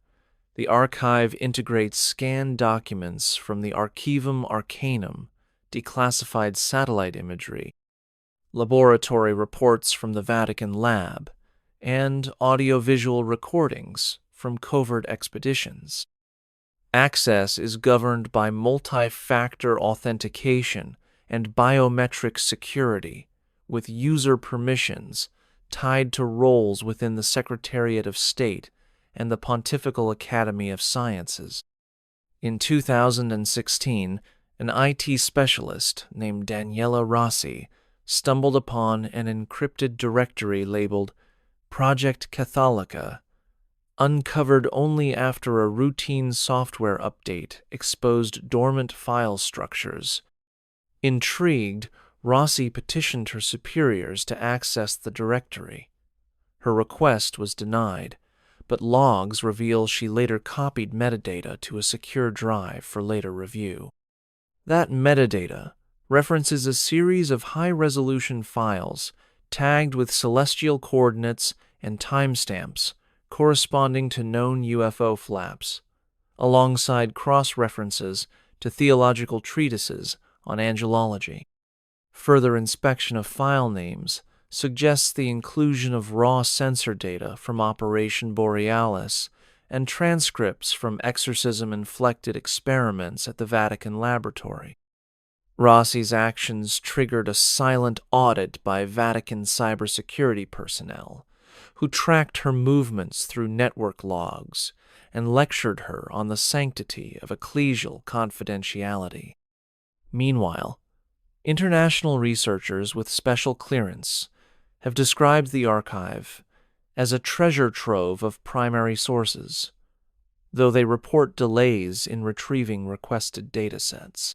the archive integrates scanned documents from the Archivum Arcanum, declassified satellite imagery, laboratory reports from the Vatican lab, and audiovisual recordings from covert expeditions. Access is governed by multi-factor authentication and biometric security, with user permissions tied to roles within the Secretariat of State and the Pontifical Academy of Sciences. In 2016, an IT specialist named Daniela Rossi stumbled upon an encrypted directory labeled Project Catholica, uncovered only after a routine software update exposed dormant file structures. Intrigued, Rossi petitioned her superiors to access the directory. Her request was denied, but logs reveal she later copied metadata to a secure drive for later review. That metadata references a series of high-resolution files tagged with celestial coordinates and timestamps corresponding to known UFO flaps, alongside cross-references to theological treatises on angelology. Further inspection of file names suggests the inclusion of raw sensor data from Operation Borealis and transcripts from exorcism-inflected experiments at the Vatican laboratory. Rossi's actions triggered a silent audit by Vatican cybersecurity personnel, who tracked her movements through network logs and lectured her on the sanctity of ecclesial confidentiality. Meanwhile, international researchers with special clearance have described the archive as a treasure trove of primary sources, though they report delays in retrieving requested datasets.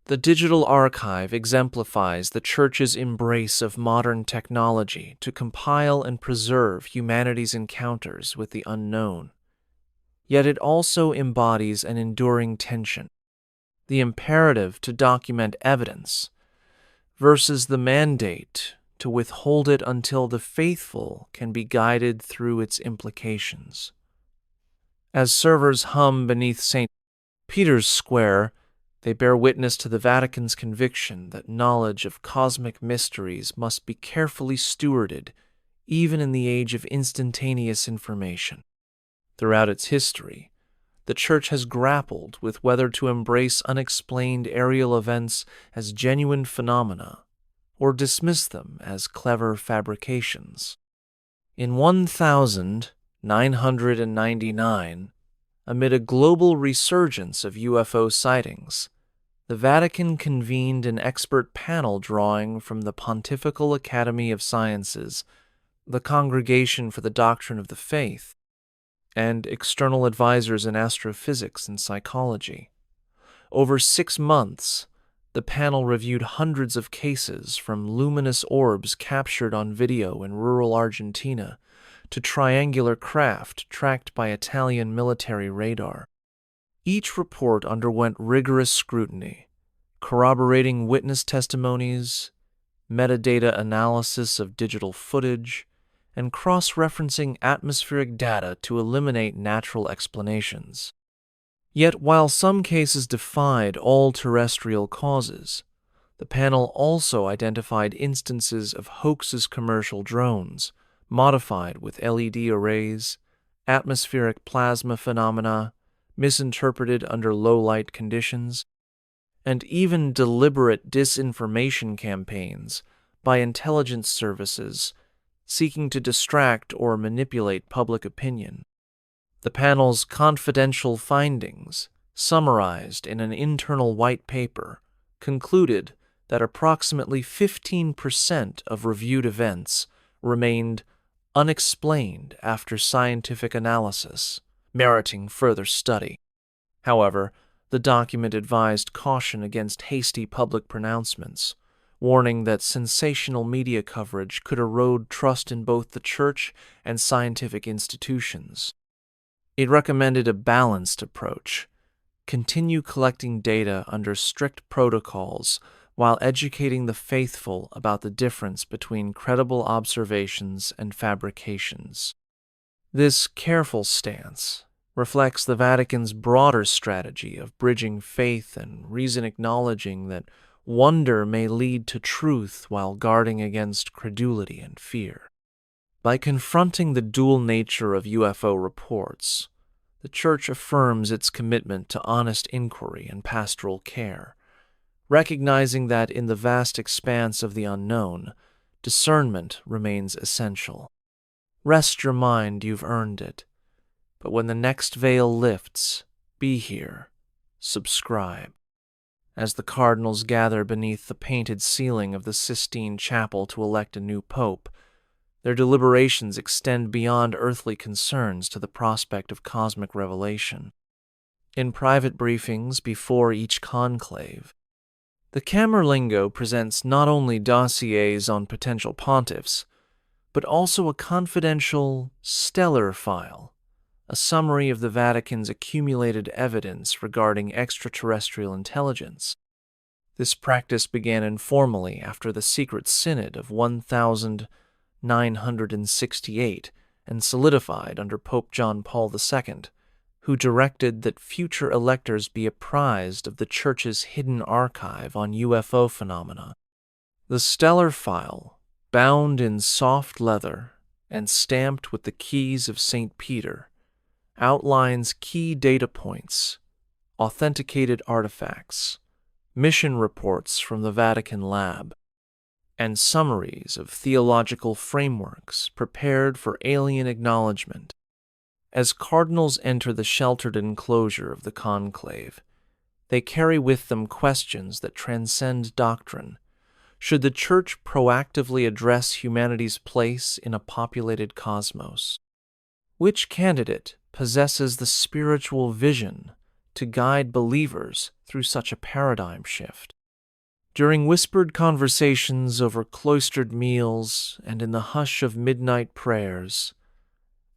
The digital archive exemplifies the Church's embrace of modern technology to compile and preserve humanity's encounters with the unknown. Yet it also embodies an enduring tension: the imperative to document evidence versus the mandate to withhold it until the faithful can be guided through its implications. As servers hum beneath St. Peter's Square, they bear witness to the Vatican's conviction that knowledge of cosmic mysteries must be carefully stewarded, even in the age of instantaneous information. Throughout its history, the Church has grappled with whether to embrace unexplained aerial events as genuine phenomena or dismiss them as clever fabrications. In 1999, amid a global resurgence of UFO sightings, the Vatican convened an expert panel drawing from the Pontifical Academy of Sciences, the Congregation for the Doctrine of the Faith, and external advisors in astrophysics and psychology. Over 6 months, the panel reviewed hundreds of cases from luminous orbs captured on video in rural Argentina to triangular craft tracked by Italian military radar. Each report underwent rigorous scrutiny, corroborating witness testimonies, metadata analysis of digital footage, and cross-referencing atmospheric data to eliminate natural explanations. Yet while some cases defied all terrestrial causes, the panel also identified instances of hoaxes commercial drones, modified with LED arrays, atmospheric plasma phenomena, misinterpreted under low-light conditions, and even deliberate disinformation campaigns by intelligence services seeking to distract or manipulate public opinion. The panel's confidential findings, summarized in an internal white paper, concluded that approximately 15% of reviewed events remained unexplained after scientific analysis, meriting further study. However, the document advised caution against hasty public pronouncements, warning that sensational media coverage could erode trust in both the Church and scientific institutions. It recommended a balanced approach: continue collecting data under strict protocols while educating the faithful about the difference between credible observations and fabrications. This careful stance reflects the Vatican's broader strategy of bridging faith and reason, acknowledging that wonder may lead to truth while guarding against credulity and fear. By confronting the dual nature of UFO reports, the Church affirms its commitment to honest inquiry and pastoral care, recognizing that in the vast expanse of the unknown, discernment remains essential. Rest your mind, you've earned it. But when the next veil lifts, be here. Subscribe. As the cardinals gather beneath the painted ceiling of the Sistine Chapel to elect a new pope, their deliberations extend beyond earthly concerns to the prospect of cosmic revelation. In private briefings before each conclave, the Camerlengo presents not only dossiers on potential pontiffs, but also a confidential stellar file, a summary of the Vatican's accumulated evidence regarding extraterrestrial intelligence. This practice began informally after the secret synod of 1968 and solidified under Pope John Paul II, who directed that future electors be apprised of the Church's hidden archive on UFO phenomena. The stellar file, bound in soft leather and stamped with the keys of St. Peter, outlines key data points, authenticated artifacts, mission reports from the Vatican lab, and summaries of theological frameworks prepared for alien acknowledgement. As cardinals enter the sheltered enclosure of the conclave, they carry with them questions that transcend doctrine. Should the Church proactively address humanity's place in a populated cosmos? Which candidate possesses the spiritual vision to guide believers through such a paradigm shift? During whispered conversations over cloistered meals and in the hush of midnight prayers,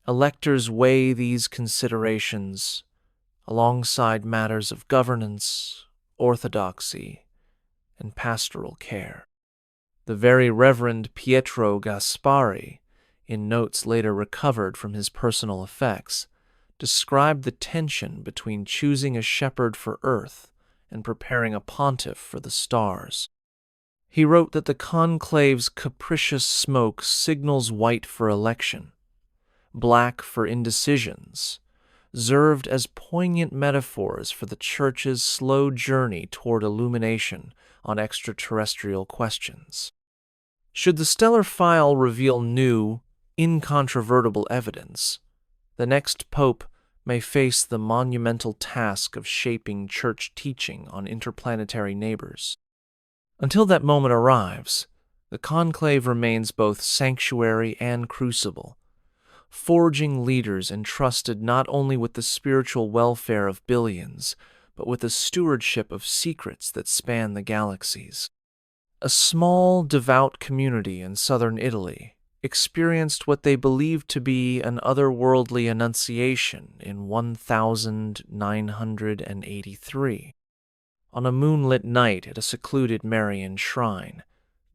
electors weigh these considerations alongside matters of governance, orthodoxy, and pastoral care. The Very Reverend Pietro Gaspari, in notes later recovered from his personal effects, described the tension between choosing a shepherd for earth and preparing a pontiff for the stars. He wrote that the conclave's capricious smoke signals white for election, black for indecisions, served as poignant metaphors for the Church's slow journey toward illumination on extraterrestrial questions. Should the stellar file reveal new, incontrovertible evidence, the next pope may face the monumental task of shaping Church teaching on interplanetary neighbors. Until that moment arrives, the conclave remains both sanctuary and crucible, forging leaders entrusted not only with the spiritual welfare of billions, but with the stewardship of secrets that span the galaxies. A small, devout community in southern Italy experienced what they believed to be an otherworldly annunciation in 1983. On a moonlit night at a secluded Marian shrine,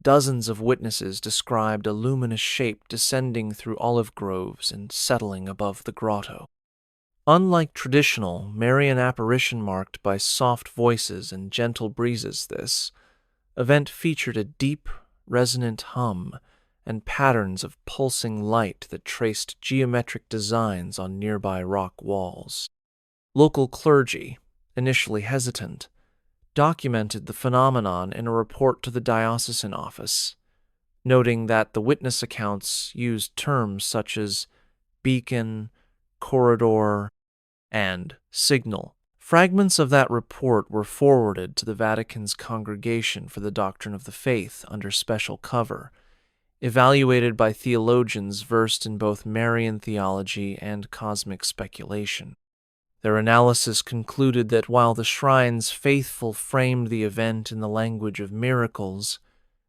dozens of witnesses described a luminous shape descending through olive groves and settling above the grotto. Unlike traditional Marian apparition marked by soft voices and gentle breezes, this event featured a deep, resonant hum and patterns of pulsing light that traced geometric designs on nearby rock walls. Local clergy, initially hesitant, documented the phenomenon in a report to the diocesan office, noting that the witness accounts used terms such as beacon, corridor, and signal. Fragments of that report were forwarded to the Vatican's Congregation for the Doctrine of the Faith under special cover, evaluated by theologians versed in both Marian theology and cosmic speculation. Their analysis concluded that while the shrine's faithful framed the event in the language of miracles,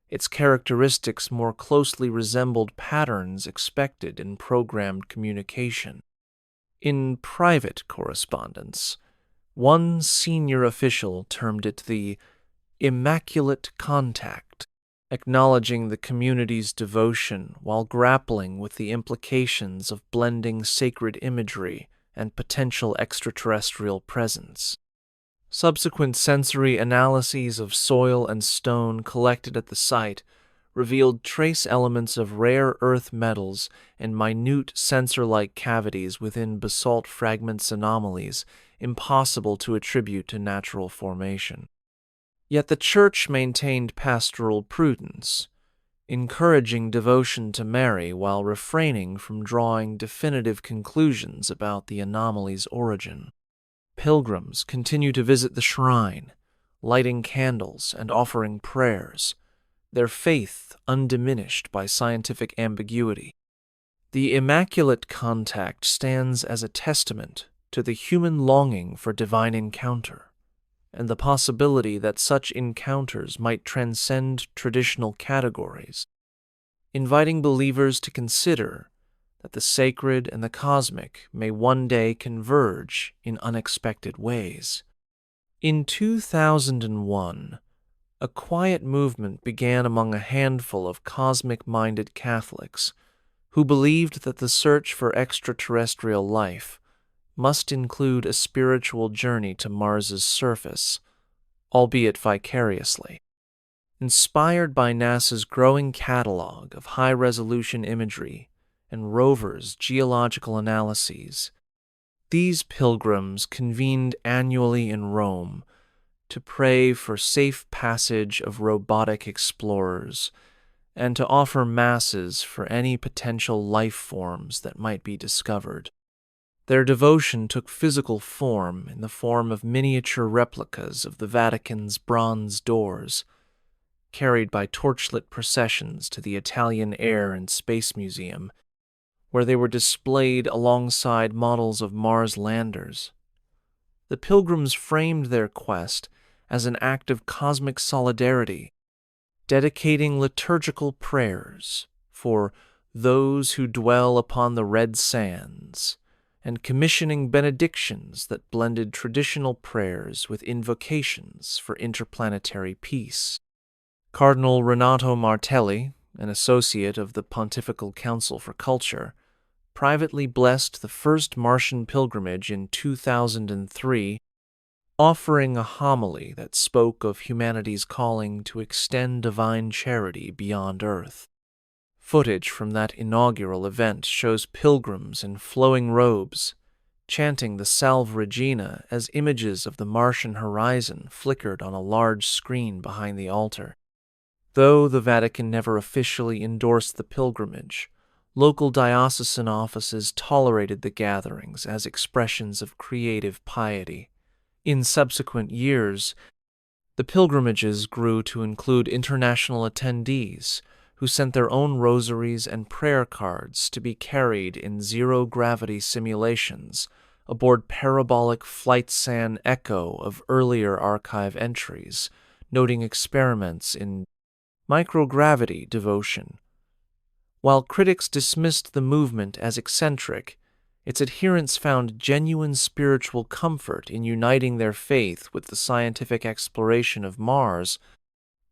its characteristics more closely resembled patterns expected in programmed communication. In private correspondence, one senior official termed it the Immaculate Contact, acknowledging the community's devotion while grappling with the implications of blending sacred imagery and potential extraterrestrial presence. Subsequent sensory analyses of soil and stone collected at the site revealed trace elements of rare earth metals and minute sensor-like cavities within basalt fragments anomalies impossible to attribute to natural formation. Yet the Church maintained pastoral prudence, encouraging devotion to Mary while refraining from drawing definitive conclusions about the anomaly's origin. Pilgrims continue to visit the shrine, lighting candles and offering prayers, their faith undiminished by scientific ambiguity. The Immaculate Contact stands as a testament to the human longing for divine encounter, and the possibility that such encounters might transcend traditional categories, inviting believers to consider that the sacred and the cosmic may one day converge in unexpected ways. In 2001, a quiet movement began among a handful of cosmic-minded Catholics who believed that the search for extraterrestrial life must include a spiritual journey to Mars's surface, albeit vicariously. Inspired by NASA's growing catalog of high-resolution imagery and rovers' geological analyses, these pilgrims convened annually in Rome to pray for safe passage of robotic explorers and to offer masses for any potential life forms that might be discovered. Their devotion took physical form in the form of miniature replicas of the Vatican's bronze doors, carried by torchlit processions to the Italian Air and Space Museum, where they were displayed alongside models of Mars landers. The pilgrims framed their quest as an act of cosmic solidarity, dedicating liturgical prayers for those who dwell upon the red sands, and commissioning benedictions that blended traditional prayers with invocations for interplanetary peace. Cardinal Renato Martelli, an associate of the Pontifical Council for Culture, privately blessed the first Martian pilgrimage in 2003, offering a homily that spoke of humanity's calling to extend divine charity beyond Earth. Footage from that inaugural event shows pilgrims in flowing robes, chanting the Salve Regina as images of the Martian horizon flickered on a large screen behind the altar. Though the Vatican never officially endorsed the pilgrimage, local diocesan offices tolerated the gatherings as expressions of creative piety. In subsequent years, the pilgrimages grew to include international attendees who sent their own rosaries and prayer cards to be carried in zero-gravity simulations aboard parabolic flight-san echo of earlier archive entries, noting experiments in microgravity devotion. While critics dismissed the movement as eccentric, its adherents found genuine spiritual comfort in uniting their faith with the scientific exploration of Mars,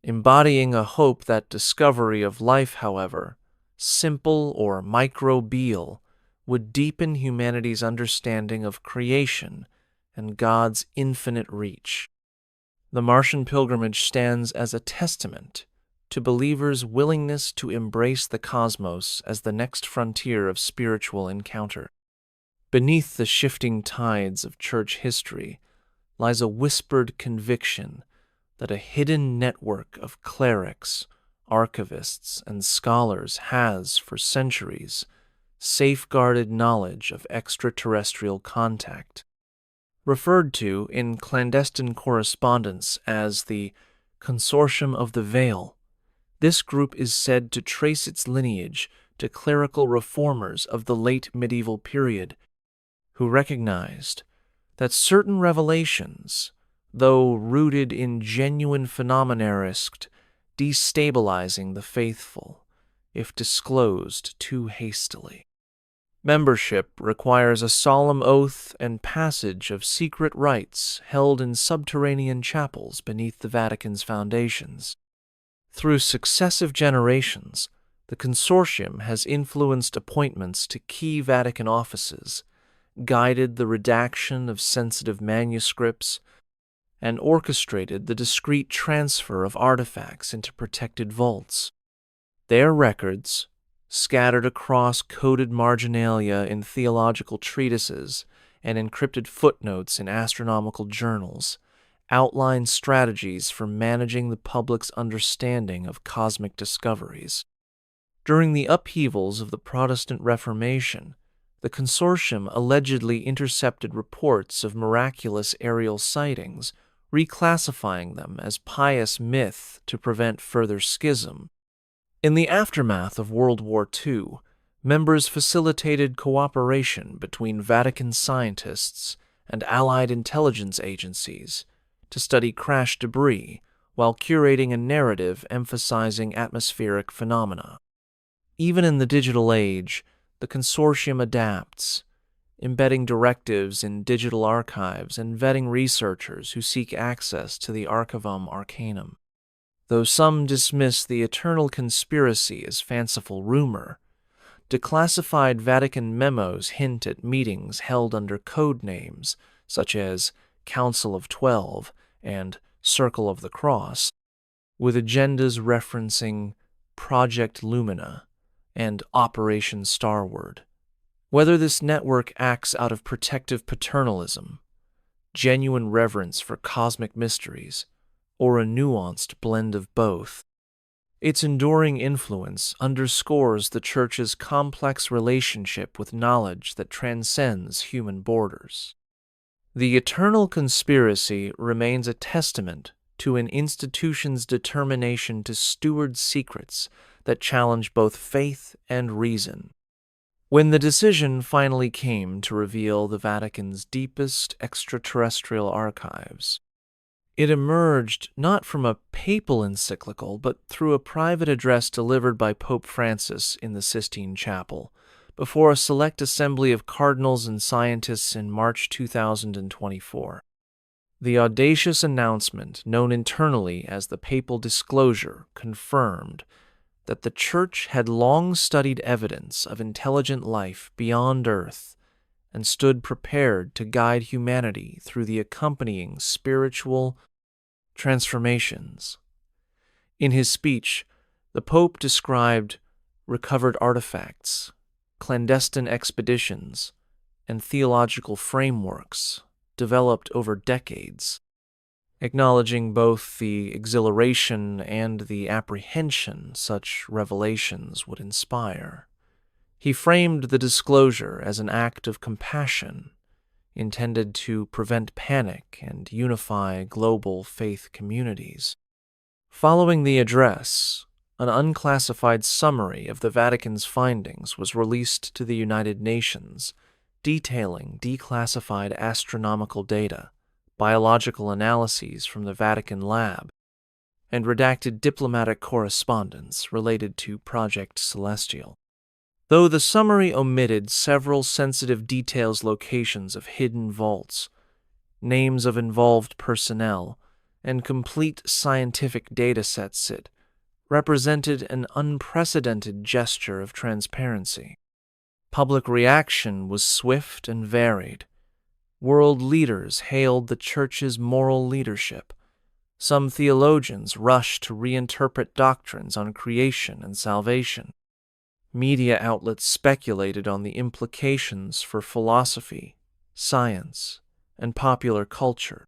embodying a hope that discovery of life, however, simple or microbial, would deepen humanity's understanding of creation and God's infinite reach. The Martian pilgrimage stands as a testament to believers' willingness to embrace the cosmos as the next frontier of spiritual encounter. Beneath the shifting tides of church history lies a whispered conviction that a hidden network of clerics, archivists, and scholars has, for centuries, safeguarded knowledge of extraterrestrial contact. Referred to in clandestine correspondence as the Consortium of the Veil, this group is said to trace its lineage to clerical reformers of the late medieval period, who recognized that certain revelations, though rooted in genuine phenomena, risked destabilizing the faithful if disclosed too hastily. Membership requires a solemn oath and passage of secret rites held in subterranean chapels beneath the Vatican's foundations. Through successive generations, the consortium has influenced appointments to key Vatican offices, guided the redaction of sensitive manuscripts, and orchestrated the discreet transfer of artifacts into protected vaults. Their records, scattered across coded marginalia in theological treatises and encrypted footnotes in astronomical journals, outline strategies for managing the public's understanding of cosmic discoveries. During the upheavals of the Protestant Reformation, the consortium allegedly intercepted reports of miraculous aerial sightings, reclassifying them as pious myth to prevent further schism. In the aftermath of World War II, members facilitated cooperation between Vatican scientists and Allied intelligence agencies to study crash debris while curating a narrative emphasizing atmospheric phenomena. Even in the digital age, the consortium adapts, embedding directives in digital archives and vetting researchers who seek access to the Archivum Arcanum. Though some dismiss the eternal conspiracy as fanciful rumor, declassified Vatican memos hint at meetings held under code names such as Council of 12 and Circle of the Cross, with agendas referencing Project Lumina and Operation Starward. Whether this network acts out of protective paternalism, genuine reverence for cosmic mysteries, or a nuanced blend of both, its enduring influence underscores the Church's complex relationship with knowledge that transcends human borders. The eternal conspiracy remains a testament to an institution's determination to steward secrets that challenge both faith and reason. When the decision finally came to reveal the Vatican's deepest extraterrestrial archives, it emerged not from a papal encyclical, but through a private address delivered by Pope Francis in the Sistine Chapel, before a select assembly of cardinals and scientists in March 2024. The audacious announcement, known internally as the Papal Disclosure, confirmed that the Church had long studied evidence of intelligent life beyond Earth and stood prepared to guide humanity through the accompanying spiritual transformations. In his speech, the Pope described recovered artifacts, clandestine expeditions, and theological frameworks developed over decades, acknowledging both the exhilaration and the apprehension such revelations would inspire. He framed the disclosure as an act of compassion intended to prevent panic and unify global faith communities. Following the address, an unclassified summary of the Vatican's findings was released to the United Nations, detailing declassified astronomical data, biological analyses from the Vatican lab, and redacted diplomatic correspondence related to Project Celestial. Though the summary omitted several sensitive details, locations of hidden vaults, names of involved personnel, and complete scientific datasets, it represented an unprecedented gesture of transparency. Public reaction was swift and varied. World leaders hailed the Church's moral leadership. Some theologians rushed to reinterpret doctrines on creation and salvation. Media outlets speculated on the implications for philosophy, science, and popular culture.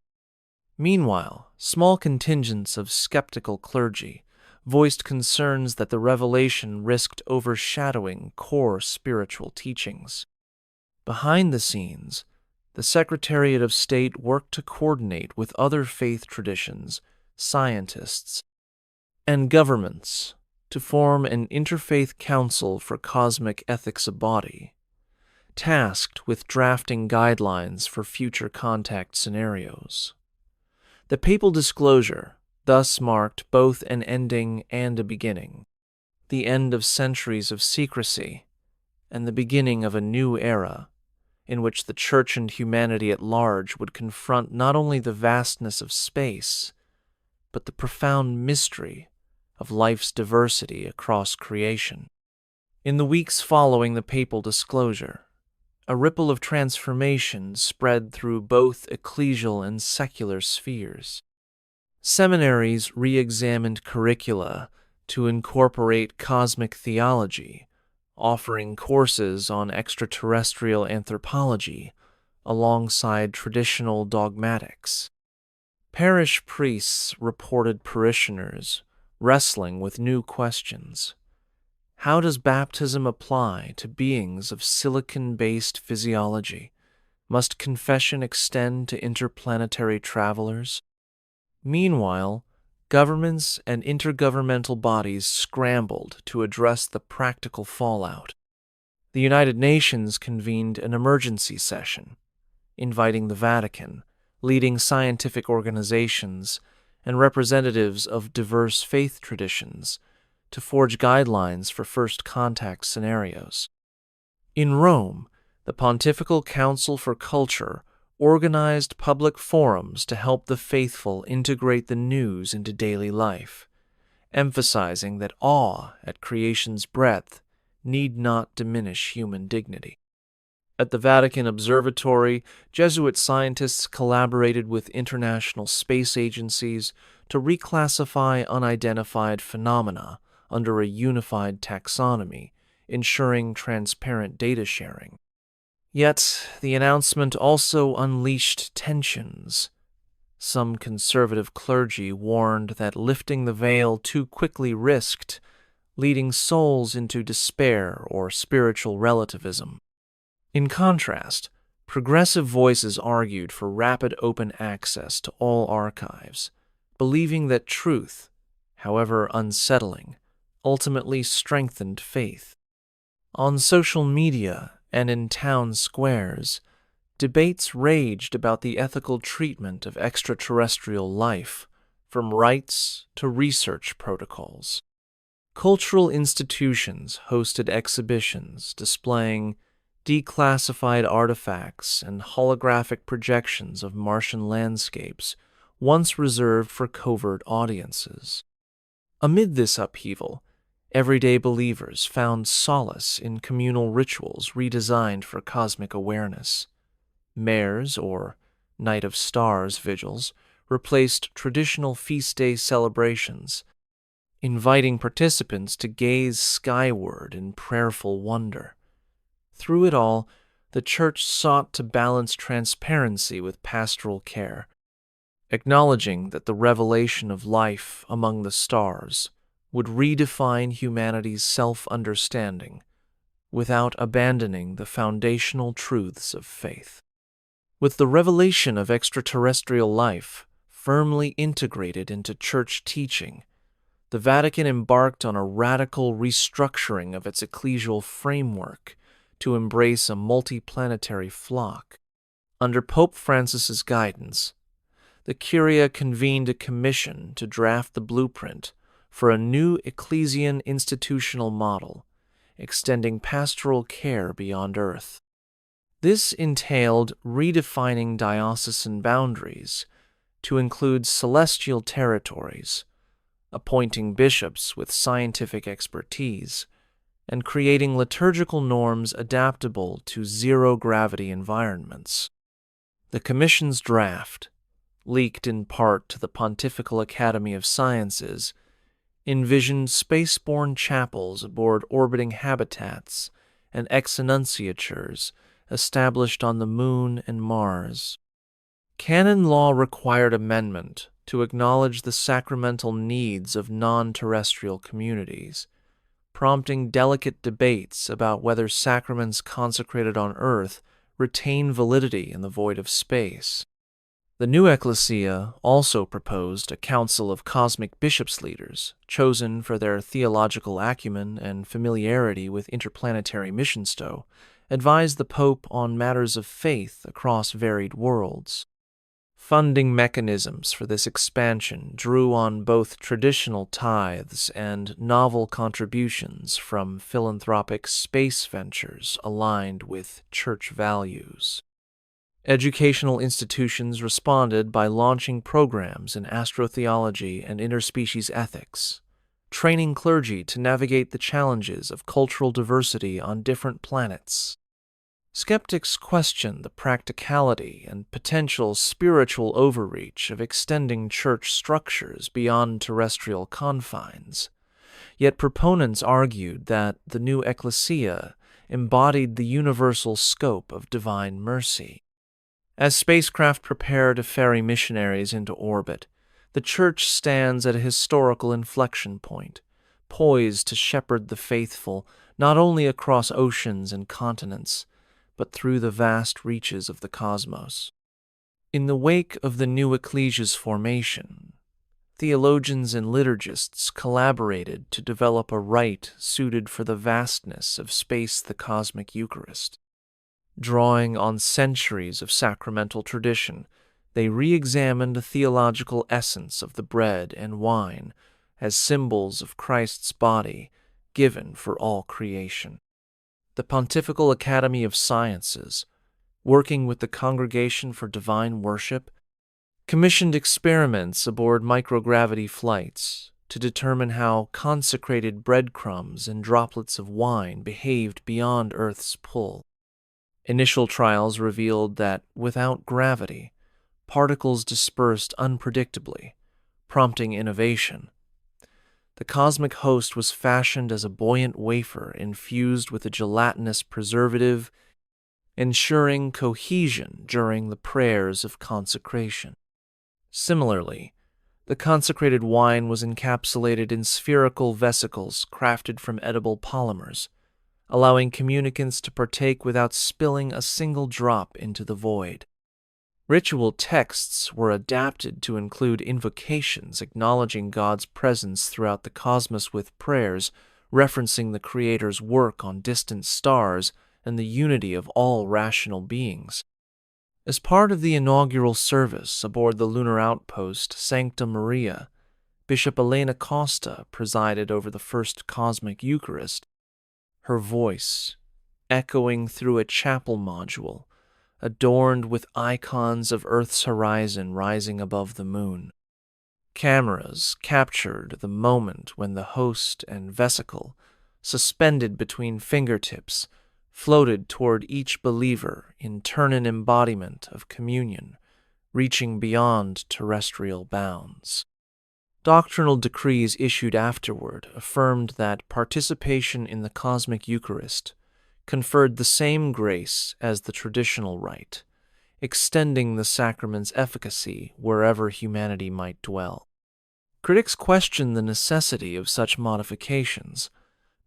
Meanwhile, small contingents of skeptical clergy voiced concerns that the revelation risked overshadowing core spiritual teachings. Behind the scenes, the Secretariat of State worked to coordinate with other faith traditions, scientists, and governments to form an interfaith council for cosmic ethics, a body tasked with drafting guidelines for future contact scenarios. The Papal Disclosure thus marked both an ending and a beginning, the end of centuries of secrecy and the beginning of a new era in which the Church and humanity at large would confront not only the vastness of space, but the profound mystery of life's diversity across creation. In the weeks following the Papal Disclosure, a ripple of transformation spread through both ecclesial and secular spheres. Seminaries re-examined curricula to incorporate cosmic theology, offering courses on extraterrestrial anthropology alongside traditional dogmatics. Parish priests reported parishioners wrestling with new questions. How does baptism apply to beings of silicon-based physiology? Must confession extend to interplanetary travelers? Meanwhile, governments and intergovernmental bodies scrambled to address the practical fallout. The United Nations convened an emergency session, inviting the Vatican, leading scientific organizations, and representatives of diverse faith traditions to forge guidelines for first contact scenarios. In Rome, the Pontifical Council for Culture organized public forums to help the faithful integrate the news into daily life, emphasizing that awe at creation's breadth need not diminish human dignity. At the Vatican Observatory, Jesuit scientists collaborated with international space agencies to reclassify unidentified phenomena under a unified taxonomy, ensuring transparent data sharing. Yet, the announcement also unleashed tensions. Some conservative clergy warned that lifting the veil too quickly risked leading souls into despair or spiritual relativism. In contrast, progressive voices argued for rapid open access to all archives, believing that truth, however unsettling, ultimately strengthened faith. On social media and in town squares, debates raged about the ethical treatment of extraterrestrial life, from rites to research protocols. Cultural institutions hosted exhibitions displaying declassified artifacts and holographic projections of Martian landscapes once reserved for covert audiences. Amid this upheaval, everyday believers found solace in communal rituals redesigned for cosmic awareness. Mares, or Night of Stars vigils, replaced traditional feast day celebrations, inviting participants to gaze skyward in prayerful wonder. Through it all, the Church sought to balance transparency with pastoral care, acknowledging that the revelation of life among the stars would redefine humanity's self-understanding without abandoning the foundational truths of faith. With the revelation of extraterrestrial life firmly integrated into Church teaching, the Vatican embarked on a radical restructuring of its ecclesial framework to embrace a multiplanetary flock. Under Pope Francis's guidance, the Curia convened a commission to draft the blueprint for a new ecclesian institutional model, extending pastoral care beyond Earth. This entailed redefining diocesan boundaries to include celestial territories, appointing bishops with scientific expertise, and creating liturgical norms adaptable to zero-gravity environments. The Commission's draft, leaked in part to the Pontifical Academy of Sciences, envisioned spaceborne chapels aboard orbiting habitats and ex-annunciatures established on the Moon and Mars. Canon law required amendment to acknowledge the sacramental needs of non-terrestrial communities, prompting delicate debates about whether sacraments consecrated on Earth retain validity in the void of space. The new Ecclesia also proposed a council of cosmic bishops leaders, chosen for their theological acumen and familiarity with interplanetary missions to advise the Pope on matters of faith across varied worlds. Funding mechanisms for this expansion drew on both traditional tithes and novel contributions from philanthropic space ventures aligned with Church values. Educational institutions responded by launching programs in astrotheology and interspecies ethics, training clergy to navigate the challenges of cultural diversity on different planets. Skeptics questioned the practicality and potential spiritual overreach of extending Church structures beyond terrestrial confines, yet proponents argued that the new Ecclesia embodied the universal scope of divine mercy. As spacecraft prepare to ferry missionaries into orbit, the Church stands at a historical inflection point, poised to shepherd the faithful not only across oceans and continents, but through the vast reaches of the cosmos. In the wake of the new Ecclesia's formation, theologians and liturgists collaborated to develop a rite suited for the vastness of space, the cosmic Eucharist. Drawing on centuries of sacramental tradition, they re-examined the theological essence of the bread and wine as symbols of Christ's body given for all creation. The Pontifical Academy of Sciences, working with the Congregation for Divine Worship, commissioned experiments aboard microgravity flights to determine how consecrated breadcrumbs and droplets of wine behaved beyond Earth's pull. Initial trials revealed that, without gravity, particles dispersed unpredictably, prompting innovation. The cosmic host was fashioned as a buoyant wafer infused with a gelatinous preservative, ensuring cohesion during the prayers of consecration. Similarly, the consecrated wine was encapsulated in spherical vesicles crafted from edible polymers, allowing communicants to partake without spilling a single drop into the void. Ritual texts were adapted to include invocations acknowledging God's presence throughout the cosmos with prayers referencing the Creator's work on distant stars and the unity of all rational beings. As part of the inaugural service aboard the lunar outpost Sancta Maria, Bishop Elena Costa presided over the first cosmic Eucharist, her voice echoing through a chapel module adorned with icons of Earth's horizon rising above the moon. Cameras captured the moment when the host and vesicle, suspended between fingertips, floated toward each believer in turn an embodiment of communion, reaching beyond terrestrial bounds. Doctrinal decrees issued afterward affirmed that participation in the cosmic Eucharist conferred the same grace as the traditional rite, extending the sacrament's efficacy wherever humanity might dwell. Critics question the necessity of such modifications,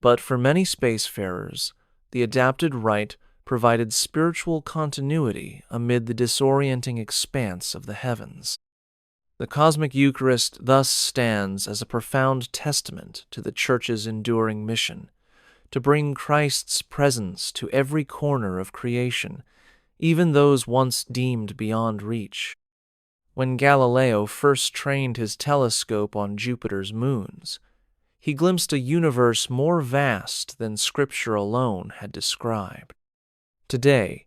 but for many spacefarers, the adapted rite provided spiritual continuity amid the disorienting expanse of the heavens. The cosmic Eucharist thus stands as a profound testament to the Church's enduring mission to bring Christ's presence to every corner of creation, even those once deemed beyond reach. When Galileo first trained his telescope on Jupiter's moons, he glimpsed a universe more vast than Scripture alone had described. Today,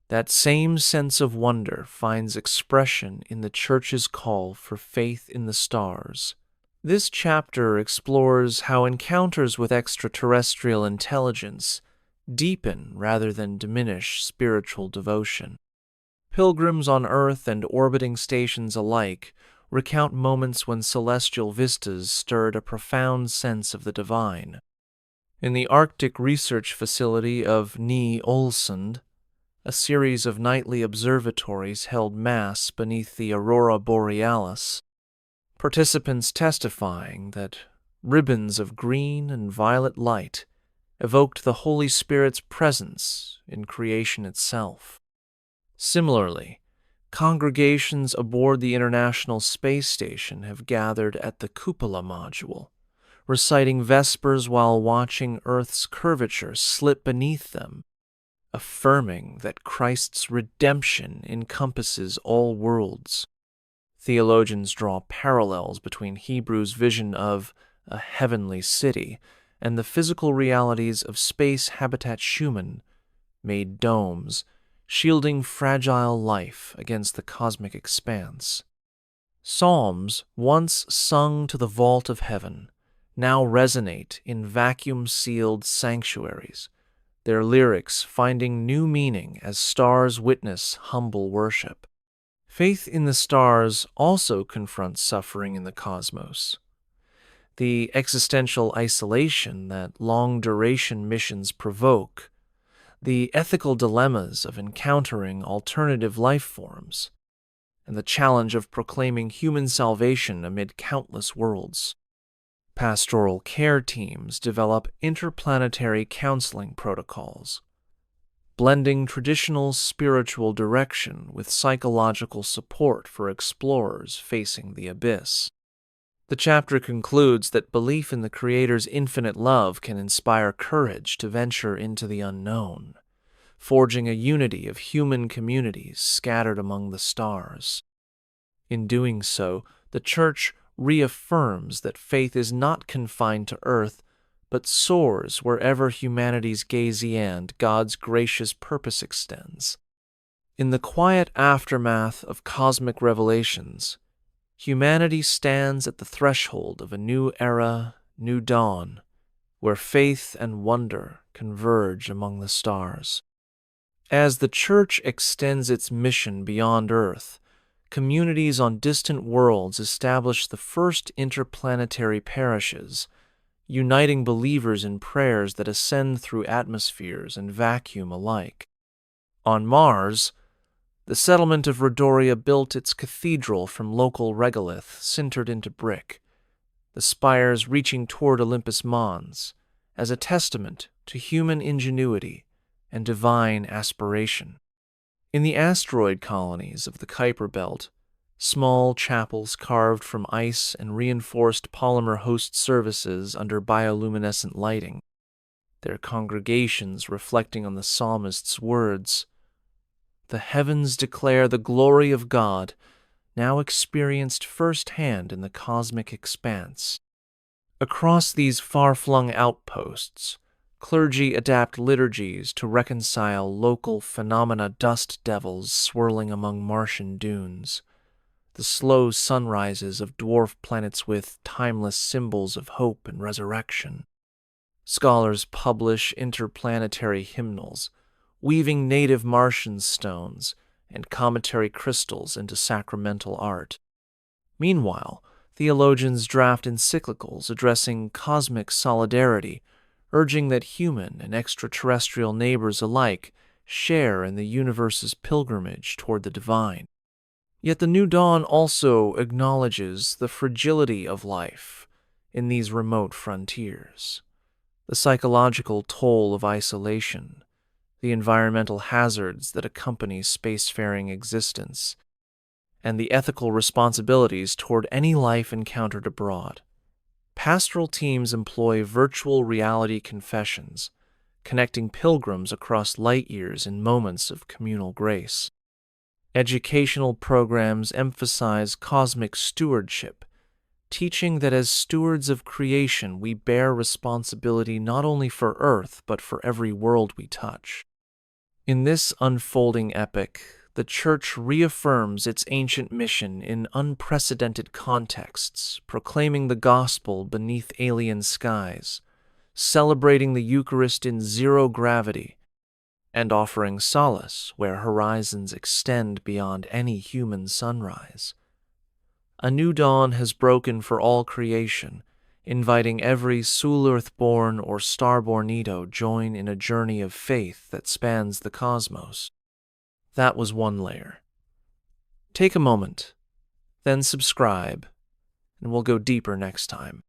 that same sense of wonder finds expression in the Church's call for faith in the stars. This chapter explores how encounters with extraterrestrial intelligence deepen rather than diminish spiritual devotion. Pilgrims on Earth and orbiting stations alike recount moments when celestial vistas stirred a profound sense of the divine. In the Arctic research facility of Ny-Ålesund, a series of nightly observatories held mass beneath the aurora borealis, participants testifying that ribbons of green and violet light evoked the Holy Spirit's presence in creation itself. Similarly, congregations aboard the International Space Station have gathered at the Cupola module, reciting Vespers while watching Earth's curvature slip beneath them, affirming that Christ's redemption encompasses all worlds. Theologians draw parallels between Hebrews' vision of a heavenly city and the physical realities of space habitat human-made domes, shielding fragile life against the cosmic expanse. Psalms, once sung to the vault of heaven, now resonate in vacuum-sealed sanctuaries, their lyrics finding new meaning as stars witness humble worship. Faith in the stars also confronts suffering in the cosmos. The existential isolation that long-duration missions provoke, the ethical dilemmas of encountering alternative life forms, and the challenge of proclaiming human salvation amid countless worlds. Pastoral care teams develop interplanetary counseling protocols, blending traditional spiritual direction with psychological support for explorers facing the abyss. The chapter concludes that belief in the Creator's infinite love can inspire courage to venture into the unknown, forging a unity of human communities scattered among the stars. In doing so, the Church reaffirms that faith is not confined to Earth, but soars wherever humanity's gaze and God's gracious purpose extends. In the quiet aftermath of cosmic revelations, humanity stands at the threshold of a new era, new dawn, where faith and wonder converge among the stars. As the Church extends its mission beyond Earth, communities on distant worlds establish the first interplanetary parishes, uniting believers in prayers that ascend through atmospheres and vacuum alike. On Mars, the settlement of Rhodoria built its cathedral from local regolith sintered into brick, the spires reaching toward Olympus Mons, as a testament to human ingenuity and divine aspiration. In the asteroid colonies of the Kuiper Belt, small chapels carved from ice and reinforced polymer host services under bioluminescent lighting, their congregations reflecting on the psalmist's words, "The heavens declare the glory of God, now experienced firsthand in the cosmic expanse." Across these far-flung outposts, clergy adapt liturgies to reconcile local phenomena, dust devils swirling among Martian dunes, the slow sunrises of dwarf planets with timeless symbols of hope and resurrection. Scholars publish interplanetary hymnals, weaving native Martian stones and cometary crystals into sacramental art. Meanwhile, theologians draft encyclicals addressing cosmic solidarity, urging that human and extraterrestrial neighbors alike share in the universe's pilgrimage toward the divine. Yet the New Dawn also acknowledges the fragility of life in these remote frontiers, the psychological toll of isolation, the environmental hazards that accompany spacefaring existence, and the ethical responsibilities toward any life encountered abroad. Pastoral teams employ virtual reality confessions, connecting pilgrims across light years in moments of communal grace. Educational programs emphasize cosmic stewardship, teaching that as stewards of creation we bear responsibility not only for Earth but for every world we touch. In this unfolding epic, the Church reaffirms its ancient mission in unprecedented contexts, proclaiming the gospel beneath alien skies, celebrating the Eucharist in zero gravity, and offering solace where horizons extend beyond any human sunrise. A new dawn has broken for all creation, inviting every Soul-Earth-born or Starbornito join in a journey of faith that spans the cosmos. That was one layer. Take a moment, then subscribe, and we'll go deeper next time.